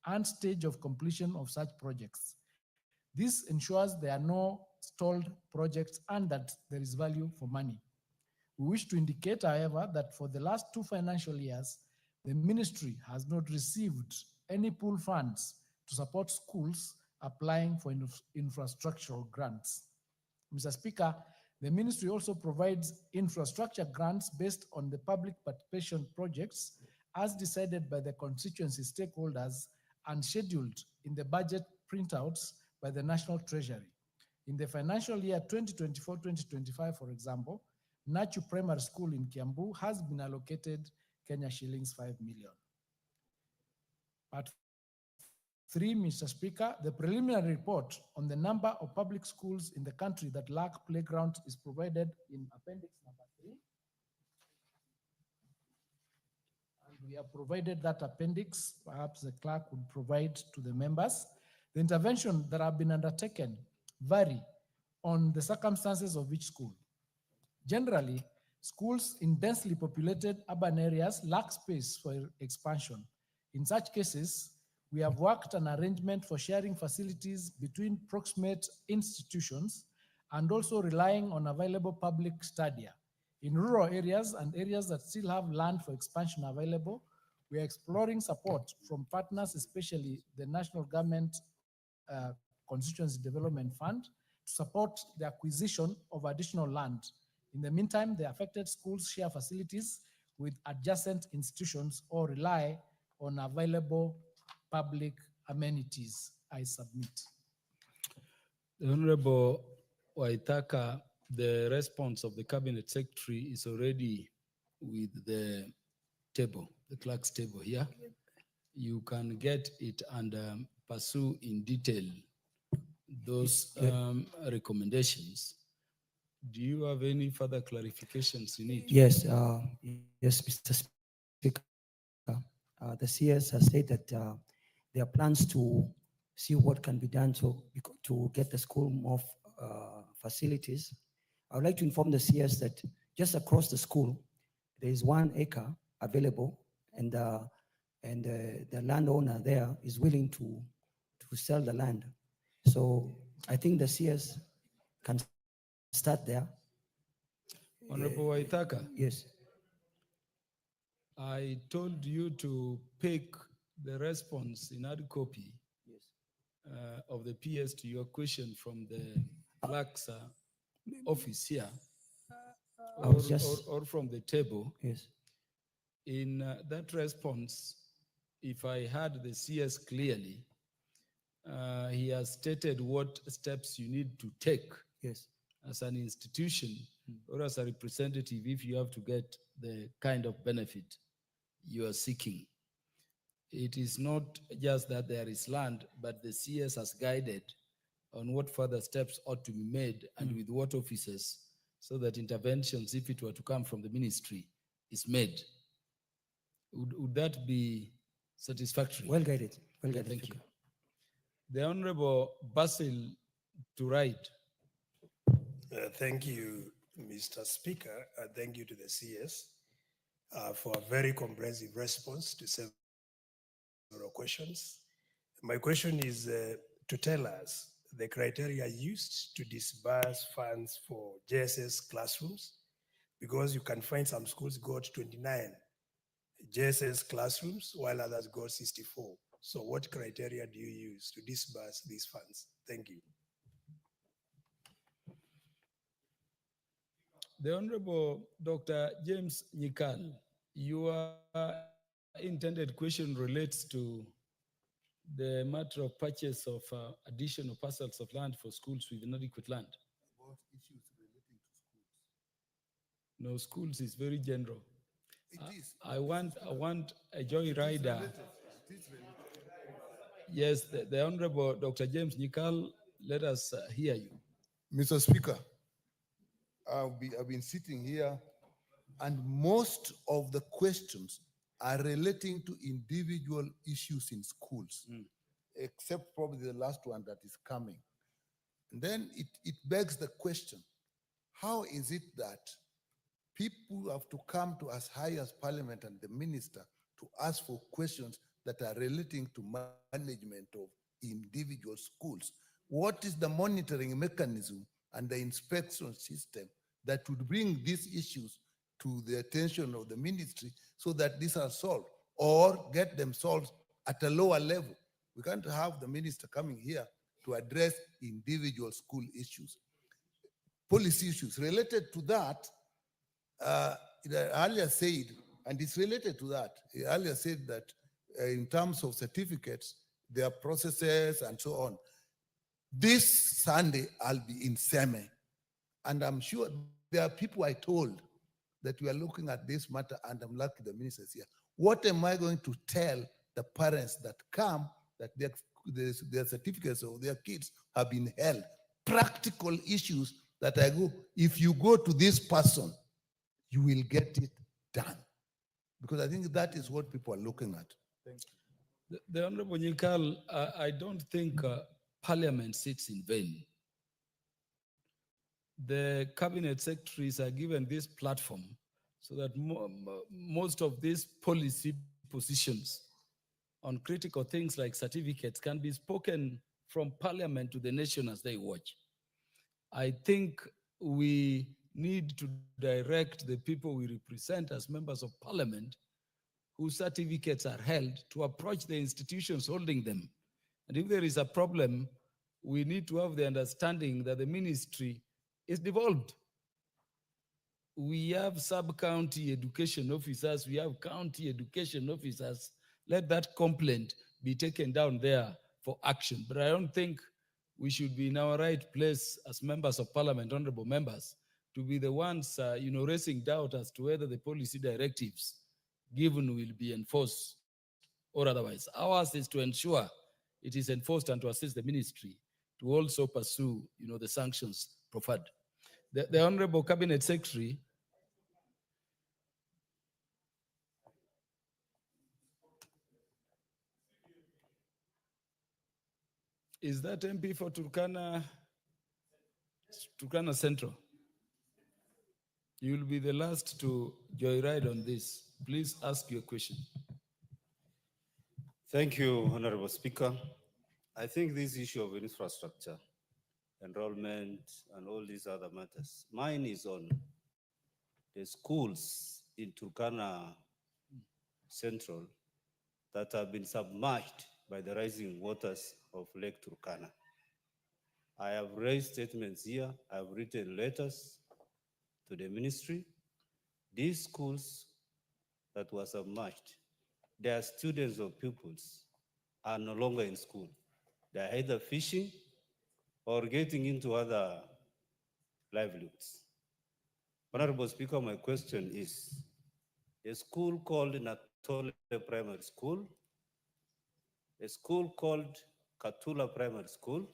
and stage of completion of such projects. This ensures there are no stalled projects and that there is value for money. We wish to indicate, however, that for the last 2 financial years, the ministry has not received any pool funds to support schools applying for infrastructural grants. Mr. Speaker, the ministry also provides infrastructure grants based on the public participation projects as decided by the constituency stakeholders and scheduled in the budget printouts by the National Treasury. In the financial year 2024-2025, for example, Nachu Primary School in Kiambu has been allocated Kenya shillings 5 million. Part 3, Mr. Speaker, the preliminary report on the number of public schools in the country that lack playgrounds is provided in appendix number 3. And we have provided that appendix, perhaps the clerk would provide to the members. The interventions that have been undertaken vary on the circumstances of each school. Generally, schools in densely populated urban areas lack space for expansion. In such cases, We have worked an arrangement for sharing facilities between proximate institutions and also relying on available public stadia. In rural areas and areas that still have land for expansion available, we are exploring support from partners, especially the national government Constituency Development Fund, to support the acquisition of additional land. In the meantime, the affected schools share facilities with adjacent institutions or rely on available public amenities. I submit. The Honorable Waitaka, the response of the Cabinet Secretary is already with the table, the clerk's table here. You can get it and pursue in detail those recommendations. Do you have any further clarifications you need? Yes, yes, Mr. Speaker. The CS has said that there are plans to see what can be done to get the school more facilities. I would like to inform the CS that just across the school, there is 1 acre available, and the landowner there is willing to sell the land. So I think the CS can start there. Honorable Waitaka. Yes. I told you to pick the response in hard copy of the PS to your question from the clerk's office here, or from the table. Yes. In that response, if I heard the CS clearly, he has stated what steps you need to take as an institution or as a representative if you have to get the kind of benefit you are seeking. It is not just that there is land, but the CS has guided on what further steps ought to be made and with what officers, so that interventions, if it were to come from the ministry, is made. Would that be satisfactory? Well guided. Well guided. Thank you. The Honorable Basil Turait. Thank you, Mr. Speaker. Thank you to the CS for a very comprehensive response to several questions. My question is to tell us the criteria used to disburse funds for JSS classrooms, because you can find some schools got 29 JSS classrooms while others got 64. So what criteria do you use to disburse these funds? Thank you. The Honorable Dr. James Nyikal, your intended question relates to the matter of purchase of additional parcels of land for schools with inadequate land. About issues relating to schools. No, schools is very general. It is. I want a joyrider. It is related. Yes, the Honorable Dr. James Nyikal, let us hear you. Mr. Speaker, I've been sitting here, and most of the questions are relating to individual issues in schools, except probably the last one that is coming. And then it begs the question, how is it that people have to come to as high as Parliament and the Minister to ask for questions that are relating to management of individual schools? What is the monitoring mechanism and the inspection system that would bring these issues to the attention of the ministry so that these are solved, or get them solved at a lower level? We can't have the minister coming here to address individual school issues. Policy issues related to that, it earlier said, and it's related to that, it earlier said that in terms of certificates, there are processes and so on. This Sunday, I'll be in Seme, and I'm sure there are people I told that we are looking at this matter, and I'm lucky the minister is here. What am I going to tell the parents that come that their certificates of their kids have been held? Practical issues that I go, if you go to this person, you will get it done. Because I think that is what people are looking at. Thank you. The Honorable Nyikal, I don't think Parliament sits in vain. The cabinet secretaries are given this platform so that most of these policy positions on critical things like certificates can be spoken from parliament to the nation as they watch. I think we need to direct the people we represent as members of parliament whose certificates are held to approach the institutions holding them. And if there is a problem, we need to have the understanding that the ministry is devolved. We have sub-county education officers, we have county education officers. Let that complaint be taken down there for action. But I don't think we should be in our right place as members of parliament, honorable members, to be the ones, raising doubt as to whether the policy directives given will be enforced or otherwise. Ours is to ensure it is enforced and to assist the ministry to also pursue, the sanctions proffered. The Honorable Cabinet Secretary is that MP for Turkana Central. You will be the last to joyride on this. Please ask your question. Thank you, Honorable Speaker. I think this issue of infrastructure, enrollment, and all these other matters, mine is on the schools in Turkana Central that have been submerged by the rising waters of Lake Turkana. I have raised statements here, I have written letters to the ministry. These schools that were submerged, their students or pupils are no longer in school. They're either fishing or getting into other livelihoods. Honorable Speaker, my question is, a school called Natole Primary School, a school called Katula Primary School,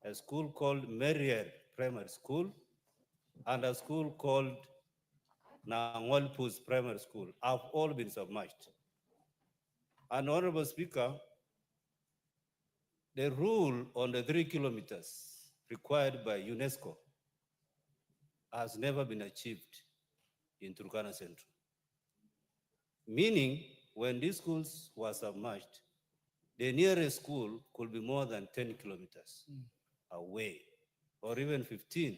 a school called Merrier Primary School, and a school called Nangolpus Primary School have all been submerged. And Honorable Speaker, the rule on the 3 kilometers required by UNESCO has never been achieved in Turkana Central. Meaning, when these schools were submerged, the nearest school could be more than 10 kilometers away, or even 15.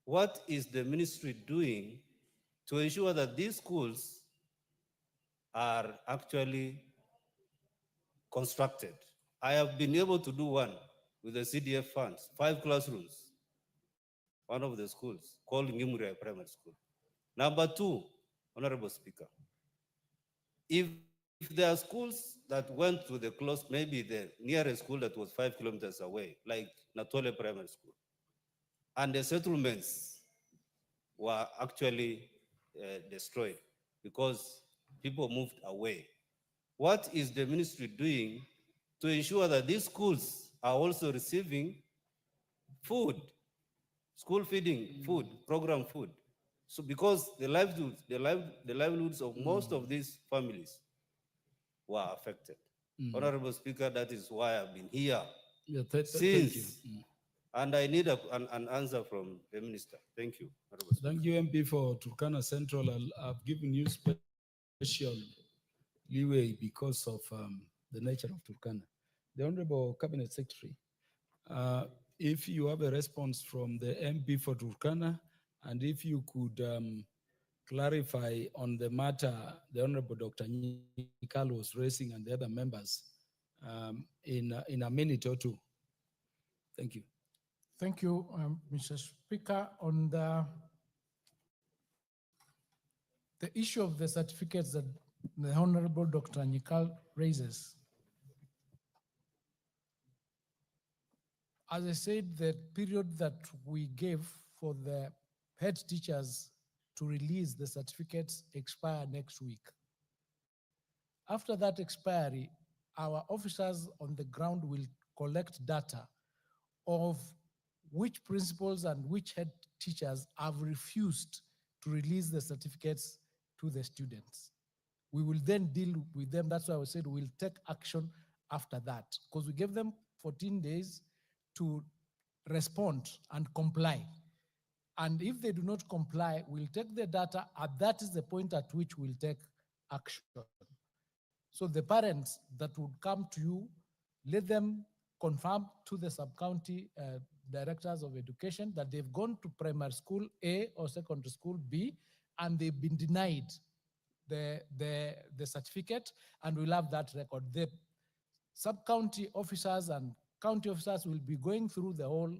What is the ministry doing to ensure that these schools are actually constructed? I have been able to do one with the CDF funds, 5 classrooms, one of the schools called Ngimure Primary School. Number 2, Honorable Speaker, if there are schools that went to the close, maybe the nearest school that was 5 kilometers away, like Natole Primary School, and the settlements were actually destroyed because people moved away. What is the ministry doing to ensure that these schools are also receiving food, school feeding food, program food? So because the livelihoods of most of these families were affected. Honorable Speaker, that is why I've been here since. Thank you. And I need an answer from the minister. Thank you. Thank you, MP, for Turkana Central. I've given you special leeway because of the nature of Turkana. The Honorable Cabinet Secretary, if you have a response from the MP for Turkana, and if you could clarify on the matter the Honorable Dr. Nyikal was raising and the other members in a minute or two. Thank you. Thank you, Mr. Speaker. On the issue of the certificates that the Honorable Dr. Nyikal raises, as I said, the period that we gave for the head teachers to release the certificates expire next week. After that expiry, our officers on the ground will collect data of which principals and which head teachers have refused to release the certificates to the students. We will then deal with them. That's why I said we'll take action after that, because we gave them 14 days to respond and comply. And if they do not comply, we'll take the data, and that is the point at which we'll take action. So the parents that would come to you, let them confirm to the sub-county directors of education that they've gone to primary school A or secondary school B, and they've been denied the certificate, and we'll have that record. The sub-county officers and county officers will be going through the whole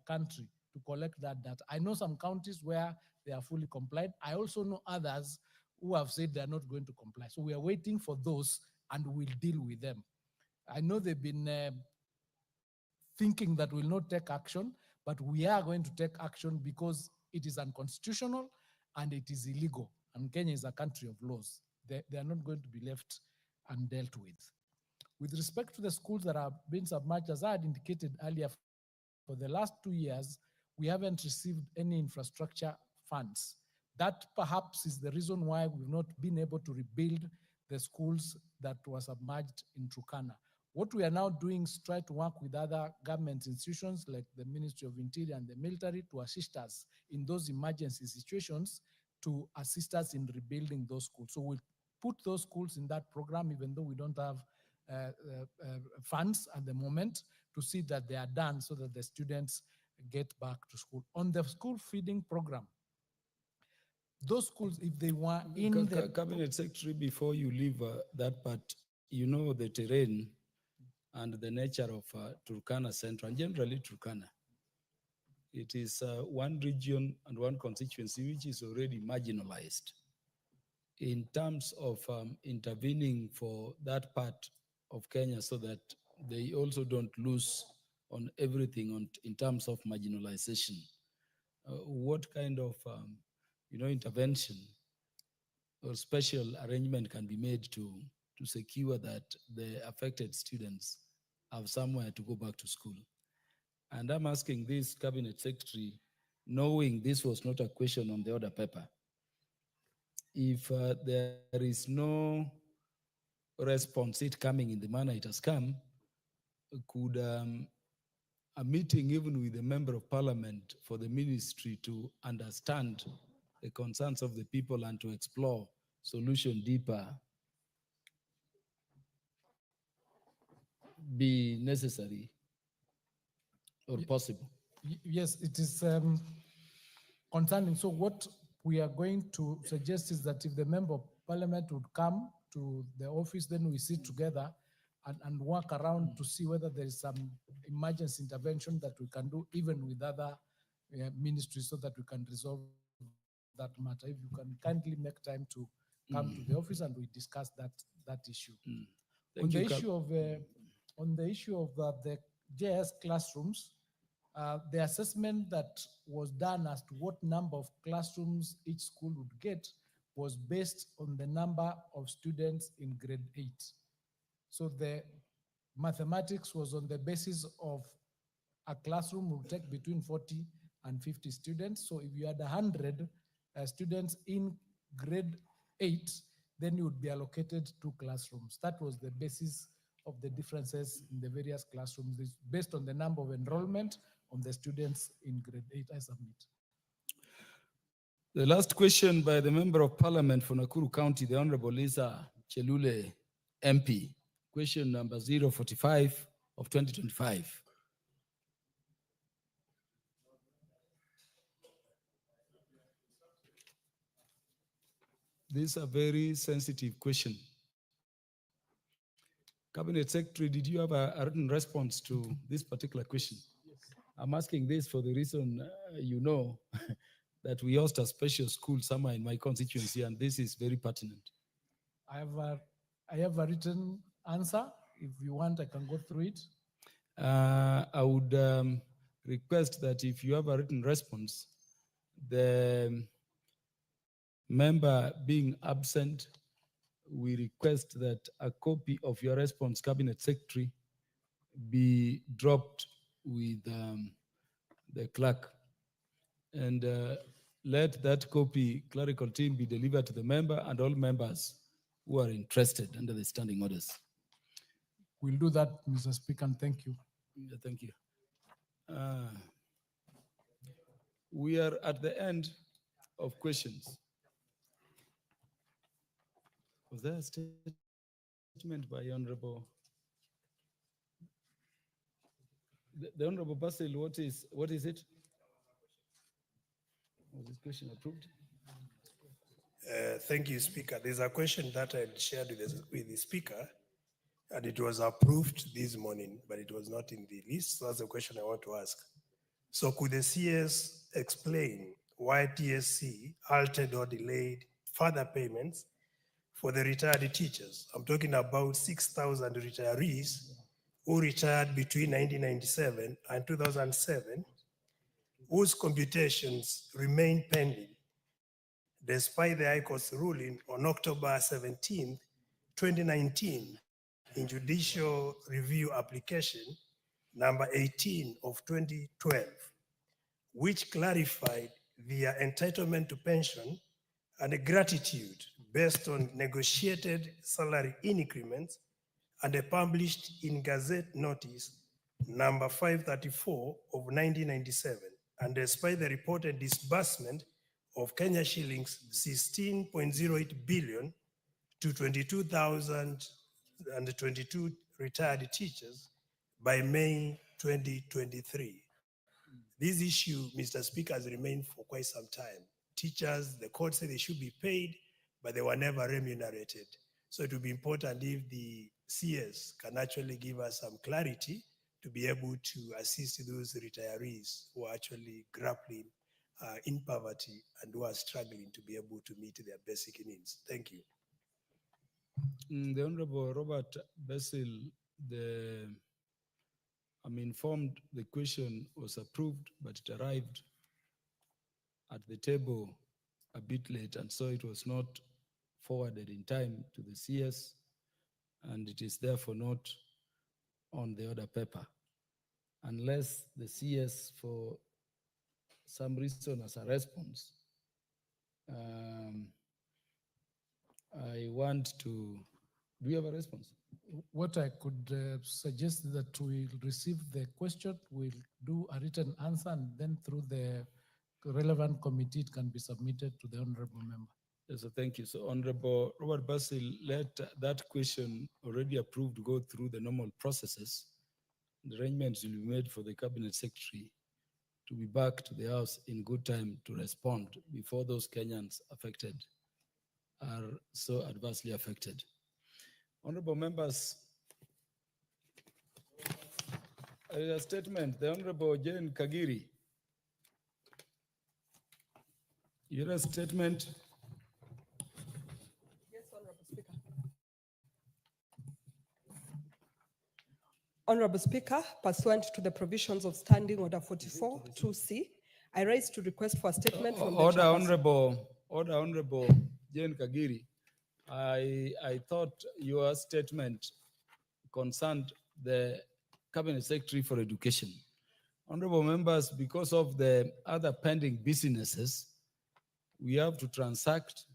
country to collect that data. I know some counties where they are fully compliant. I also know others who have said they're not going to comply. So we are waiting for those, and we'll deal with them. I know they've been thinking that we'll not take action, but we are going to take action because it is unconstitutional and it is illegal. And Kenya is a country of laws. They are not going to be left undealt with. With respect to the schools that have been submerged, as I had indicated earlier, for the last 2 years, we haven't received any infrastructure funds. That perhaps is the reason why we've not been able to rebuild the schools that were submerged in Turkana. What we are now doing is try to work with other government institutions like the Ministry of Interior and the military to assist us in those emergency situations, to assist us in rebuilding those schools. So we'll put those schools in that program, even though we don't have funds at the moment, to see that they are done so that the students get back to school. On the school feeding program, those schools, if they were in the Cabinet Secretary, before you leave that part, you know the terrain and the nature of Turkana Central, and generally Turkana. It is one region and one constituency which is already marginalized. In terms of intervening for that part of Kenya so that they also don't lose on everything in terms of marginalization, what kind of intervention or special arrangement can be made to secure that the affected students have somewhere to go back to school? And I'm asking this Cabinet Secretary, knowing this was not a question on the order paper. If there is no response it coming in the manner it has come, could a meeting even with a member of parliament for the ministry to understand the concerns of the people and to explore solution deeper be necessary or possible? Yes, it is concerning. So what we are going to suggest is that if the member of parliament would come to the office, then we sit together and work around to see whether there is some emergency intervention that we can do, even with other ministries, so that we can resolve that matter. If you can kindly make time to come to the office and we discuss that issue. On the issue of the JS classrooms, the assessment that was done as to what number of classrooms each school would get was based on the number of students in grade 8. So the mathematics was on the basis of a classroom will take between 40 and 50 students. So if you had 100 students in grade 8, then you would be allocated 2 classrooms. That was the basis of the differences in the various classrooms. It's based on the number of enrollment on the students in grade 8. I submit. The last question by the Member of Parliament for Nakuru County, the Honorable Lisa Chelule, MP. Question number 045 of 2025. This is a very sensitive question. Cabinet Secretary, did you have a written response to this particular question? Yes. I'm asking this for the reason you know that we host a special school somewhere in my constituency, and this is very pertinent. I have a written answer. If you want, I can go through it. I would request that if you have a written response, the member being absent, we request that a copy of your response, Cabinet Secretary, be dropped with the clerk. And let that copy, clerical team, be delivered to the member and all members who are interested under the standing orders. We'll do that, Mr. Speaker, and thank you. Yeah, thank you. We are at the end of questions. Was there a statement? statement by Honorable. The Honorable Basil, what is it? Was this question approved? Thank you, Speaker. There's a question that I shared with the Speaker, and it was approved this morning, but it was not in the list. So that's the question I want to ask. So could the CS explain why TSC halted or delayed further payments for the retired teachers? I'm talking about 6,000 retirees who retired between 1997 and 2007, whose computations remain pending despite the High Court's ruling on October 17, 2019, in Judicial Review Application number 18 of 2012, which clarified their entitlement to pension and gratitude based on negotiated salary increments and published in Gazette Notice number 534 of 1997, and despite the reported disbursement of Kenya shillings 16.08 billion to 22,022 retired teachers by May 2023. This issue, Mr. Speaker, has remained for quite some time. Teachers, the court said they should be paid, but they were never remunerated. So it would be important if the CS can actually give us some clarity to be able to assist those retirees who are actually grappling in poverty and who are struggling to be able to meet their basic needs. Thank you. The Honorable Robert Basil, I'm informed the question was approved, but it arrived at the table a bit late, and so it was not forwarded in time to the CS, and it is therefore not on the order paper. Unless the CS, for some reason, as a response, I want to, do you have a response? What I could suggest that we'll receive the question, we'll do a written answer, and then through the relevant committee, it can be submitted to the honorable member. Yes, so thank you. So Honorable Robert Basil, let that question already approved go through the normal processes. The arrangements will be made for the Cabinet Secretary to be back to the House in good time to respond before those Kenyans affected are so adversely affected. Honorable members, a statement, the Honorable Jane Kagiri. You have a statement. Yes, Honorable Speaker. Honorable Speaker, pursuant to the provisions of Standing Order 44 2C, I rise to request for a statement from the chairperson. Honorable Jane Kagiri. I thought your statement concerned the Cabinet Secretary for Education. Honorable members, because of the other pending businesses, we have to transact.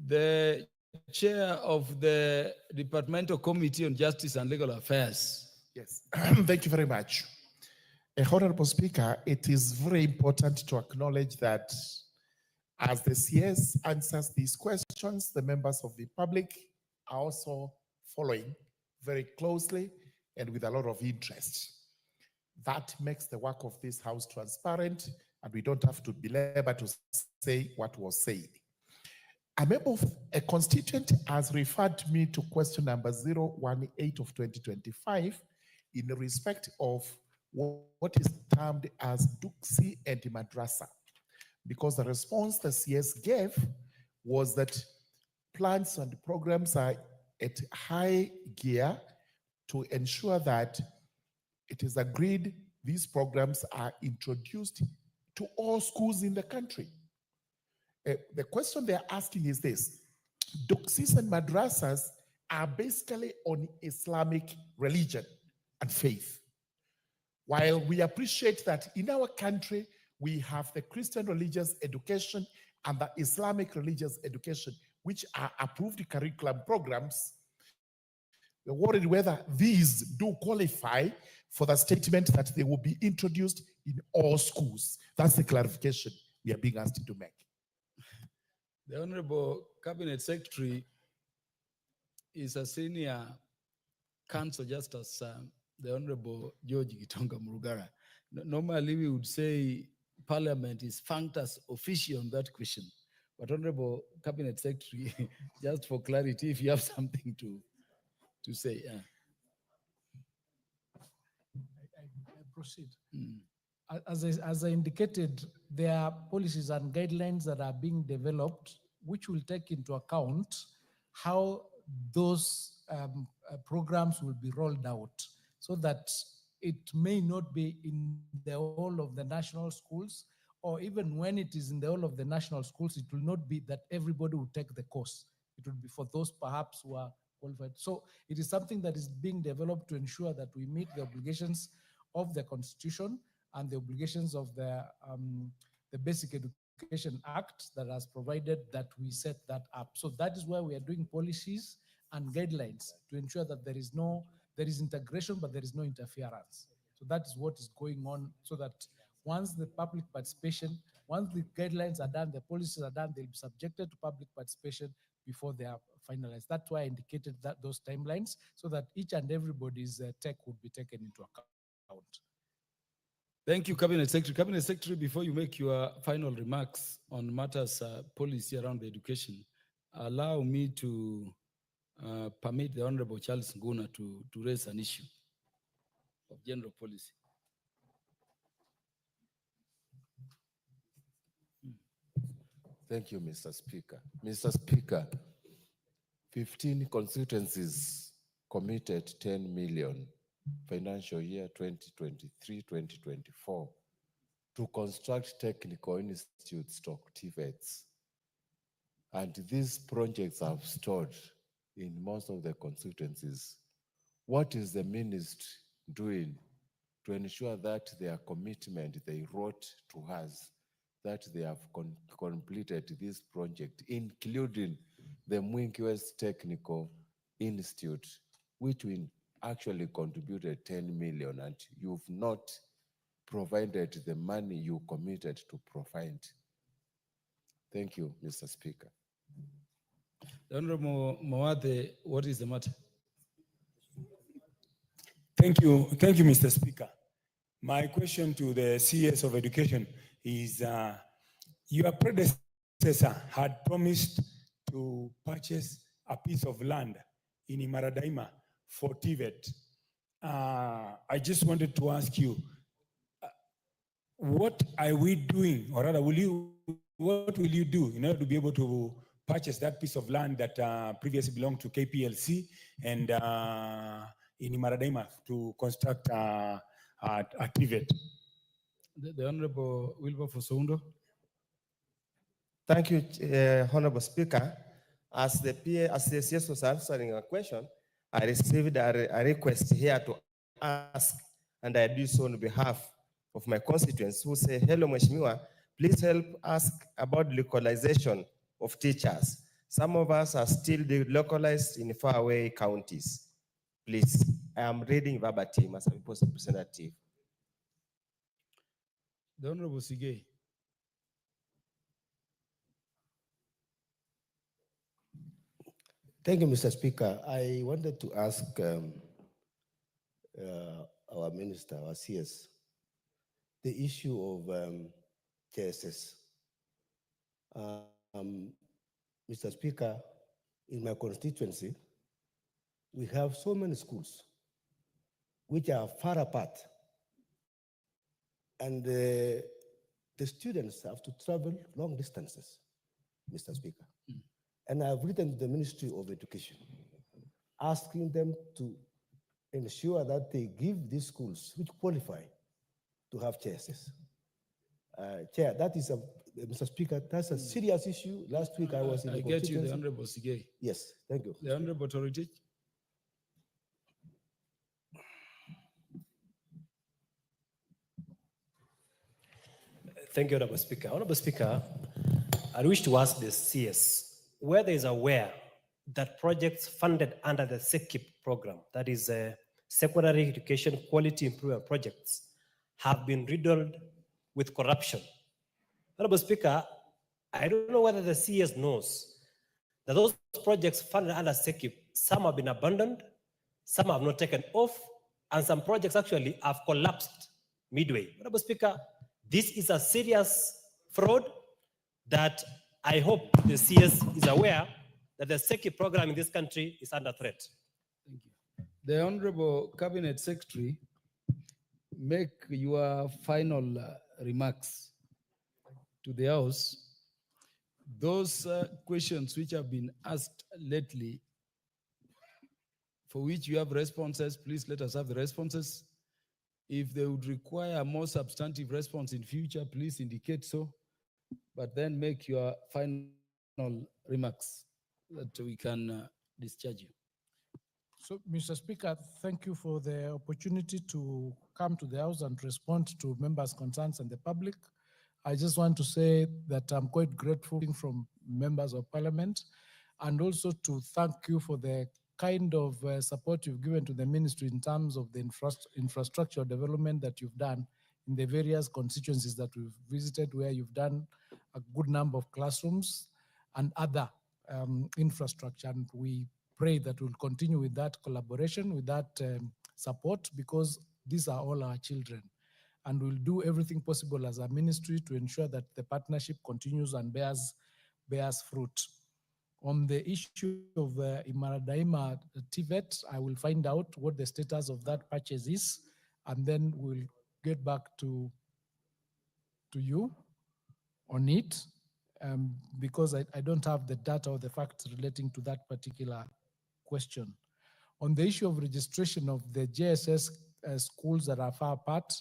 The chair of the Departmental Committee on Justice and Legal Affairs. Yes, thank you very much. Honorable Speaker, it is very important to acknowledge that as the CS answers these questions, the members of the public are also following very closely and with a lot of interest. That makes the work of this House transparent, and we don't have to belabor to say what was said. A member of a constituent has referred me to question number 018 of 2025 in respect of what is termed as Duksi and Madrasa, because the response the CS gave was that plans and programs are at high gear to ensure that it is agreed these programs are introduced to all schools in the country. The question they're asking is this: Duksis and madrasas are basically on Islamic religion and faith. While we appreciate that in our country, we have the Christian religious education and the Islamic religious education, which are approved curriculum programs, we're worried whether these do qualify for the statement that they will be introduced in all schools. That's the clarification we are being asked to make. The Honorable Cabinet Secretary is a senior counsel, just as the Honorable George Gitonga Murugara. Normally, we would say Parliament is functus officio on that question. But Honorable Cabinet Secretary, just for clarity, if you have something to say. I proceed. As I indicated, there are policies and guidelines that are being developed, which will take into account how those programs will be rolled out, so that it may not be in the whole of the national schools, or even when it is in the whole of the national schools, it will not be that everybody will take the course. It will be for those perhaps who are qualified. So it is something that is being developed to ensure that we meet the obligations of the Constitution and the obligations of the Basic Education Act that has provided that we set that up. So that is why we are doing policies and guidelines to ensure that there is integration, but there is no interference. So that is what is going on, so that once the public participation, once the guidelines are done, the policies are done, they'll be subjected to public participation before they are finalized. That's why I indicated that those timelines, so that each and everybody's take would be taken into account. Thank you, Cabinet Secretary. Cabinet Secretary, before you make your final remarks on matters policy around the education, allow me to permit the Honorable Charles Nguna to raise an issue of general policy. Thank you, Mr. Speaker. Mr. Speaker, 15 constituencies committed 10 million financial year 2023-2024 to construct technical institutes, TVETs. And these projects have stalled in most of the constituencies. What is the ministry doing to ensure that their commitment they wrote to us, that they have completed this project, including the Mwingi West Technical Institute, which we actually contributed 10 million, and you've not provided the money you committed to provide? Thank you, Mr. Speaker. The Honorable Mawathe, what is the matter? Thank you, Mr. Speaker. My question to the CS of Education is, your predecessor had promised to purchase a piece of land in Imaradaima for TVET. I just wanted to ask you, what are we doing, or rather, what will you do in order to be able to purchase that piece of land that previously belonged to KPLC and in Imaradaima to construct a TVET? The Honorable Wilberforce Soundo. Thank you, Honorable Speaker. As the CS was answering a question, I received a request here to ask, and I do so on behalf of my constituents who say, hello, Mheshimiwa, please help ask about localization of teachers. Some of us are still localized in faraway counties. Please, I am reading verbatim as a people's representative. The Honorable Sigei. Thank you, Mr. Speaker. I wanted to ask our minister, our CS, the issue of JSS. Mr. Speaker, in my constituency, we have so many schools which are far apart, and the students have to travel long distances, Mr. Speaker. And I've written to the Ministry of Education, asking them to ensure that they give these schools which qualify to have JSS. Chair, that is Mr. Speaker, that's a serious issue. Last week I was in the I get you, the Honorable Sigei. Yes, thank you. The Honorable Toriti. Thank you, Honorable Speaker. Honorable Speaker, I wish to ask the CS whether is aware that projects funded under the SECIP program, that is Secondary Education Quality Improvement Projects, have been riddled with corruption. Honorable Speaker, I don't know whether the CS knows that those projects funded under SECIP, some have been abandoned, some have not taken off, and some projects actually have collapsed midway. Honorable Speaker, this is a serious fraud that I hope the CS is aware that the SECIP program in this country is under threat. Thank you. The Honorable Cabinet Secretary, make your final remarks to the House. Those questions which have been asked lately, for which you have responses, please let us have the responses. If they would require a more substantive response in future, please indicate so, but then make your final remarks that we can discharge you. So, Mr. Speaker, thank you for the opportunity to come to the House and respond to members' concerns and the public. I just want to say that I'm quite grateful from members of Parliament, and also to thank you for the kind of support you've given to the ministry in terms of the infrastructure development that you've done in the various constituencies that we've visited, where you've done a good number of classrooms and other infrastructure. And we pray that we'll continue with that collaboration, with that support, because these are all our children. And we'll do everything possible as a ministry to ensure that the partnership continues and bears fruit. On the issue of Imaradaima TVET, I will find out what the status of that purchase is, and then we'll get back to you on it, because I don't have the data or the facts relating to that particular question. On the issue of registration of the JSS schools that are far apart,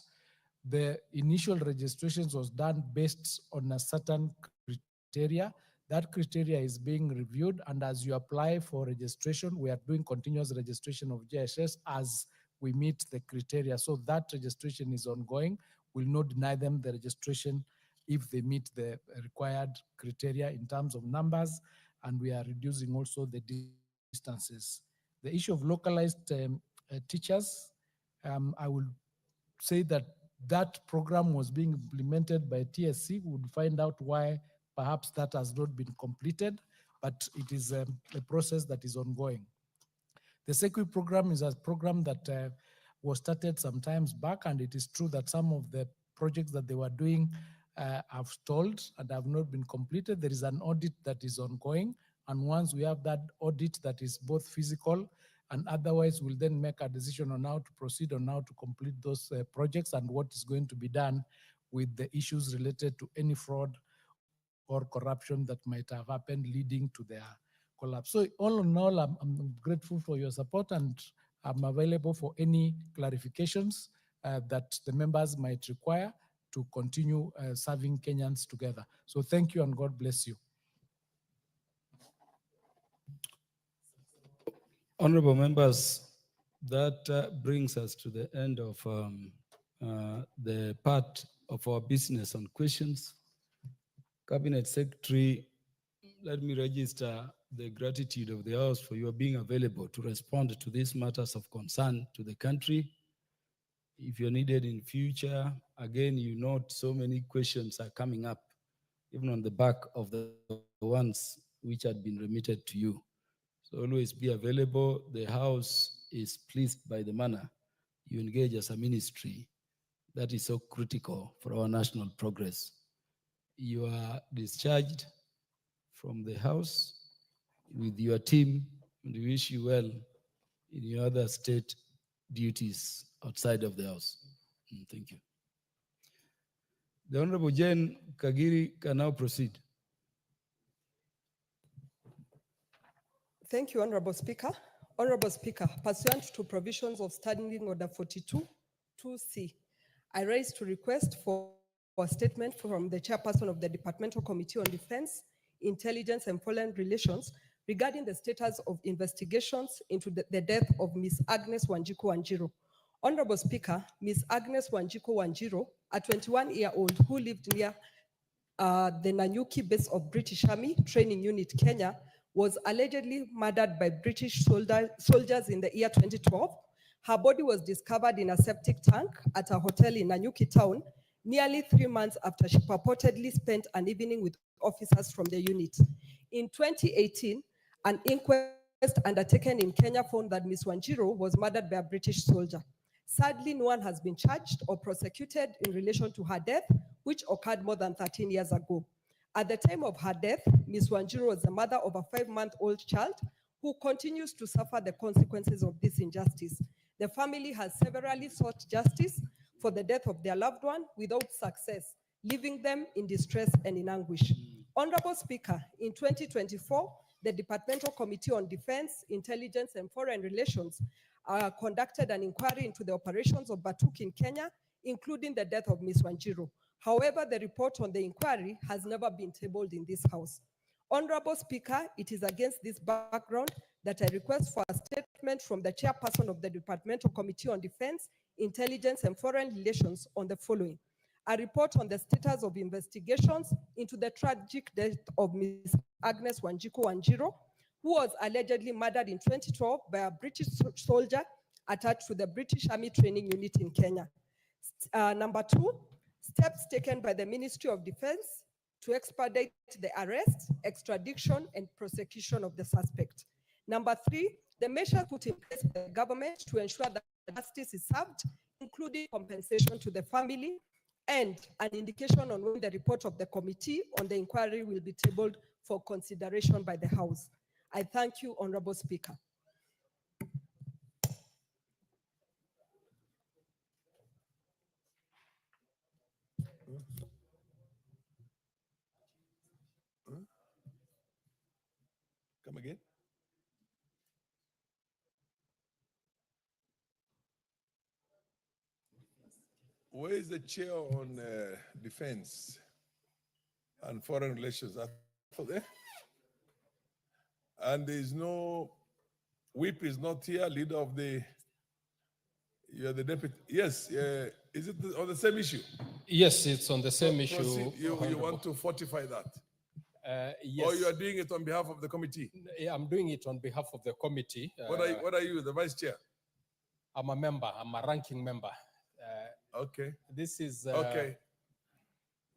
the initial registrations was done based on a certain criteria. That criteria is being reviewed, and as you apply for registration, we are doing continuous registration of JSS as we meet the criteria. So that registration is ongoing. We'll not deny them the registration if they meet the required criteria in terms of numbers, and we are reducing also the distances. The issue of localized teachers, I will say that that program was being implemented by TSC. We would find out why perhaps that has not been completed, but it is a process that is ongoing. The SECI program is a program that was started some times back, and it is true that some of the projects that they were doing have stalled and have not been completed. There is an audit that is ongoing, and once we have that audit that is both physical and otherwise, we'll then make a decision on how to proceed, on how to complete those projects, and what is going to be done with the issues related to any fraud or corruption that might have happened leading to their collapse. So all in all, I'm grateful for your support, and I'm available for any clarifications that the members might require to continue serving Kenyans together. So thank you, and God bless you. Honorable members, that brings us to the end of the part of our business on questions. Cabinet Secretary, let me register the gratitude of the House for your being available to respond to these matters of concern to the country. If you're needed in future, again, you note so many questions are coming up, even on the back of the ones which had been remitted to you. So always be available. The House is pleased by the manner you engage as a ministry that is so critical for our national progress. You are discharged from the House with your team, and we wish you well in your other state duties outside of the House. Thank you. The Honorable Jane Kagiri can now proceed. Thank you, Honorable Speaker. Honorable Speaker, pursuant to provisions of Standing Order 42-2C, I raise to request for a statement from the chairperson of the Departmental Committee on Defense, Intelligence and Foreign Relations regarding the status of investigations into the death of Ms. Agnes Wanjiku Wanjiru. Honorable Speaker, Ms. Agnes Wanjiku Wanjiru, a 21-year-old who lived near the Nanyuki base of British Army Training Unit, Kenya, was allegedly murdered by British soldiers in the year 2012. Her body was discovered in a septic tank at a hotel in Nanyuki town, nearly 3 months after she purportedly spent an evening with officers from the unit. In 2018, an inquest undertaken in Kenya found that Ms. Wanjiru was murdered by a British soldier. Sadly, no one has been charged or prosecuted in relation to her death, which occurred more than 13 years ago. At the time of her death, Ms. Wanjiru was the mother of a 5-month-old child who continues to suffer the consequences of this injustice. The family has severally sought justice for the death of their loved one without success, leaving them in distress and in anguish. Honorable Speaker, in 2024, the Departmental Committee on Defense, Intelligence and Foreign Relations conducted an inquiry into the operations of Batuk in Kenya, including the death of Ms. Wanjiru. However, the report on the inquiry has never been tabled in this House. Honorable Speaker, it is against this background that I request for a statement from the chairperson of the Departmental Committee on Defense, Intelligence and Foreign Relations on the following: a report on the status of investigations into the tragic death of Ms. Agnes Wanjiru, who was allegedly murdered in 2012 by a British soldier attached to the British Army Training Unit in Kenya. Number 2, steps taken by the Ministry of Defense to expedite the arrest, extradition, and prosecution of the suspect. Number 3, the measures put in place by the government to ensure that justice is served, including compensation to the family, and an indication on when the report of the committee on the inquiry will be tabled for consideration by the House. I thank you, Honorable Speaker. Come again? Where is the chair on defense and foreign relations? I thought there. And there is no, whip is not here, leader of the, you're the deputy. Yes, is it on the same issue? Yes, it's on the same issue. Proceed. You want to fortify that? Yes. Or you are doing it on behalf of the committee? Yeah, I'm doing it on behalf of the committee. What are you, the vice chair? I'm a member. I'm a ranking member. Okay. This is okay.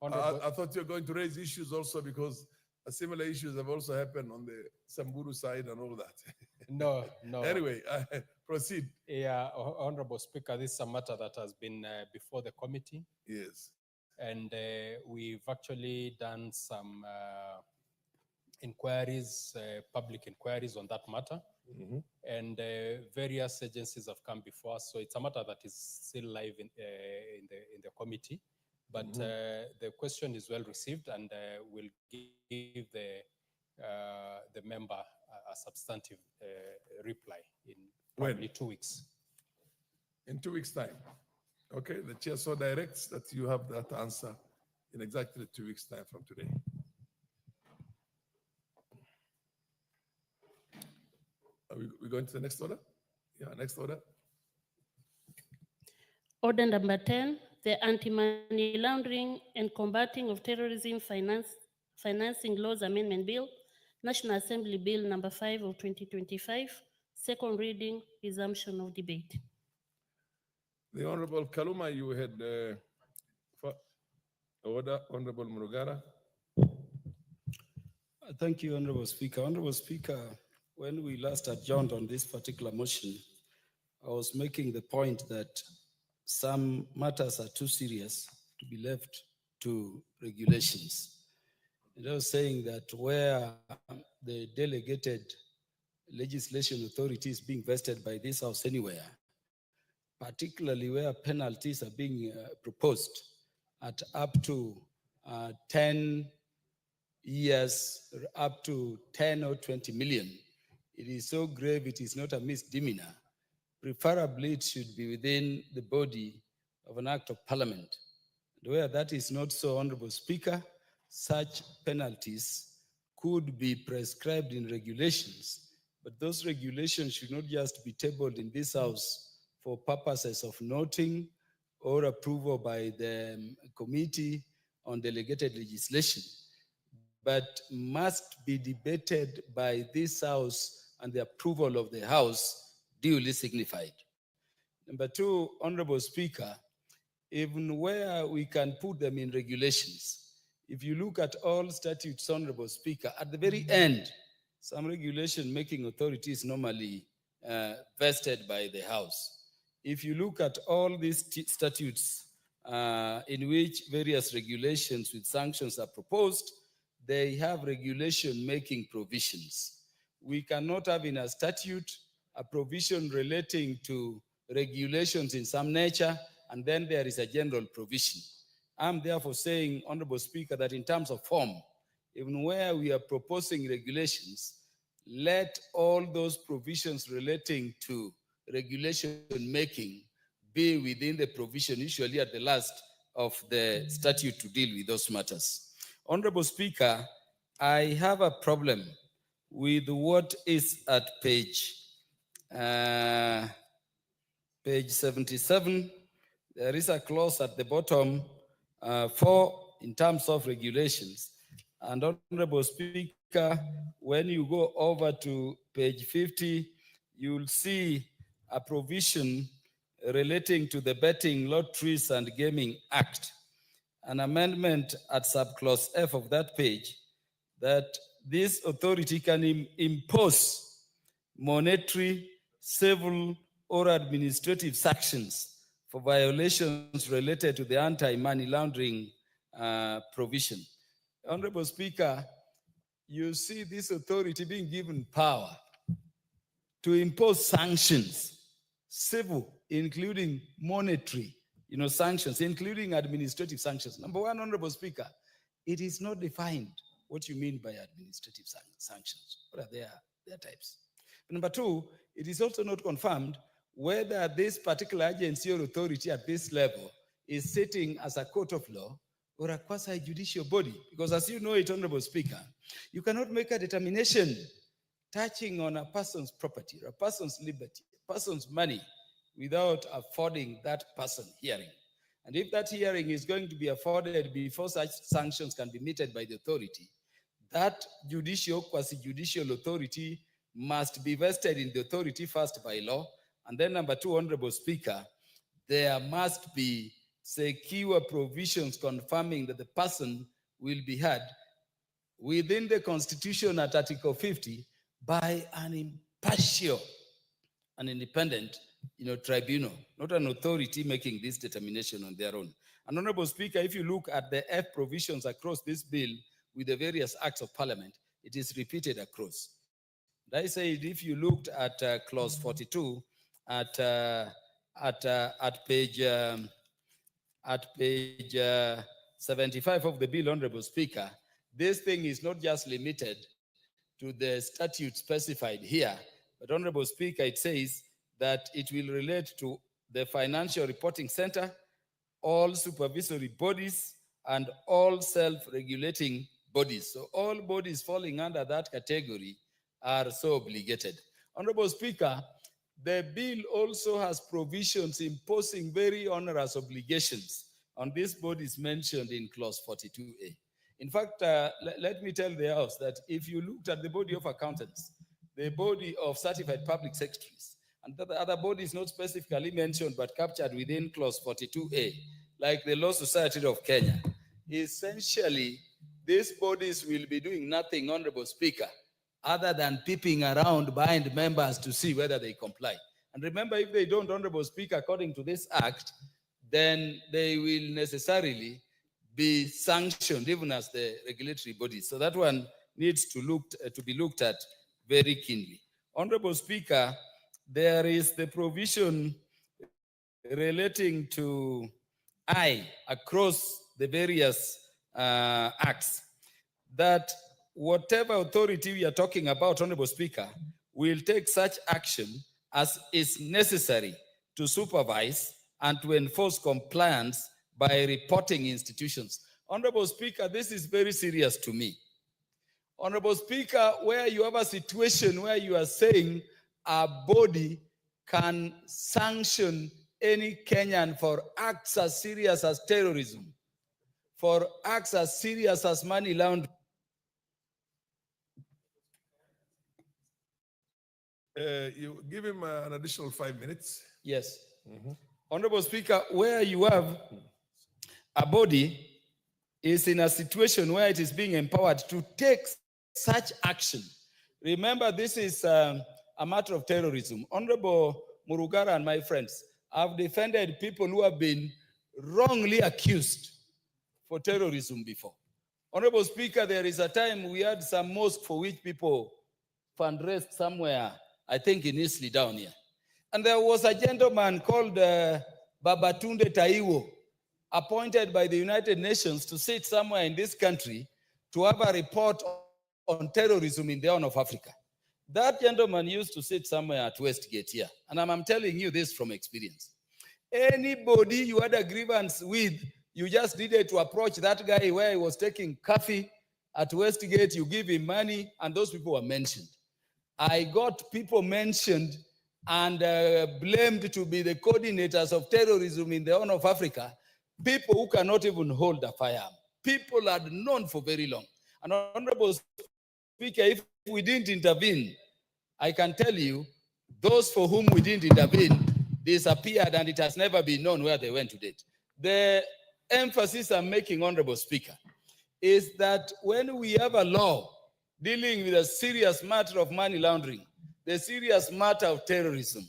Honorable- I thought you were going to raise issues also because similar issues have also happened on the Samburu side and all that. No, no. Anyway, proceed. Yeah, Honorable Speaker, this is a matter that has been before the committee. Yes. And we've actually done some inquiries, public inquiries on that matter. Mhm. And various agencies have come before us. So it's a matter that is still live in the committee. But the question is well received, and we'll give the member a substantive reply in probably 2 weeks. In 2 weeks' time. Okay, the chair so directs that you have that answer in exactly 2 weeks' time from today. Are we going to the next order? Yeah, next order. Order number 10, the Anti-Money Laundering and Combating of Terrorism Financing Laws Amendment Bill, National Assembly Bill number 5 of 2025, second reading, resumption of debate. The Honorable Kaluma, you had for order, Honorable Murugara. Thank you, Honorable Speaker. Honorable Speaker, when we last adjourned on this particular motion, I was making the point that some matters are too serious to be left to regulations. And I was saying that where the delegated legislation authority is being vested by this House anywhere, particularly where penalties are being proposed at up to 10 years, up to 10 or 20 million. It is so grave, it is not a misdemeanor. Preferably, it should be within the body of an act of parliament. And where that is not so, Honorable Speaker, such penalties could be prescribed in regulations, but those regulations should not just be tabled in this House for purposes of noting or approval by the committee on delegated legislation, but must be debated by this House and the approval of the House duly signified. Number two, Honorable Speaker, even where we can put them in regulations, If you look at all statutes, Honorable Speaker, at the very end, some regulation-making authority is normally vested by the House. If you look at all these statutes in which various regulations with sanctions are proposed, they have regulation-making provisions. We cannot have in a statute a provision relating to regulations in some nature, and then there is a general provision. I'm therefore saying, Honorable Speaker, that in terms of form, even where we are proposing regulations, let all those provisions relating to regulation making be within the provision, usually at the last of the statute to deal with those matters. Honorable Speaker, I have a problem with what is at page 77. There is a clause at the bottom for in terms of regulations. And Honorable Speaker, when you go over to page 50, you'll see a provision relating to the Betting, Lotteries and Gaming Act, an amendment at subclause F of that page, that this authority can impose monetary, civil, or administrative sanctions for violations related to the anti-money laundering provision. Honorable Speaker, you see this authority being given power to impose sanctions, civil, including monetary, sanctions, including administrative sanctions. Number one, Honorable Speaker, it is not defined what you mean by administrative sanctions. What are their types? Number two, it is also not confirmed whether this particular agency or authority at this level is sitting as a court of law or a quasi-judicial body. Because as you know it, Honorable Speaker, you cannot make a determination touching on a person's property, or a person's liberty, a person's money, without affording that person hearing. And if that hearing is going to be afforded before such sanctions can be meted by the authority, that judicial, quasi-judicial authority must be vested in the authority first by law. And then number two, Honorable Speaker, there must be secure provisions confirming that the person will be heard within the Constitution at Article 50 by an impartial and independent tribunal, not an authority making this determination on their own. And Honorable Speaker, if you look at the F provisions across this bill with the various acts of parliament, it is repeated across. And I say if you looked at clause 42 at page 75 of the bill, Honorable Speaker, this thing is not just limited to the statute specified here, but Honorable Speaker, it says that it will relate to the Financial Reporting Center, all supervisory bodies, and all self-regulating bodies. So all bodies falling under that category are so obligated. Honorable Speaker, the bill also has provisions imposing very onerous obligations on these bodies mentioned in clause 42A. In fact, let me tell the House that if you looked at the body of accountants, the body of certified public secretaries, and the other bodies not specifically mentioned but captured within clause 42A, like the Law Society of Kenya, essentially, these bodies will be doing nothing, Honorable Speaker, other than peeping around behind members to see whether they comply. And remember, if they don't, Honorable Speaker, according to this act, then they will necessarily be sanctioned even as the regulatory bodies. So that one needs to be looked at very keenly. Honorable Speaker, there is the provision relating to across the various acts, that whatever authority we are talking about, Honorable Speaker, will take such action as is necessary to supervise and to enforce compliance by reporting institutions. Honorable Speaker, this is very serious to me. Honorable Speaker, where you have a situation where you are saying a body can sanction any Kenyan for acts as serious as terrorism, for acts as serious as money laundering. You give him an additional 5 minutes. Yes. Honorable Speaker, where you have a body is in a situation where it is being empowered to take such action. Remember, this is a matter of terrorism. Honorable Murugara and my friends have defended people who have been wrongly accused for terrorism before. Honorable Speaker, there is a time we had some mosque for which people fundraised somewhere, I think in Eastleigh down here. And there was a gentleman called Babatunde Taiwo, appointed by the United Nations to sit somewhere in this country to have a report on terrorism in the Horn of Africa. That gentleman used to sit somewhere at Westgate here. And I'm telling you this from experience. Anybody you had a grievance with, you just needed to approach that guy where he was taking coffee at Westgate, you give him money, and those people were mentioned. I got people mentioned and blamed to be the coordinators of terrorism in the Horn of Africa, people who cannot even hold a firearm. People had known for very long. And Honorable Speaker, if we didn't intervene, I can tell you, those for whom we didn't intervene disappeared, and it has never been known where they went to date. The emphasis I'm making, Honorable Speaker, is that when we have a law dealing with a serious matter of money laundering, the serious matter of terrorism,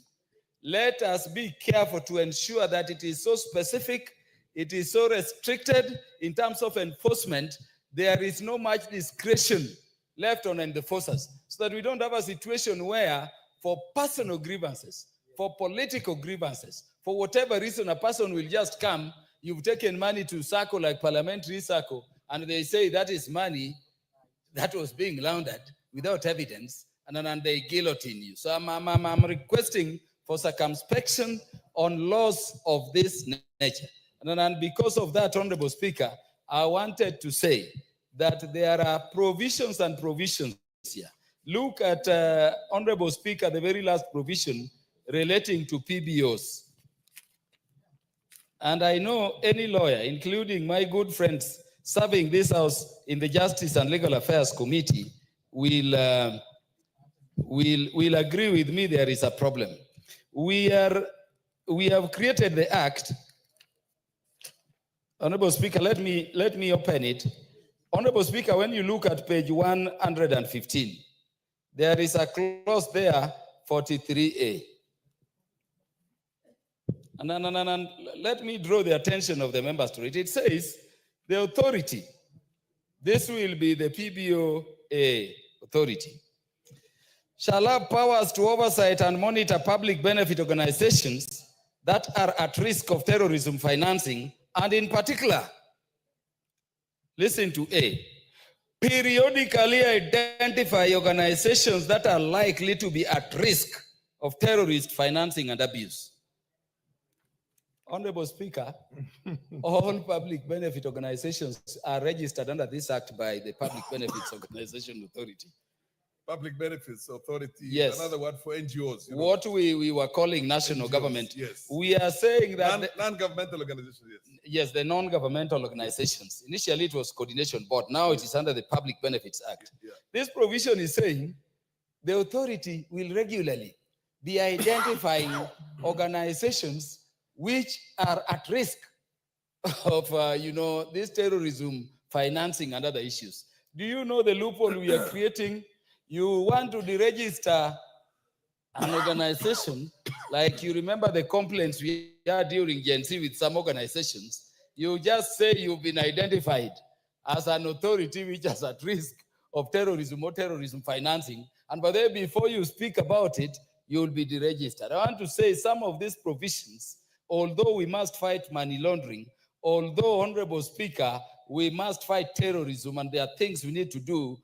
let us be careful to ensure that it is so specific, it is so restricted in terms of enforcement, there is no much discretion left on the enforcers, so that we don't have a situation where for personal grievances, for political grievances, for whatever reason, a person will just come, you've taken money to circle like parliamentary circle, and they say that is money that was being laundered without evidence, and then they guillotine you. So I'm requesting for circumspection on laws of this nature. And then because of that, Honorable Speaker, I wanted to say that there are provisions and provisions here. Look at, Honorable Speaker, the very last provision relating to PBOs. And I know any lawyer, including my good friends serving this House in the Justice and Legal Affairs Committee, will agree with me there is a problem. We have created the Act. Honorable Speaker, let me open it. Honorable Speaker, when you look at page 115, there is a clause there, 43A. And let me draw the attention of the members to it. It says, the authority, this will be the PBOA authority, shall have powers to oversight and monitor public benefit organizations that are at risk of terrorism financing, and in particular, listen to A, periodically identify organizations that are likely to be at risk of terrorist financing and abuse. Honorable Speaker, all public benefit organizations are registered under this act by the Public Benefits Organization Authority. Public Benefits Authority, Yes. Another word for NGOs. you know. What we were calling national NGOs, government. yes. We are saying that Non-governmental organizations, yes. yes, the non-governmental organizations. Initially, it was Coordination Board. Now it is under the Public Benefits Act. Yeah. This provision is saying the authority will regularly be identifying organizations which are at risk of, this terrorism financing and other issues. Do you know the loophole we are creating? You want to deregister an organization, like you remember the complaints we had during Gen Z with some organizations, you just say you've been identified as an authority which is at risk of terrorism or terrorism financing, and by then before you speak about it, you will be deregistered. I want to say some of these provisions, although we must fight money laundering, although, Honorable Speaker, we must fight terrorism and there are things we need to do,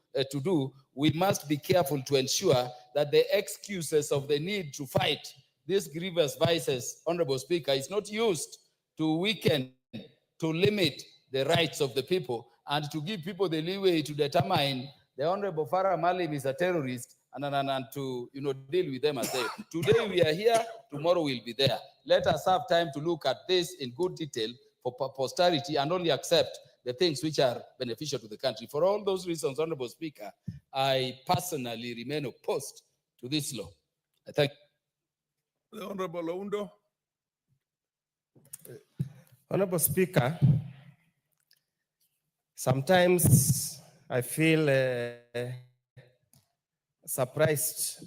we must be careful to ensure that the excuses of the need to fight these grievous vices, Honorable Speaker, is not used to weaken, to limit the rights of the people and to give people the leeway to determine the Honorable Farah Malim is a terrorist and to deal with them as they. Today we are here, tomorrow we'll be there. Let us have time to look at this in good detail for posterity and only accept the things which are beneficial to the country. For all those reasons, Honorable Speaker, I personally remain opposed to this law. I thank you. The Honorable Oundo. Honorable Speaker, Sometimes I feel surprised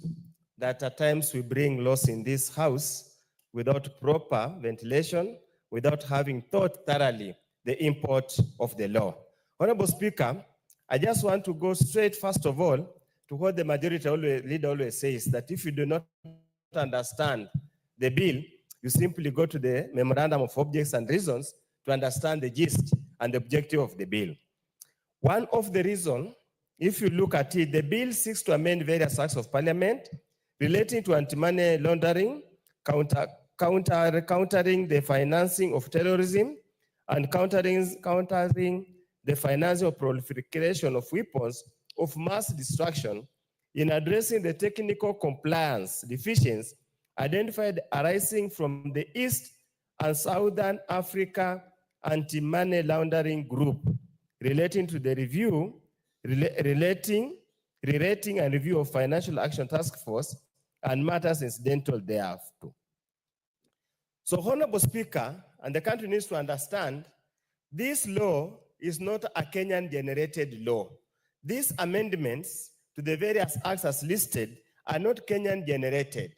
that at times we bring laws in this house without proper ventilation, without having thought thoroughly the import of the law. Honorable Speaker, I just want to go straight, first of all, to what the majority leader always says, that if you do not understand the bill, you simply go to the memorandum of objects and reasons to understand the gist and the objective of the bill. One of the reasons, if you look at it, the bill seeks to amend various acts of parliament relating to anti-money laundering, countering the financing of terrorism, and countering the financing of proliferation of weapons of mass destruction in addressing the technical compliance deficiencies identified arising from the East and Southern Africa anti-money laundering group relating to the relating and review of Financial Action Task Force and matters incidental thereafter. So, Honorable Speaker, and the country needs to understand, this law is not a Kenyan-generated law. These amendments to the various acts as listed are not Kenyan-generated.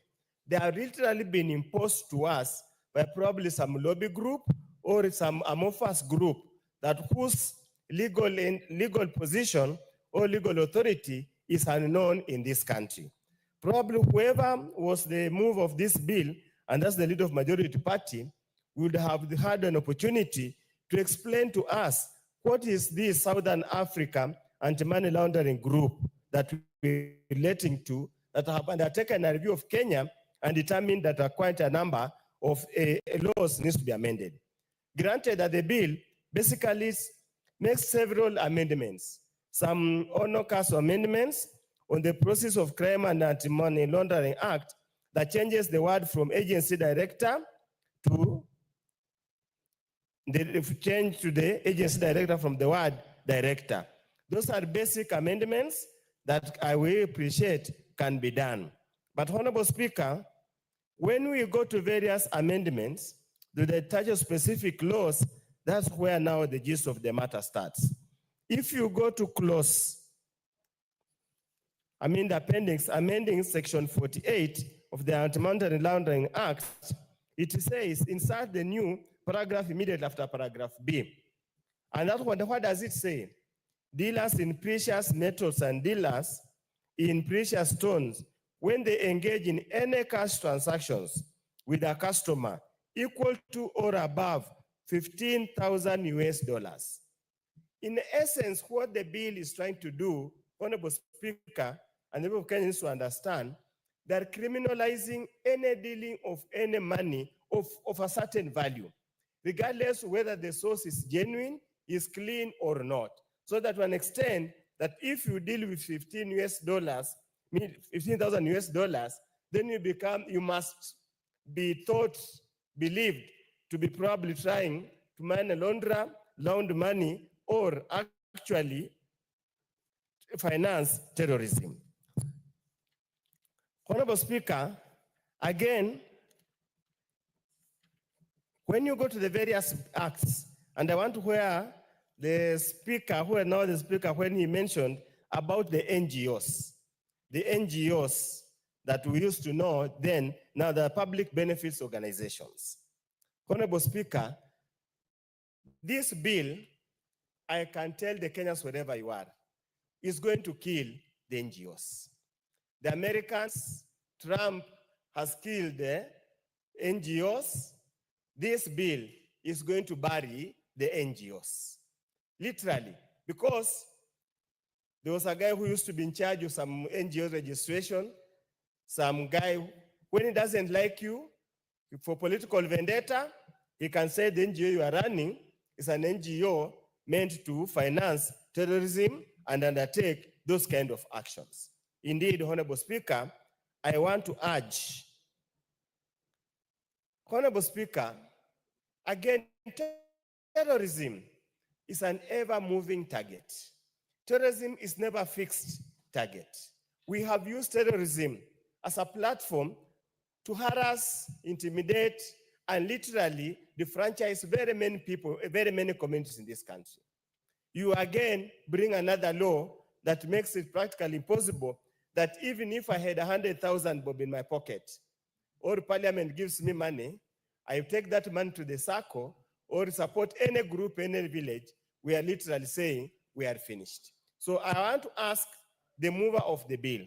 They have literally been imposed to us by probably some lobby group or some amorphous group that whose legal position or legal authority is unknown in this country. Probably whoever was the move of this bill, and that's the leader of majority party, would have had an opportunity to explain to us what is this Southern Africa anti-money laundering group that we're relating to, that have undertaken a review of Kenya and determined that quite a number of laws needs to be amended. Granted that the bill basically makes several amendments, some honor cast amendments on the Process of Crime and Anti-Money Laundering Act that changes the word from agency director to the change to the agency director from the word director. Those are basic amendments that I will appreciate can be done. But Honorable Speaker, when we go to various amendments to the touch of specific laws, that's where now the gist of the matter starts. If you go to clause, the appendix, amending section 48 of the Anti-Money Laundering Act, it says, insert the new paragraph immediately after paragraph B. And that one, what does it say? Dealers in precious metals and dealers in precious stones, when they engage in any cash transactions with a customer equal to or above $15,000 US. In essence, what the bill is trying to do, Honorable Speaker, and the people of Kenya needs to understand, they're criminalizing any dealing of any money of a certain value, regardless whether the source is genuine, is clean or not. So that to an extent that if you deal with $15,000 US, then you must be believed to be probably trying to launder money, or actually finance terrorism. Honorable Speaker, again, when you go to the various acts, and I want to hear the speaker, when he mentioned about the NGOs that we used to know then, now the public benefits organizations. Honorable Speaker, this bill, I can tell the Kenyans wherever you are, is going to kill the NGOs. The Americans, Trump has killed the NGOs. This bill is going to bury the NGOs, literally, because there was a guy who used to be in charge of some NGO registration, some guy, when he doesn't like you, for political vendetta, he can say the NGO you are running is an NGO meant to finance terrorism and undertake those kind of actions. Indeed, Honorable Speaker, I want to urge, Honorable Speaker, again, terrorism is an ever-moving target. Terrorism is never a fixed target. We have used terrorism as a platform to harass, intimidate, and literally defranchise very many people, very many communities in this country. you again bring another law that makes it practically impossible that even if I had 100,000 bob in my pocket, or parliament gives me money, I take that money to the circle or support any group, any village, we are literally saying we are finished. So I want to ask the mover of the bill,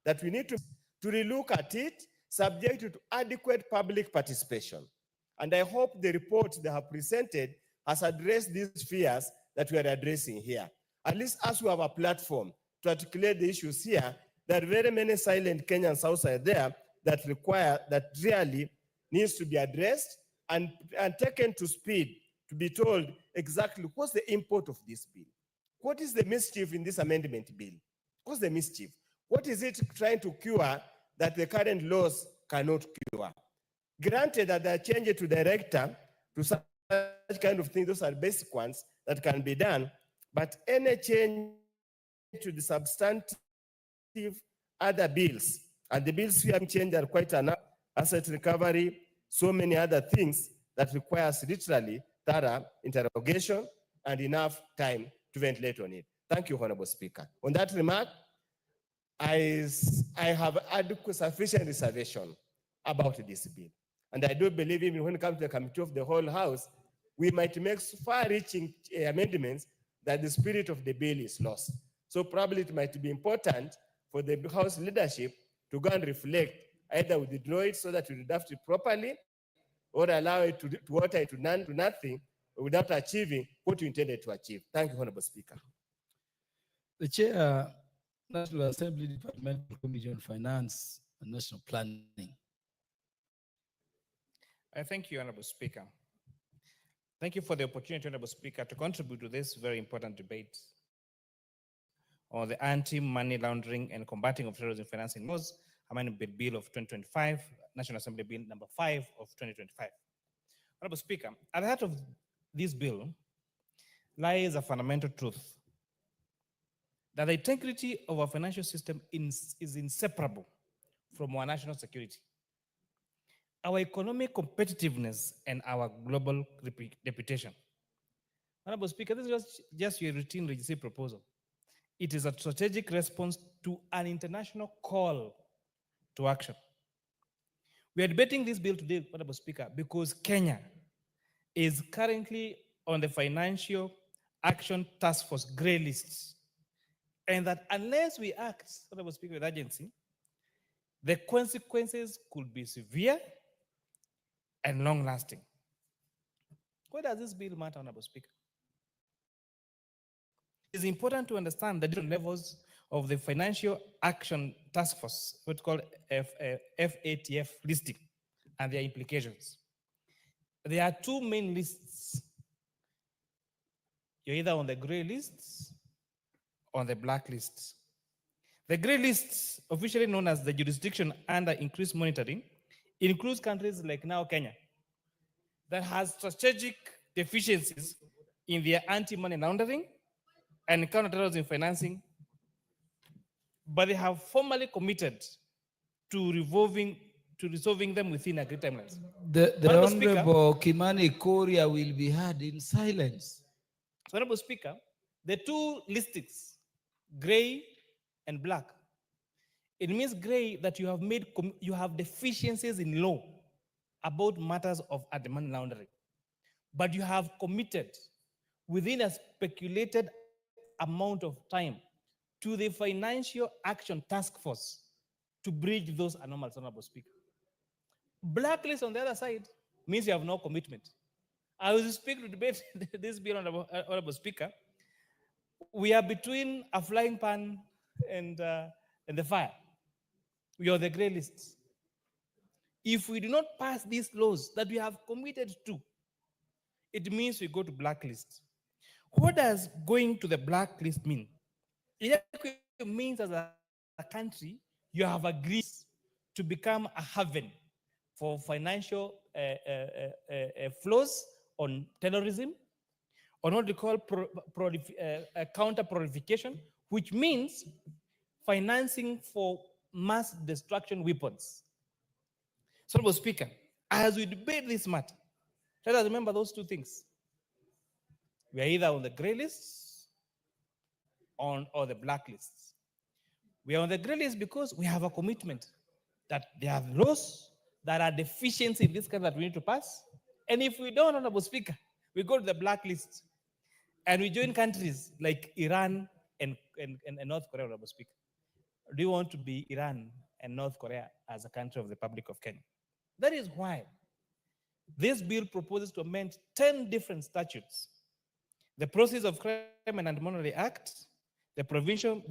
that we need to relook at it, subject to adequate public participation. And I hope the report they have presented has addressed these fears that we are addressing here. At least as we have a platform to articulate the issues here, there are very many silent Kenyans outside there that really needs to be addressed and taken to speed to be told exactly what's the import of this bill. What is the mischief in this amendment bill? What's the mischief? What is it trying to cure that the current laws cannot cure? Granted that they are changed to director to such kind of things, those are basic ones that can be done, but any change to the substantive other bills, and the bills we have changed are quite enough, asset recovery, so many other things that requires literally thorough interrogation and enough time to ventilate on it. Thank you, Honorable Speaker. On that remark, I have adequate sufficient reservation about this bill. And I do believe even when it comes to the committee of the whole house, we might make far-reaching amendments that the spirit of the bill is lost. So probably it might be important for the house leadership to go and reflect, either withdraw it so that we draft it properly, or allow it to water it to nothing without achieving what you intended to achieve. Thank you, Honorable Speaker. The Chair, National Assembly Departmental Committee on Finance and National Planning. I thank you, Honorable Speaker. Thank you for the opportunity, Honorable Speaker, to contribute to this very important debate on the Anti-Money Laundering and Combating of Terrorism Financing Laws, Amendment Bill of 2025, National Assembly Bill number 5 of 2025. Honorable Speaker, at the heart of this bill lies a fundamental truth that the integrity of our financial system is inseparable from our national security, our economic competitiveness, and our global reputation. Honorable Speaker, this is just your routine legislative proposal. It is a strategic response to an international call to action. We are debating this bill today, Honorable Speaker, because Kenya is currently on the Financial Action Task Force grey list. And that unless we act, Honorable Speaker, with urgency, the consequences could be severe and long-lasting. Why does this bill matter, Honorable Speaker? It's important to understand the different levels of the Financial Action Task Force, what's called FATF listing, and their implications. There are two main lists. You're either on the gray lists or on the black lists. The gray lists, officially known as the jurisdiction under increased monitoring, includes countries like now Kenya, that has strategic deficiencies in their anti-money laundering and counterterrorism financing, but they have formally committed to resolving them within agreed timelines. The Honorable Kimani Korea will be heard in silence. So, Honorable Speaker, the two listings, gray and black, it means gray that you have deficiencies in law about matters of anti-money laundering, but you have committed within a speculated amount of time to the Financial Action Task Force to bridge those anomalies, Honorable Speaker. Blacklist on the other side means you have no commitment. I will speak to debate this bill, Honorable Speaker. We are between a flying pan and the fire. We are the gray lists. If we do not pass these laws that we have committed to, it means we go to blacklist. What does going to the blacklist mean? It means as a country, you have agreed to become a haven for financial flows on terrorism, on what we call counter-proliferation, which means financing for mass destruction weapons. So, Honorable Speaker, as we debate this matter, let us remember those two things. We are either on the gray lists or the black lists. We are on the gray list because we have a commitment that there are laws that are deficient in this country that we need to pass. And if we don't, Honorable Speaker, we go to the black list and we join countries like Iran and North Korea, Honorable Speaker. Do you want to be Iran and North Korea as a country of the Republic of Kenya? That is why this bill proposes to amend 10 different statutes. The Proceeds of Crime and Anti-Money Act, the Prevention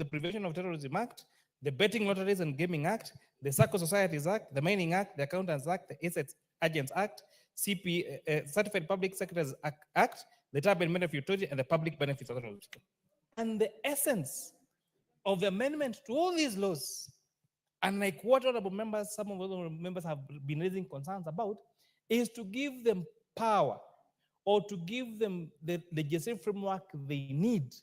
of Terrorism Act, the Betting Lotteries and Gaming Act, the Circle Societies Act, the Mining Act, the Accountants Act, the Asset Agents Act, Certified Public Secretaries Act, the Tribal Benefit Utility, and the Public Benefits Authority. And the essence of the amendment to all these laws, unlike what honorable members, some of the honorable members have been raising concerns about, is to give them power or to give them the legislative framework they need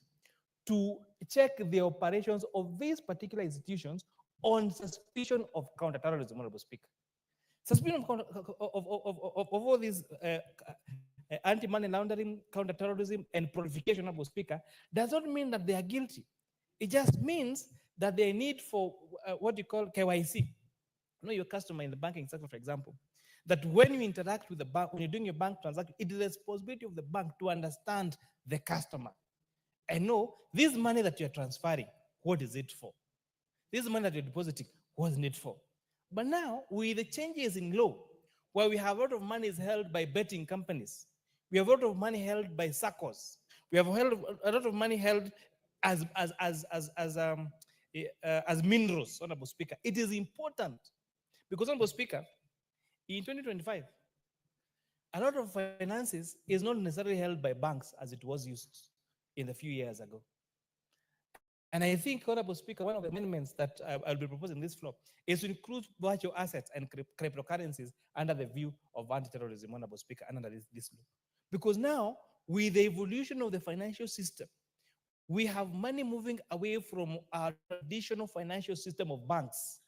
to check the operations of these particular institutions on suspicion of counterterrorism, Honorable Speaker. Suspicion of all these anti-money laundering, counterterrorism, and proliferation, Honorable Speaker, does not mean that they are guilty. It just means that they need for what you call KYC. Know your customer in the banking sector, for example, that when you interact with the bank, when you're doing your bank transaction, it is the responsibility of the bank to understand the customer and know this money that you're transferring, what is it for? This money that you're depositing, what is it for? But now, with the changes in law, where we have a lot of money is held by betting companies, we have a lot of money held by SACCOs, we have a lot of money held as minerals, Honorable Speaker. It is important because, Honorable Speaker, in 2025, a lot of finances is not necessarily held by banks as it was used in a few years ago. And I think, Honorable Speaker, one of the amendments that I'll be proposing this floor is to include virtual assets and cryptocurrencies under the view of anti-terrorism, Honorable Speaker, under this law. Because now, with the evolution of the financial system, we have money moving away from our traditional financial system of banks.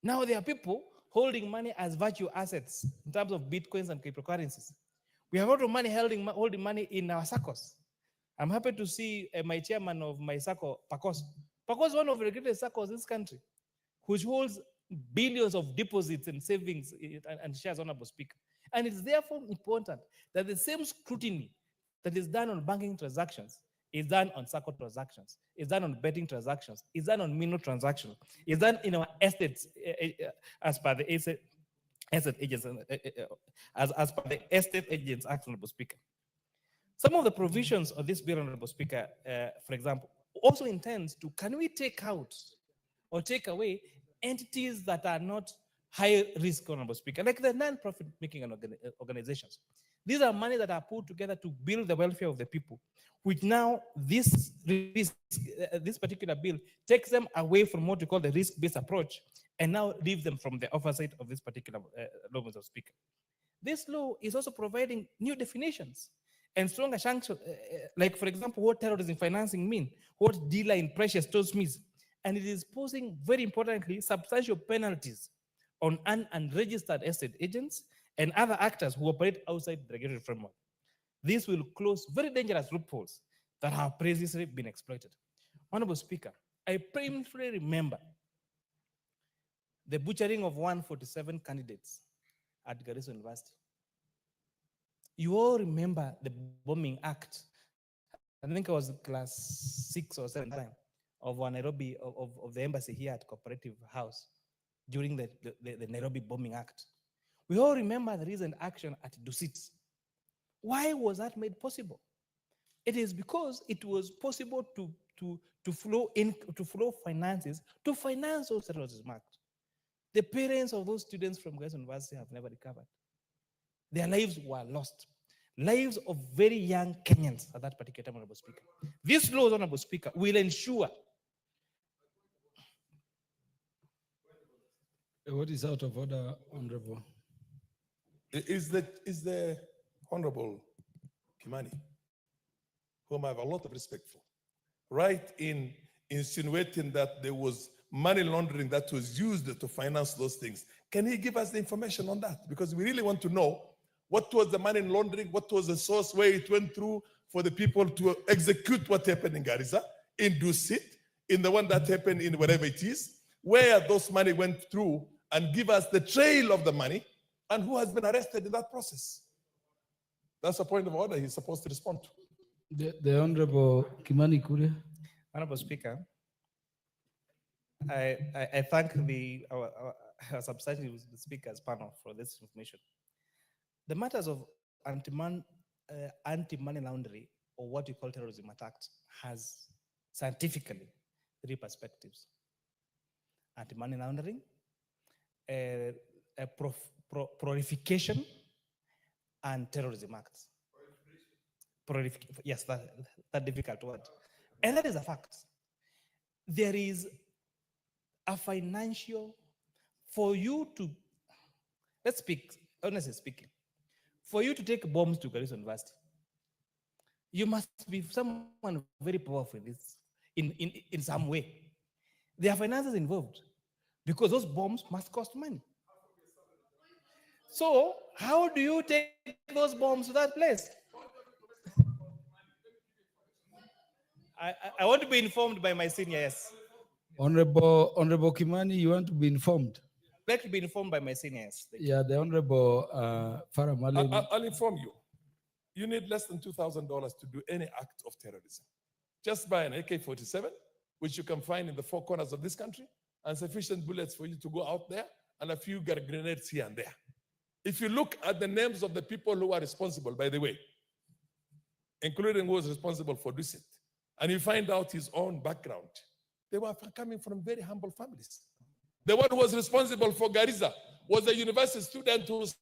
Now there are people holding money as virtual assets in terms of bitcoins and cryptocurrencies. We have a lot of money holding money in our SACCOs. I'm happy to see my chairman of my SACCO, Pacos. Pacos is one of the greatest SACCOs in this country, which holds billions of deposits and savings and shares, Honorable Speaker. And it's therefore important that the same scrutiny that is done on banking transactions is done on SACCO transactions, is done on betting transactions, is done on mineral transactions, is done in our estates as per the asset agents, as per the Estate Agents Act, Honorable Speaker. Some of the provisions of this bill, Honorable Speaker, for example, also intends to, can we take out or take away entities that are not high risk, Honorable Speaker, like the non-profit making organizations. These are money that are put together to build the welfare of the people, which now this particular bill takes them away from what we call the risk-based approach and now leaves them from the oversight of this particular law, Mr. Speaker. This law is also providing new definitions and stronger sanctions, like, for example, what terrorism financing mean, what dealer in precious stones means, and it is posing, very importantly, substantial penalties on unregistered estate agents and other actors who operate outside the regulatory framework. This will close very dangerous loopholes that have previously been exploited. Honorable Speaker, I painfully remember the butchering of 147 candidates at Garissa University. You all remember the bombing act, I think it was class 6 or 7 time, of Nairobi, of the embassy here at Cooperative House during the Nairobi bombing act. We all remember the recent action at Dusit. Why was that made possible? It is because it was possible to flow finances to finance those terrorism acts. The parents of those students from Garissa University have never recovered. Their lives were lost. Lives of very young Kenyans at that particular time, Honorable Speaker. This law, Honorable Speaker, will ensure. What is out of order, Honorable? Is the Honorable Kimani, whom I have a lot of respect for, right in insinuating that there was money laundering that was used to finance those things? Can he give us the information on that? Because we really want to know what was the money laundering, what was the source, where it went through, for the people to execute what happened in Garissa, in Dusit, in the one that happened in wherever it is, where those money went through, and give us the trail of the money and who has been arrested in that process. That's a point of order he's supposed to respond to. The Honorable Kimani Kuria. Honorable Speaker, I thank our substantive speakers panel for this information. The matters of anti-money laundering, or what you call terrorism attack, has scientifically 3 perspectives: anti-money laundering, proliferation, and terrorism acts. Yes, that difficult word. And that is a fact. There is a financial, for you to, let's speak, honestly speaking, for you to take bombs to Garissa University, you must be someone very powerful in some way. There are finances involved because those bombs must cost money. So how do you take those bombs to that place? I want to be informed by my senior, yes. Honorable Kimani, you want to be informed? I'd like to be informed by my seniors. Yeah, the Honorable Farah Malin. I'll inform you. You need less than $2,000 to do any act of terrorism. Just buy an AK-47, which you can find in the 4 corners of this country, and sufficient bullets for you to go out there, and a few grenades here and there. If you look at the names of the people who are responsible, by the way, including who was responsible for Dusit, and you find out his own background, they were coming from very humble families. The one who was responsible for Garissa was a university student whose